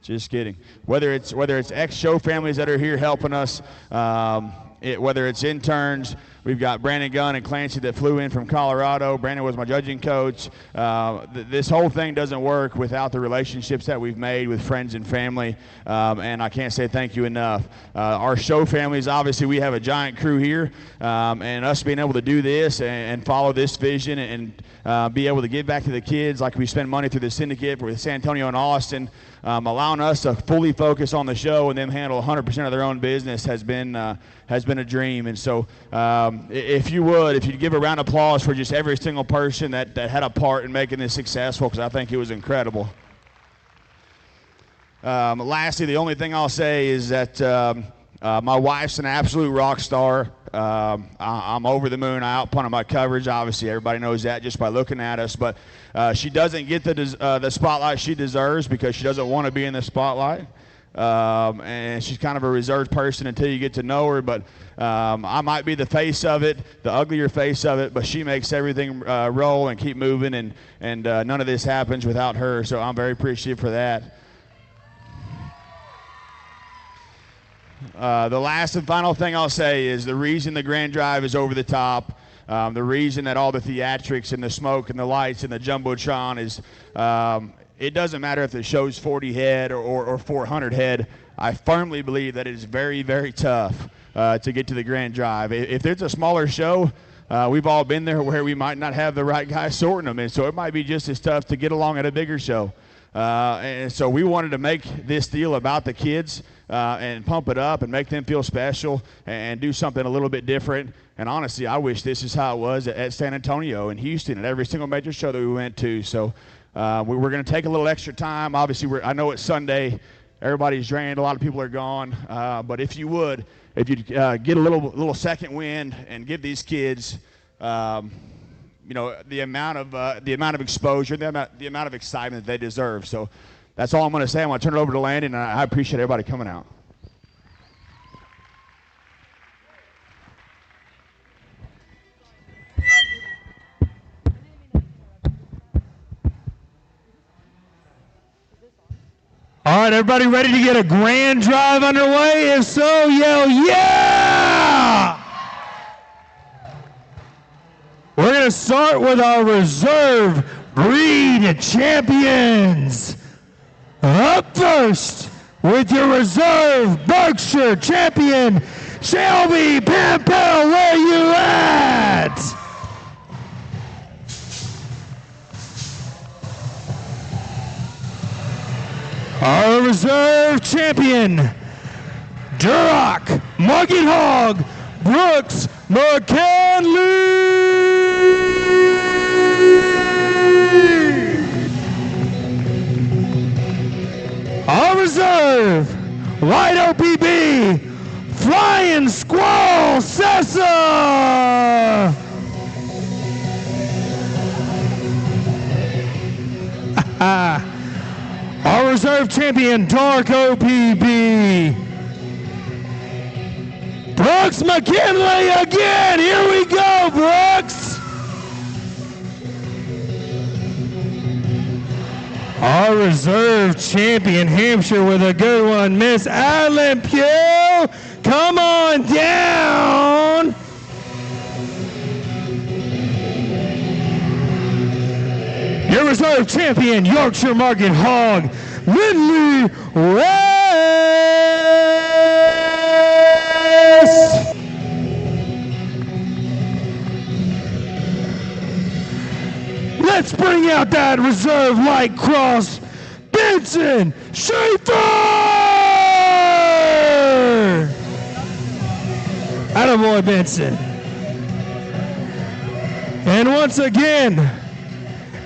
Just kidding. Whether it's ex-show families that are here helping us, Whether it's interns, we've got Brandon Gunn and Clancy that flew in from Colorado. Brandon was my judging coach. This whole thing doesn't work without the relationships that we've made with friends and family, and I can't say thank you enough. Our show families, obviously, we have a giant crew here, and us being able to do this and follow this vision and be able to give back to the kids like we spend money through the syndicate with San Antonio and Austin, allowing us to fully focus on the show and them handle 100% of their own business has been a dream. And so if you'd give a round of applause for just every single person that had a part in making this successful, because I think it was incredible. Lastly, the only thing I'll say is that my wife's an absolute rock star. I'm over the moon. I outpunted my coverage. Obviously, everybody knows that just by looking at us. But she doesn't get the spotlight she deserves because she doesn't want to be in the spotlight. And she's kind of a reserved person until you get to know her. But I might be the face of it, the uglier face of it, but she makes everything roll and keep moving. And none of this happens without her. So I'm very appreciative for that. The last and final thing I'll say is the reason the Grand Drive is over the top, the reason that all the theatrics and the smoke and the lights and the Jumbotron is, it doesn't matter if the show's 40 head or 400 head. I firmly believe that it is very, very tough to get to the Grand Drive. If there's a smaller show, we've all been there where we might not have the right guy sorting them, and so it might be just as tough to get along at a bigger show. And so we wanted to make this deal about the kids and pump it up and make them feel special and do something a little bit different. And honestly, I wish this is how it was at San Antonio and Houston and every single major show that we went to. So we're going to take a little extra time. Obviously, I know it's Sunday. Everybody's drained. A lot of people are gone. But if you'd get a little second wind and give these kids the amount of exposure, the amount of excitement they deserve. So that's all I'm going to say. I'm going to turn it over to Landon, and I appreciate everybody coming out. All right, everybody ready to get a Grand Drive underway? If so, yell yeah! We're going to start with our reserve breed champions. Up first with your reserve Berkshire champion, Shelby Pampel, where you at? Our reserve champion, Duroc Market Hog, Brooks McKinley. Our reserve, Light OPB, Flying Squall Sessa. Our reserve champion, Dark OPB, Brooks McKinley again. Here we go, Brooks. Our reserve champion, Hampshire, with a good one, Miss Adeline Pugh. Come on down. Your reserve champion, Yorkshire Market Hog, Lindley West. Let's bring out that reserve light cross, Benson Schaefer. Attaboy, Benson. And once again,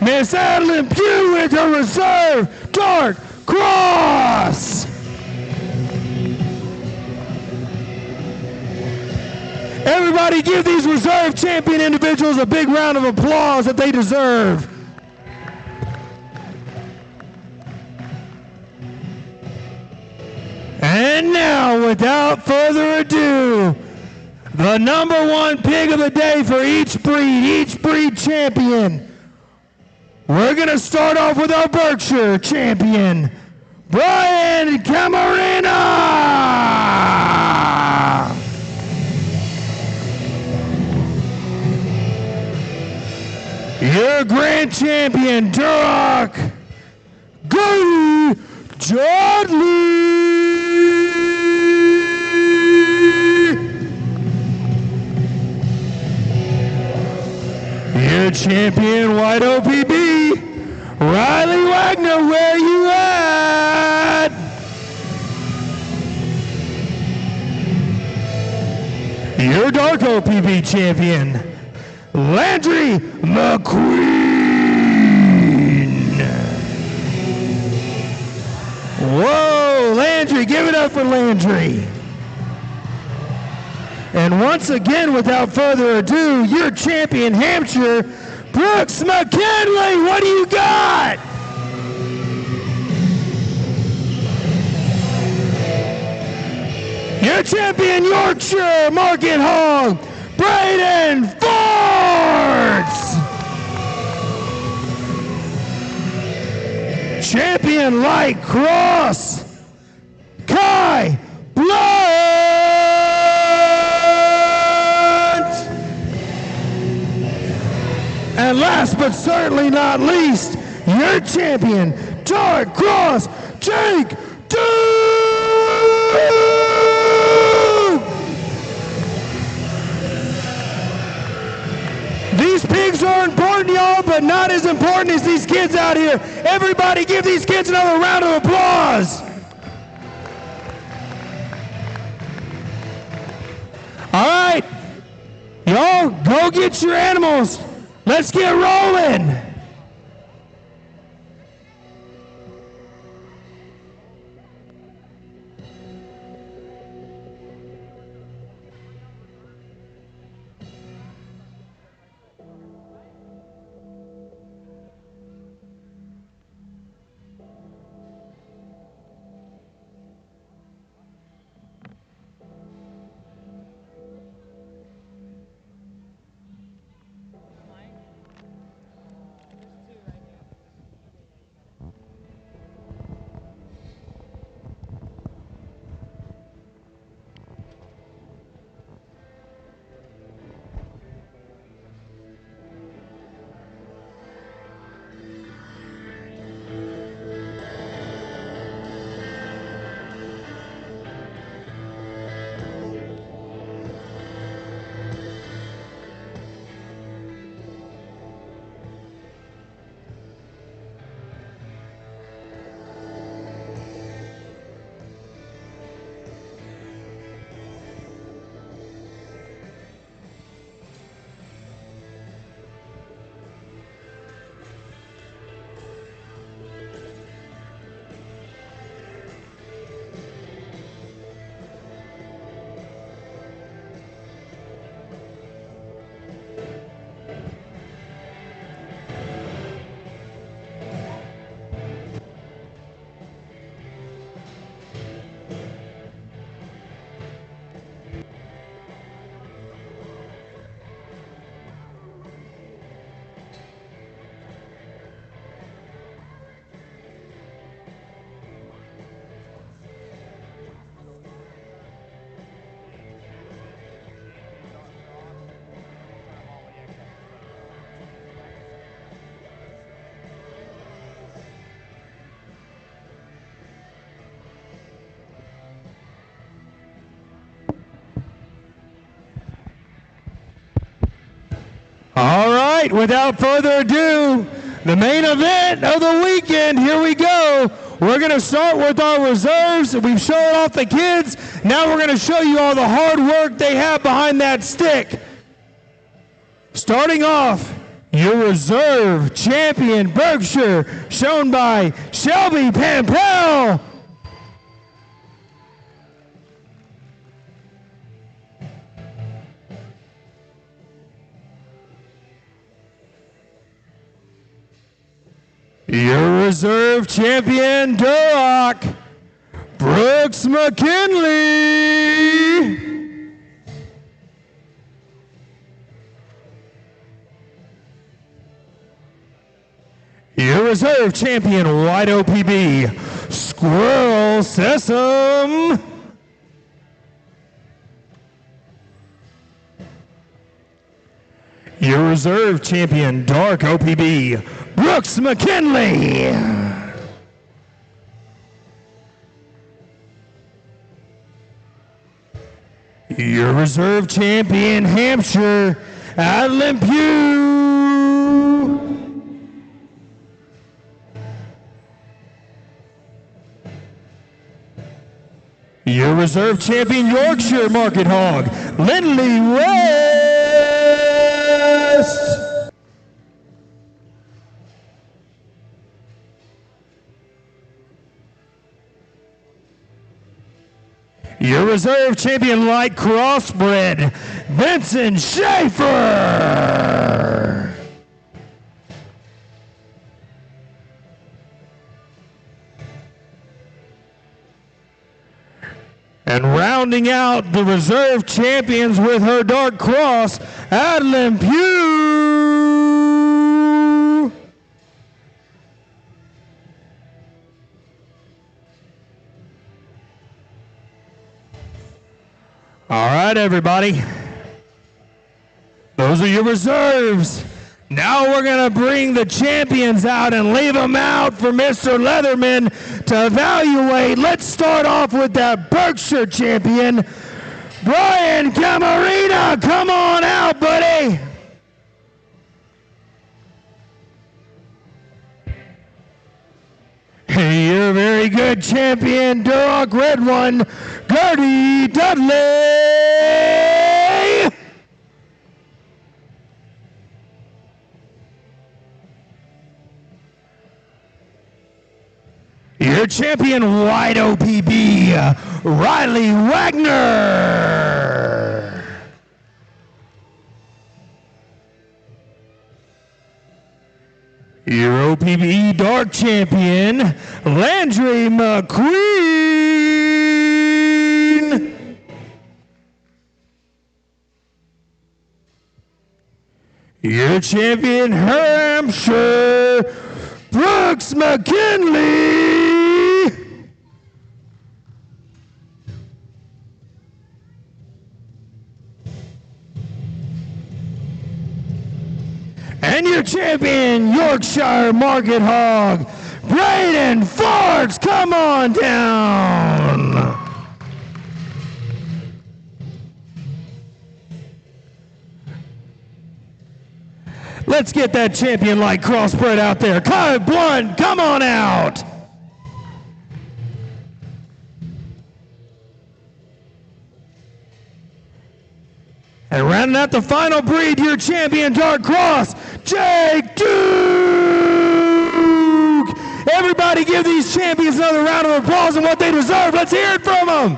Miss Adeline Pugh with her reserve Dark Cross. Everybody give these reserve champion individuals a big round of applause that they deserve. And now, without further ado, the number one pig of the day for each breed champion. We're going to start off with our Berkshire champion, Brian Camarena. the grand champion, Duroc, Goody Jodley. Your champion, White OPB, Riley Wagner, where you at? Your dark OPB champion, Landry McQueen. Whoa, Landry, give it up for Landry. And once again, without further ado, your champion, Hampshire, Brooks McKinley, what do you got? Your champion, Yorkshire Market Hog, Braden Forts. Champion Light Cross, Kai Blunt. And last but certainly not least, your champion, Dark Cross, Jake Duke. These pigs are important, y'all, but not as important as these kids out here. Everybody give these kids another round of applause. All right, y'all, go get your animals. Let's get rolling. All right, without further ado, the main event of the weekend, here we go. We're going to start with our reserves. We've shown off the kids. Now we're going to show you all the hard work they have behind that stick. Starting off, your reserve champion, Berkshire, shown by Shelby Pampel. Your reserve champion, Duroc, Brooks McKinley. Your reserve champion, White OPB, Squirrel Sesame. Your reserve champion, Dark OPB, Brooks McKinley. Your reserve champion, Hampshire, Adeline Pugh. Your reserve champion, Yorkshire Market Hog, Lindley West. Your reserve champion, light crossbred, Vincent Schaefer. And rounding out the reserve champions with her dark cross, Adeline Pugh. All right, everybody. Those are your reserves. Now we're going to bring the champions out and leave them out for Mr. Leatherman to evaluate. Let's start off with that Berkshire champion, Brian Camarina. Come on out, buddy. You're very good champion, Duroc Red One, Gertie Dudley. Your champion, White OPB, Riley Wagner. Your OPB Dark champion, Landry McQueen. Your champion, Hampshire, Brooks McKinley. And your champion, Yorkshire Market Hog, Braden Forks. Come on down. Let's get that champion like crossbred out there. Kyle Blunt, come on out. And rounding out the final breed, your champion, Dark Cross, Jake Duke. Everybody give these champions another round of applause and what they deserve. Let's hear it from them.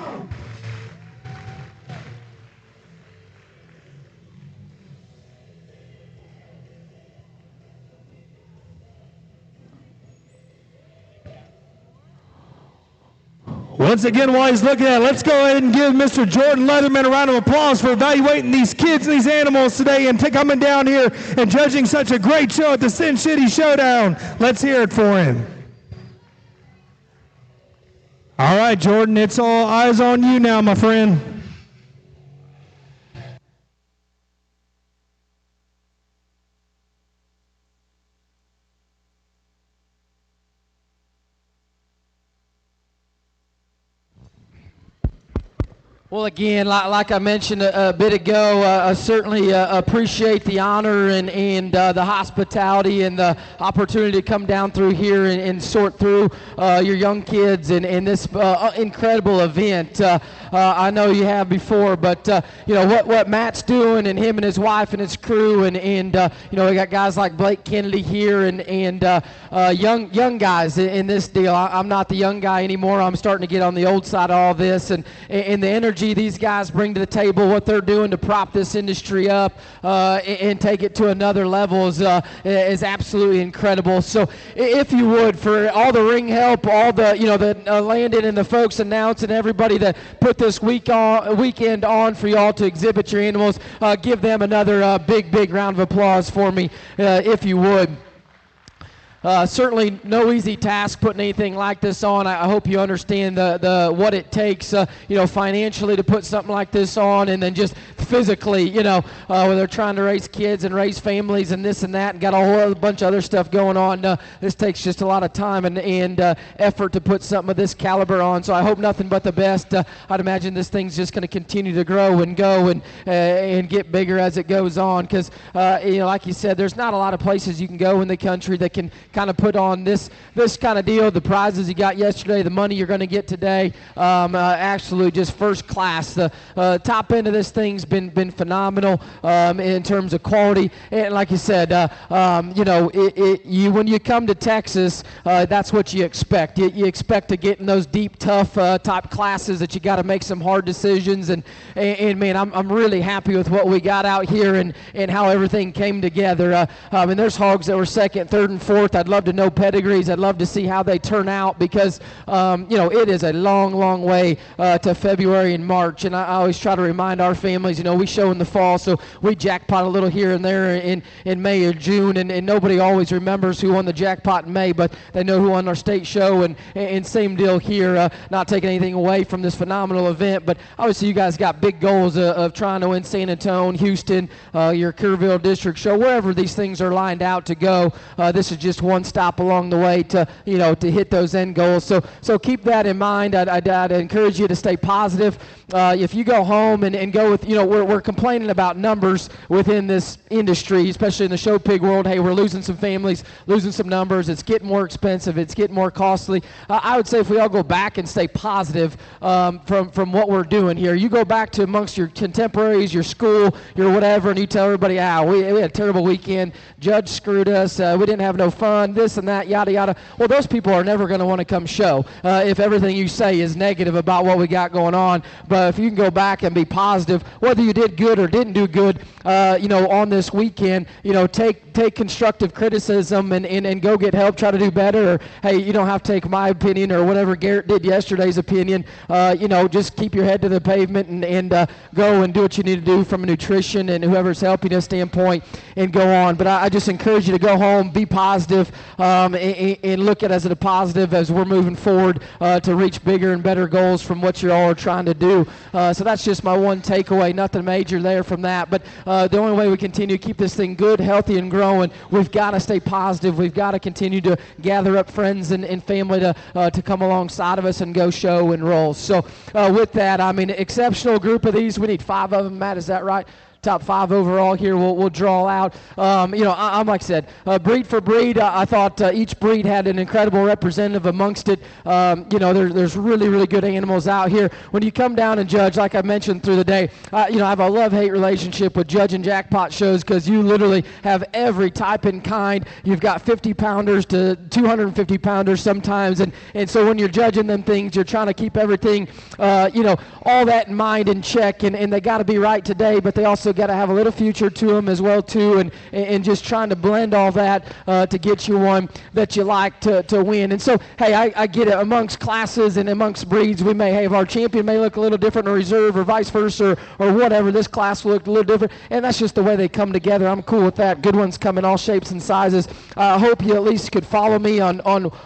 Once again, while he's looking at it, let's go ahead and give Mr. Jordan Leatherman a round of applause for evaluating these kids and these animals today and coming down here and judging such a great show at the SynCity Showdown. Let's hear it for him. All right, Jordan, it's all eyes on you now, my friend. Well, again, like I mentioned a bit ago, I certainly appreciate the honor and the hospitality and the opportunity to come down through here and sort through your young kids in this incredible event. I know you have before, but you know what Matt's doing, and him and his wife and his crew, and you know, we got guys like Blake Kennedy here and young guys in this deal. I'm not the young guy anymore. I'm starting to get on the old side of all this, and the energy these guys bring to the table, what they're doing to prop this industry up and take it to another level is absolutely incredible. So if you would, for all the ring help, all the the Landon and the folks announcing, everybody that put this weekend on for y'all to exhibit your animals, give them another big round of applause for me, if you would. certainly no easy task putting anything like this on. I hope you understand the what it takes, financially to put something like this on, and then just physically, when they're trying to raise kids and raise families and this and that, and got a whole bunch of other stuff going on. This takes just a lot of time and effort to put something of this caliber on. So I hope nothing but the best. I'd imagine this thing's just going to continue to grow and go and get bigger as it goes on, because like you said, there's not a lot of places you can go in the country that can kind of put on this kind of deal. The prizes you got yesterday, the money you're going to get today, absolutely just first class. The top end of this thing's been phenomenal in terms of quality, and like you said, when you come to Texas, that's what you expect. You expect to get in those deep, tough type classes that you got to make some hard decisions, and man, I'm really happy with what we got out here and how everything came together. And there's hogs that were second, third, and fourth. I'd love to know pedigrees. I'd love to see how they turn out, because it is a long way to February and March, and I always try to remind our families, we show in the fall, so we jackpot a little here and there in May or June, and nobody always remembers who won the jackpot in May, but they know who won our state show, and same deal here, not taking anything away from this phenomenal event, but obviously you guys got big goals of trying to win San Antonio, Houston, your Kerrville district show, wherever these things are lined out to go. This is just one stop along the way to hit those end goals. So keep that in mind. I'd encourage you to stay positive. If you go home and go with, we're complaining about numbers within this industry, especially in the show pig world. Hey, we're losing some families, losing some numbers. It's getting more expensive. It's getting more costly. I would say if we all go back and stay positive from what we're doing here, you go back to amongst your contemporaries, your school, your whatever, and you tell everybody, we had a terrible weekend. Judge screwed us. We didn't have no fun, this and that, yada, yada. Well, those people are never going to want to come show if everything you say is negative about what we got going on. But if you can go back and be positive, whether you did good or didn't do good, on this weekend, take constructive criticism and go get help, try to do better. Or, hey, you don't have to take my opinion or whatever Garrett did yesterday's opinion. Just keep your head to the pavement and go and do what you need to do from a nutrition and whoever's helping us standpoint and go on. But I just encourage you to go home, be positive, and look at it as a positive as we're moving forward to reach bigger and better goals from what you all are trying to do. So that's just my one takeaway. Nothing major there from that. But the only way we continue to keep this thing good, healthy, and growing, we've got to stay positive. We've got to continue to gather up friends and family to come alongside of us and go show and roll. So with that, exceptional group of these. We need 5 of them, Matt, is that right? Top 5 overall here we'll draw out. I'm like I said, breed for breed, I thought each breed had an incredible representative amongst it. There's really good animals out here. When you come down and judge, like I mentioned through the day, I have a love-hate relationship with judging jackpot shows, because you literally have every type and kind. You've got 50-pounders to 250-pounders sometimes, and so when you're judging them things, you're trying to keep everything, all that in mind and check, and they got to be right today, but they also got to have a little future to them as well too, and just trying to blend all that to get you one that you like to win. And so, hey, I get it. Amongst classes and amongst breeds, we may have our champion may look a little different in reserve or vice versa or whatever. This class will look a little different, and that's just the way they come together. I'm cool with that. Good ones come in all shapes and sizes. I hope you at least could follow me on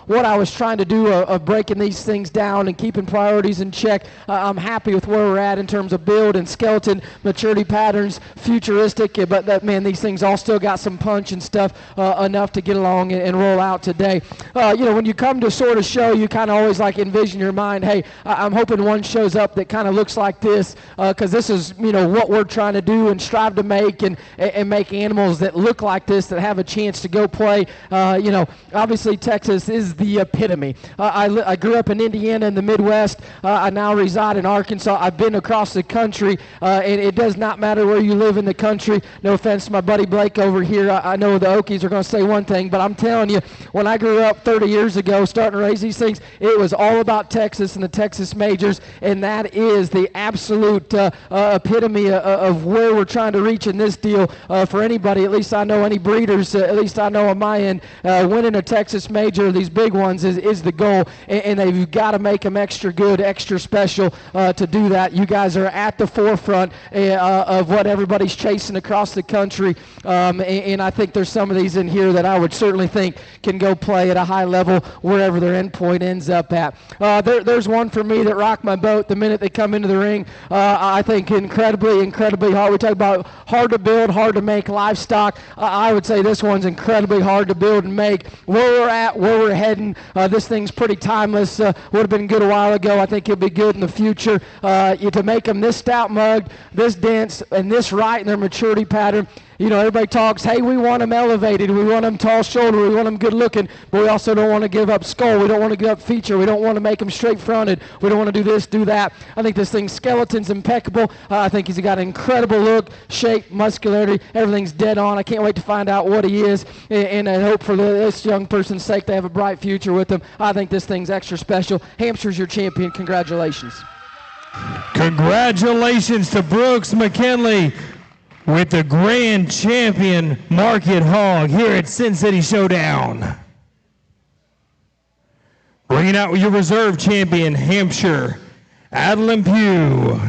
what I was trying to do of breaking these things down and keeping priorities in check. I'm happy with where we're at in terms of build and skeleton, maturity patterns, futuristic, but these things all still got some punch and stuff enough to get along and roll out today. When you come to sort of show, you kind of always like envision your mind, hey, I'm hoping one shows up that kind of looks like this, because this is what we're trying to do and strive to make and make animals that look like this, that have a chance to go play. Obviously Texas is the epitome. I grew up in Indiana in the Midwest. I now reside in Arkansas. I've been across the country, and it does not matter where you live in the country. No offense to my buddy Blake over here. I know the Okies are going to say one thing, but I'm telling you, when I grew up 30 years ago starting to raise these things, it was all about Texas and the Texas majors, and that is the absolute epitome of where we're trying to reach in this deal for anybody. At least I know any breeders, at least I know on my end, winning a Texas major, these big ones, is the goal, and they've got to make them extra good, extra special to do that. You guys are at the forefront of what everybody's chasing across the country. And I think there's some of these in here that I would certainly think can go play at a high level wherever their endpoint ends up at. There's one for me that rocked my boat the minute they come into the ring. I think incredibly hard. We talk about hard to build, hard to make livestock. I would say this one's incredibly hard to build and make. Where we're at, where we're heading, this thing's pretty timeless. Would have been good a while ago. I think it'll be good in the future. To make them this stout mugged, this dense, and this right in their maturity pattern. You know, everybody talks, hey, we want them elevated, we want them tall shoulder, we want them good looking, but we also don't want to give up skull, we don't want to give up feature, we don't want to make them straight fronted, we don't want to do this, do that. I think this thing's skeleton's impeccable. I think he's got an incredible look, shape, muscularity, everything's dead on. I can't wait to find out what he is, and I hope for this young person's sake they have a bright future with him. I think this thing's extra special. Hampshire's your champion. Congratulations. Congratulations to Brooks McKinley with the grand champion Market Hog here at SynCity Showdown. Bringing out your reserve champion, Hampshire, Adeline Pugh.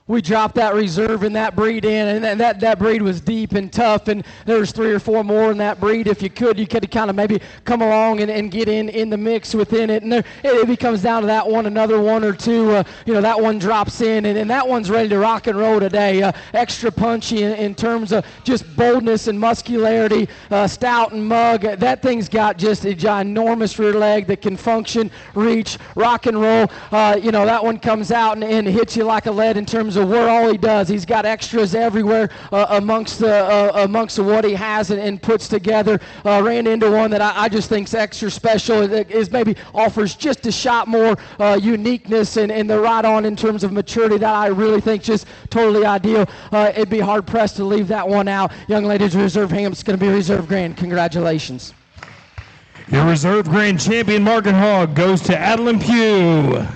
We dropped that reserve and that breed in, and that breed was deep and tough, and there was 3 or 4 more in that breed. If you could kind of maybe come along and get in the mix within it, and it becomes down to that one, another 1 or 2. That one drops in, and that one's ready to rock and roll today. Extra punchy in terms of just boldness and muscularity, stout and mug. That thing's got just a ginormous rear leg that can function, reach, rock and roll. That one comes out and hits you like a lead in terms of where all he does. He's got extras everywhere amongst what he has and puts together. Ran into one that I just think's extra special. It is maybe offers just a shot more uniqueness and the right on in terms of maturity that I really think just totally ideal. It'd be hard pressed to leave that one out. Young ladies, reserve Ham's going to be reserve grand. Congratulations. Your reserve grand champion Market Hog goes to Adeline Pugh.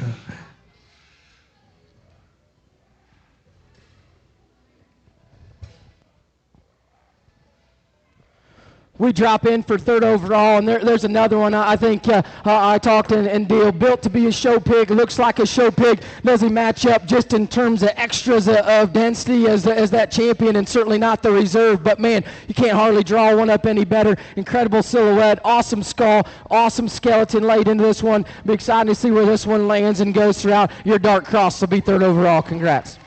We drop in for 3rd overall, and there's another one. I think I talked and deal. Built to be a show pig, looks like a show pig. Does he match up just in terms of extras of density as that champion, and certainly not the reserve. But man, you can't hardly draw one up any better. Incredible silhouette, awesome skull, awesome skeleton laid into this one. Be excited to see where this one lands and goes throughout your dark cross. Will be 3rd overall. Congrats.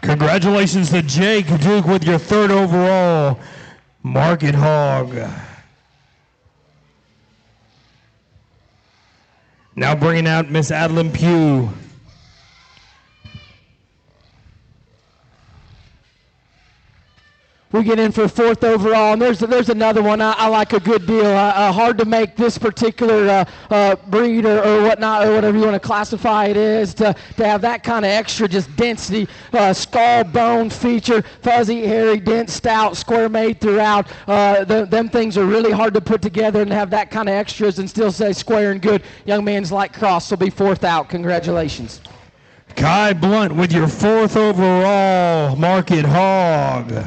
Congratulations to Jake Duke with your 3rd overall Market Hog. Now bringing out Miss Adeline Pugh. We get in for 4th overall, and there's another one I like a good deal. Hard to make this particular breed or whatnot, or whatever you want to classify it is, to have that kind of extra just density, skull, bone, feature, fuzzy, hairy, dense, stout, square made throughout. Them things are really hard to put together and have that kind of extras and still say square and good. Young man's like cross will be 4th out. Congratulations. Kai Blunt with your 4th overall Market Hog.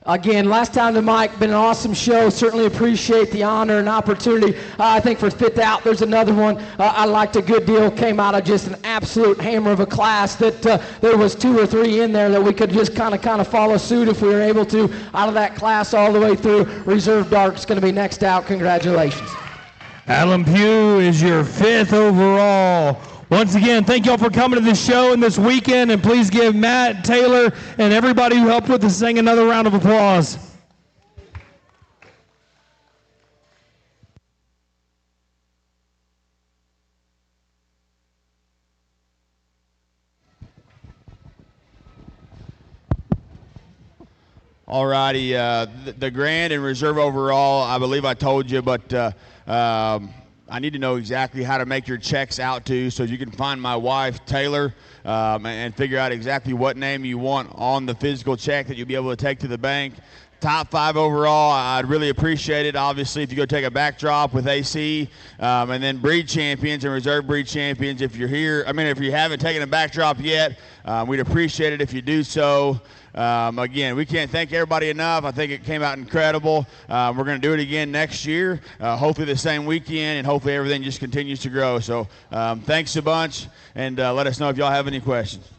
Again, last time to Mike, been an awesome show. Certainly appreciate the honor and opportunity. I think for 5th out, there's another one I liked a good deal. Came out of just an absolute hammer of a class that there was 2 or 3 in there that we could just kind of follow suit if we were able to. Out of that class all the way through. Reserve Dark's going to be next out. Congratulations. Adeline Pugh is your 5th overall. Once again, thank you all for coming to the show and this weekend, and please give Matt, Taylor, and everybody who helped with this thing another round of applause. All righty. The grand and reserve overall, I believe I told you, but I need to know exactly how to make your checks out to, so you can find my wife, Taylor, and figure out exactly what name you want on the physical check that you'll be able to take to the bank. Top 5 overall, I'd really appreciate it. Obviously, if you go take a backdrop with AC, and then breed champions and reserve breed champions. If you're here, if you haven't taken a backdrop yet, we'd appreciate it if you do so. Again, we can't thank everybody enough. I think it came out incredible. We're going to do it again next year, hopefully the same weekend, and hopefully everything just continues to grow. So thanks a bunch, and let us know if y'all have any questions.